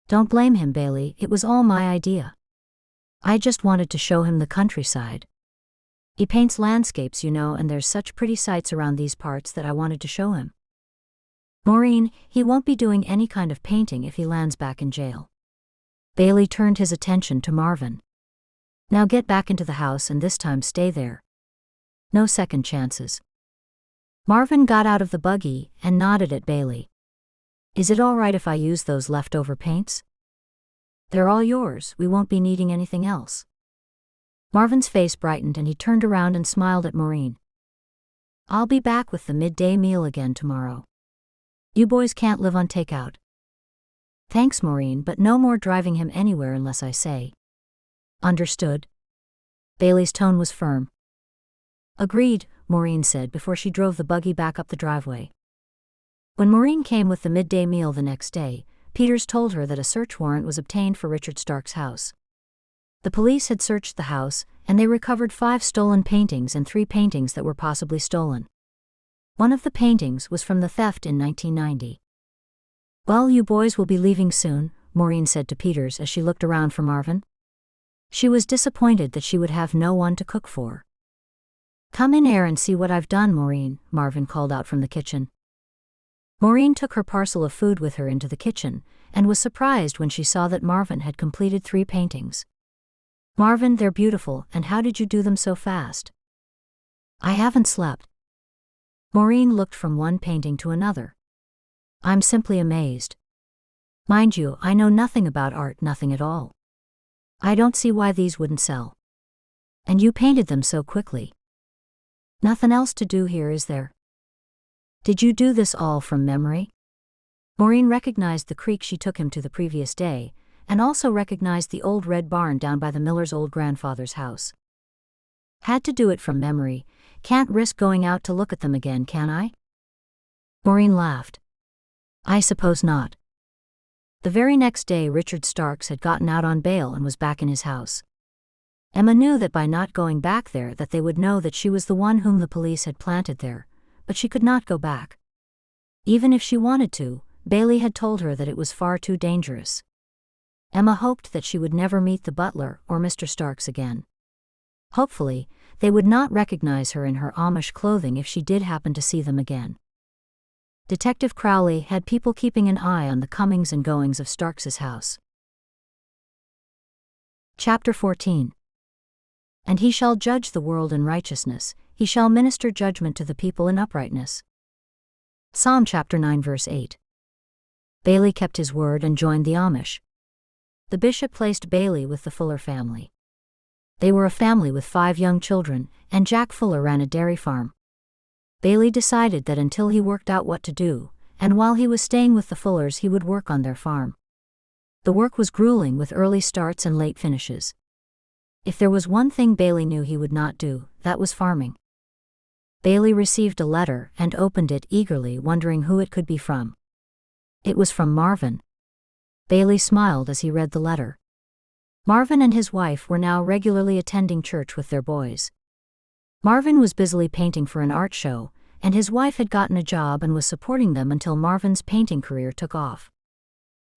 [SPEAKER 1] Don't blame him, Bailey, it was all my idea. I just wanted to show him the countryside. He paints landscapes, you know, and there's such pretty sights around these parts that I wanted to show him. Maureen, he won't be doing any kind of painting if he lands back in jail. Bailey turned his attention to Marvin. Now get back into the house and this time stay there. No second chances. Marvin got out of the buggy and nodded at Bailey. Is it all right if I use those leftover paints? They're all yours, we won't be needing anything else. Marvin's face brightened and he turned around and smiled at Maureen. I'll be back with the midday meal again tomorrow. You boys can't live on takeout. Thanks, Maureen, but no more driving him anywhere unless I say. Understood? Bailey's tone was firm. Agreed, Maureen said before she drove the buggy back up the driveway. When Maureen came with the midday meal the next day, Peters told her that a search warrant was obtained for Richard Stark's house. The police had searched the house, and they recovered 5 stolen paintings and 3 paintings that were possibly stolen. One of the paintings was from the theft in 1990. Well, you boys will be leaving soon, Maureen said to Peters as she looked around for Marvin. She was disappointed that she would have no one to cook for. Come in here and see what I've done, Maureen, Marvin called out from the kitchen. Maureen took her parcel of food with her into the kitchen, and was surprised when she saw that Marvin had completed 3 paintings. Marvin, they're beautiful, and how did you do them so fast? I haven't slept. Maureen looked from one painting to another. I'm simply amazed. Mind you, I know nothing about art, nothing at all. I don't see why these wouldn't sell. And you painted them so quickly. Nothing else to do here, is there? Did you do this all from memory? Maureen recognized the creek she took him to the previous day, and also recognized the old red barn down by the miller's old grandfather's house. Had to do it from memory. Can't risk going out to look at them again, can I? Maureen laughed. I suppose not. The very next day Richard Starks had gotten out on bail and was back in his house. Emma knew that by not going back there that they would know that she was the one whom the police had planted there, but she could not go back. Even if she wanted to, Bailey had told her that it was far too dangerous. Emma hoped that she would never meet the butler or Mr. Starks again. Hopefully, they would not recognize her in her Amish clothing if she did happen to see them again. Detective Crowley had people keeping an eye on the comings and goings of Starks's house. Chapter 14. And he shall judge the world in righteousness, he shall minister judgment to the people in uprightness. Psalm chapter 9 verse 8. Bailey kept his word and joined the Amish. The bishop placed Bailey with the Fuller family. They were a family with 5 young children, and Jack Fuller ran a dairy farm. Bailey decided that until he worked out what to do, and while he was staying with the Fullers he would work on their farm. The work was grueling with early starts and late finishes. If there was one thing Bailey knew he would not do, that was farming. Bailey received a letter and opened it eagerly, wondering who it could be from. It was from Marvin. Bailey smiled as he read the letter. Marvin and his wife were now regularly attending church with their boys. Marvin was busily painting for an art show, and his wife had gotten a job and was supporting them until Marvin's painting career took off.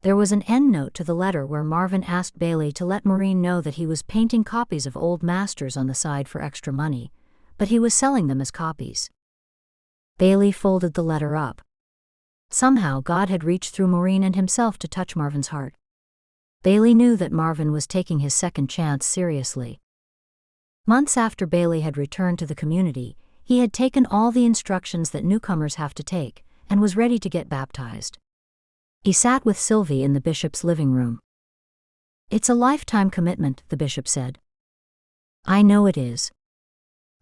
[SPEAKER 1] There was an endnote to the letter where Marvin asked Bailey to let Maureen know that he was painting copies of old masters on the side for extra money, but he was selling them as copies. Bailey folded the letter up. Somehow God had reached through Maureen and himself to touch Marvin's heart. Bailey knew that Marvin was taking his second chance seriously. Months after Bailey had returned to the community, he had taken all the instructions that newcomers have to take, and was ready to get baptized. He sat with Silvie in the bishop's living room. "It's a lifetime commitment," the bishop said. "I know it is.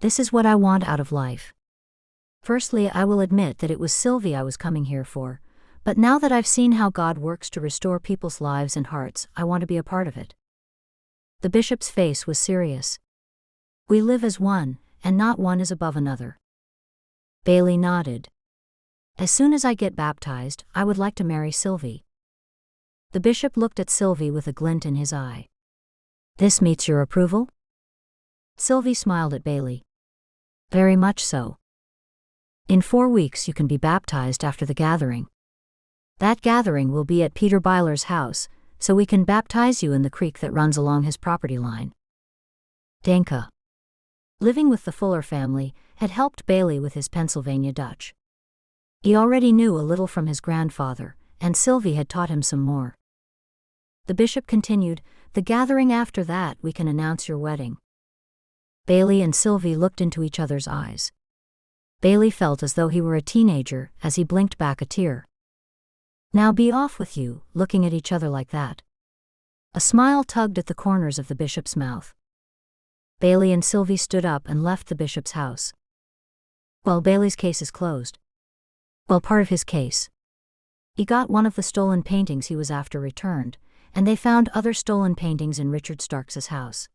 [SPEAKER 1] This is what I want out of life. Firstly, I will admit that it was Silvie I was coming here for, but now that I've seen how God works to restore people's lives and hearts, I want to be a part of it." The bishop's face was serious. "We live as one, and not one is above another." Bailey nodded. "As soon as I get baptized, I would like to marry Silvie." The bishop looked at Silvie with a glint in his eye. "This meets your approval?" Silvie smiled at Bailey. "Very much so. In 4 weeks you can be baptized after the gathering. That gathering will be at Peter Byler's house, so we can baptize you in the creek that runs along his property line." Danka, living with the Fuller family, had helped Bailey with his Pennsylvania Dutch. He already knew a little from his grandfather, and Silvie had taught him some more. The bishop continued, "The gathering after that we can announce your wedding." Bailey and Silvie looked into each other's eyes. Bailey felt as though he were a teenager as he blinked back a tear. "Now be off with you, looking at each other like that." A smile tugged at the corners of the bishop's mouth. Bailey and Silvie stood up and left the bishop's house. "Well, Bailey's case is closed." "Well, part of his case. He got one of the stolen paintings he was after returned, and they found other stolen paintings in Richard Starks's house.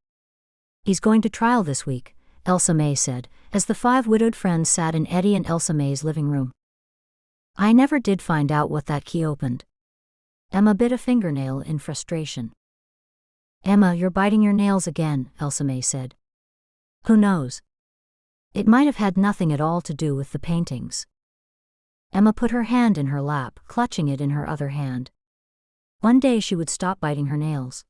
[SPEAKER 1] He's going to trial this week," Elsa May said, as the 5 widowed friends sat in Eddie and Elsa May's living room. "I never did find out what that key opened." Emma bit a fingernail in frustration. "Emma, you're biting your nails again," Elsa May said. "Who knows? It might have had nothing at all to do with the paintings." Emma put her hand in her lap, clutching it in her other hand. One day she would stop biting her nails.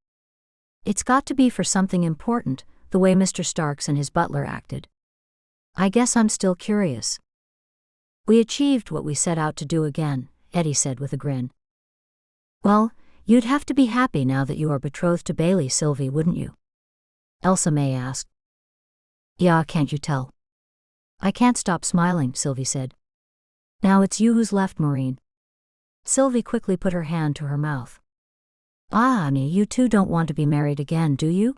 [SPEAKER 1] "It's got to be for something important, the way Mr. Starks and his butler acted. I guess I'm still curious." "We achieved what we set out to do again," Eddie said with a grin. "Well, you'd have to be happy now that you are betrothed to Bailey, Silvie, wouldn't you?" Elsa May asked. "Yeah, can't you tell?" "I can't stop smiling," Silvie said. "Now it's you who's left, Maureen." Silvie quickly put her hand to her mouth. "Ah, Annie, you two don't want to be married again, do you?"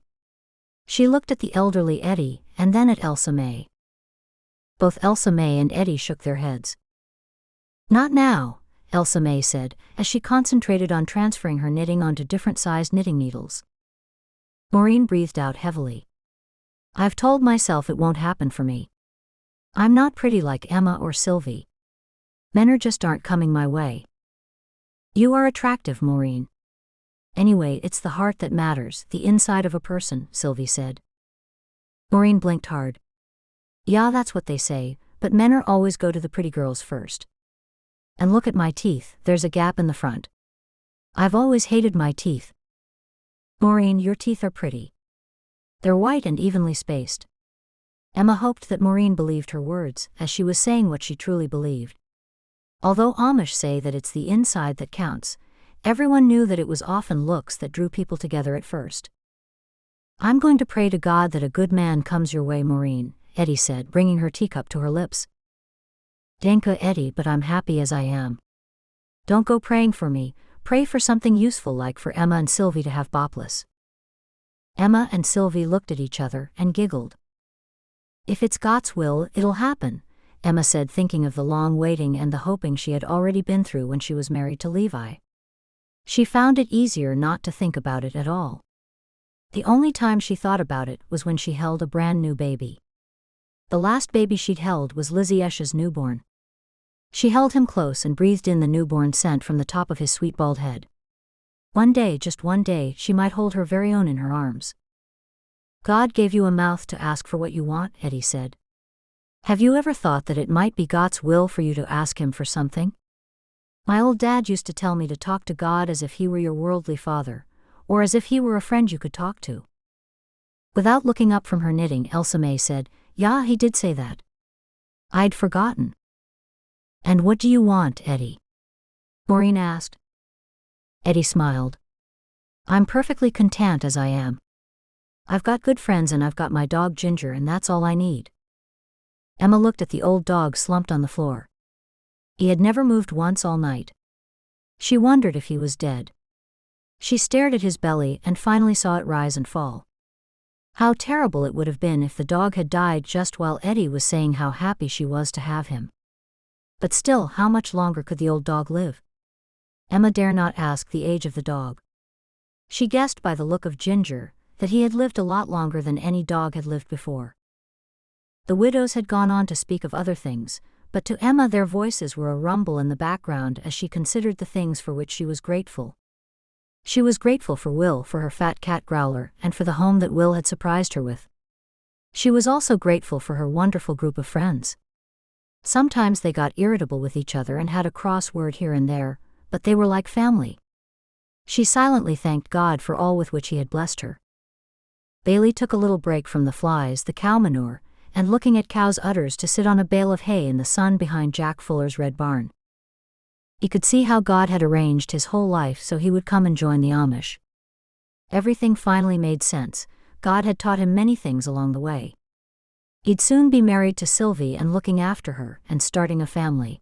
[SPEAKER 1] She looked at the elderly Eddie, and then at Elsa May. Both Elsa May and Eddie shook their heads. "Not now," Elsa May said, as she concentrated on transferring her knitting onto different-sized knitting needles. Maureen breathed out heavily. "I've told myself it won't happen for me. I'm not pretty like Emma or Silvie. Men just aren't coming my way." "You are attractive, Maureen. Anyway, it's the heart that matters, the inside of a person," Silvie said. Maureen blinked hard. "Yeah, that's what they say, but men are always go to the pretty girls first. And look at my teeth, there's a gap in the front. I've always hated my teeth." "Maureen, your teeth are pretty. They're white and evenly spaced." Emma hoped that Maureen believed her words, as she was saying what she truly believed. Although Amish say that it's the inside that counts, everyone knew that it was often looks that drew people together at first. "I'm going to pray to God that a good man comes your way, Maureen," Eddie said, bringing her teacup to her lips. "Danka, Eddie, but I'm happy as I am. Don't go praying for me, pray for something useful like for Emma and Silvie to have bopless." Emma and Silvie looked at each other and giggled. "If it's God's will, it'll happen," Emma said, thinking of the long waiting and the hoping she had already been through when she was married to Levi. She found it easier not to think about it at all. The only time she thought about it was when she held a brand new baby. The last baby she'd held was Lizzie Esch's newborn. She held him close and breathed in the newborn scent from the top of his sweet bald head. One day, just one day, she might hold her very own in her arms. "God gave you a mouth to ask for what you want," Eddie said. "Have you ever thought that it might be God's will for you to ask him for something?" My old dad used to tell me to talk to God as if he were your worldly father, or as if he were a friend you could talk to. Without looking up from her knitting, Elsa May said, "Yeah, he did say that. I'd forgotten." "And what do you want, Eddie?" Maureen asked. Eddie smiled. "I'm perfectly content as I am. I've got good friends and I've got my dog Ginger, and that's all I need." Emma looked at the old dog slumped on the floor. He had never moved once all night. She wondered if he was dead. She stared at his belly and finally saw it rise and fall. How terrible it would have been if the dog had died just while Eddie was saying how happy she was to have him. But still, how much longer could the old dog live? Emma dare not ask the age of the dog. She guessed by the look of Ginger that he had lived a lot longer than any dog had lived before. The widows had gone on to speak of other things, but to Emma their voices were a rumble in the background as she considered the things for which she was grateful. She was grateful for Will, for her fat cat Growler, and for the home that Will had surprised her with. She was also grateful for her wonderful group of friends. Sometimes they got irritable with each other and had a cross word here and there, but they were like family. She silently thanked God for all with which he had blessed her. Bailey took a little break from the flies, the cow manure, and looking at cows' udders to sit on a bale of hay in the sun behind Jack Fuller's red barn. He could see how God had arranged his whole life so he would come and join the Amish. Everything finally made sense. God had taught him many things along the way. He'd soon be married to Silvie and looking after her and starting a family.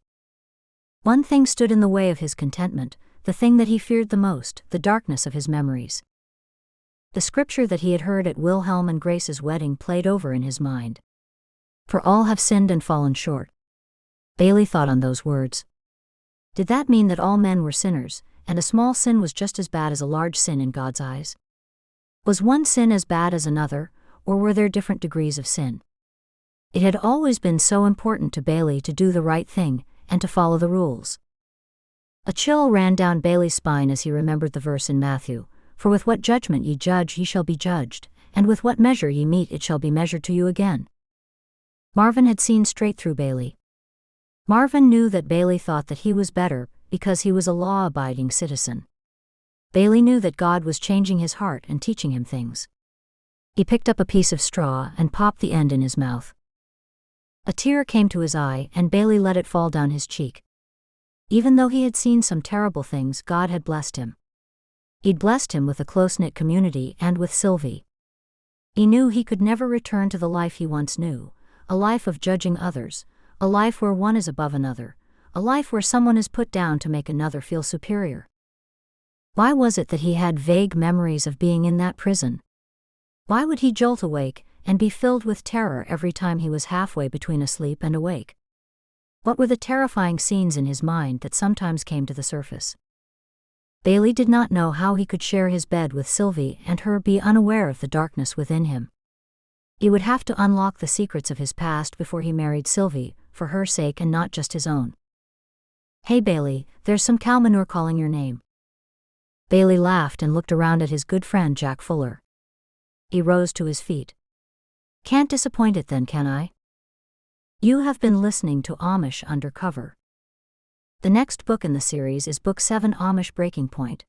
[SPEAKER 1] One thing stood in the way of his contentment, the thing that he feared the most, the darkness of his memories. The scripture that he had heard at Wilhelm and Grace's wedding played over in his mind. For all have sinned and fallen short. Bailey thought on those words. Did that mean that all men were sinners, and a small sin was just as bad as a large sin in God's eyes? Was one sin as bad as another, or were there different degrees of sin? It had always been so important to Bailey to do the right thing, and to follow the rules. A chill ran down Bailey's spine as he remembered the verse in Matthew, "For with what judgment ye judge ye shall be judged, and with what measure ye mete it shall be measured to you again." Marvin had seen straight through Bailey. Marvin knew that Bailey thought that he was better because he was a law-abiding citizen. Bailey knew that God was changing his heart and teaching him things. He picked up a piece of straw and popped the end in his mouth. A tear came to his eye and Bailey let it fall down his cheek. Even though he had seen some terrible things, God had blessed him. He'd blessed him with a close-knit community and with Silvie. He knew he could never return to the life he once knew, a life of judging others, a life where one is above another, a life where someone is put down to make another feel superior. Why was it that he had vague memories of being in that prison? Why would he jolt awake and be filled with terror every time he was halfway between asleep and awake? What were the terrifying scenes in his mind that sometimes came to the surface? Bailey did not know how he could share his bed with Silvie and her be unaware of the darkness within him. He would have to unlock the secrets of his past before he married Silvie, for her sake and not just his own. "Hey Bailey, there's some cow manure calling your name." Bailey laughed and looked around at his good friend Jack Fuller. He rose to his feet. "Can't disappoint it then, can I?" You have been listening to Amish Undercover. The next book in the series is Book 7, Amish Breaking Point.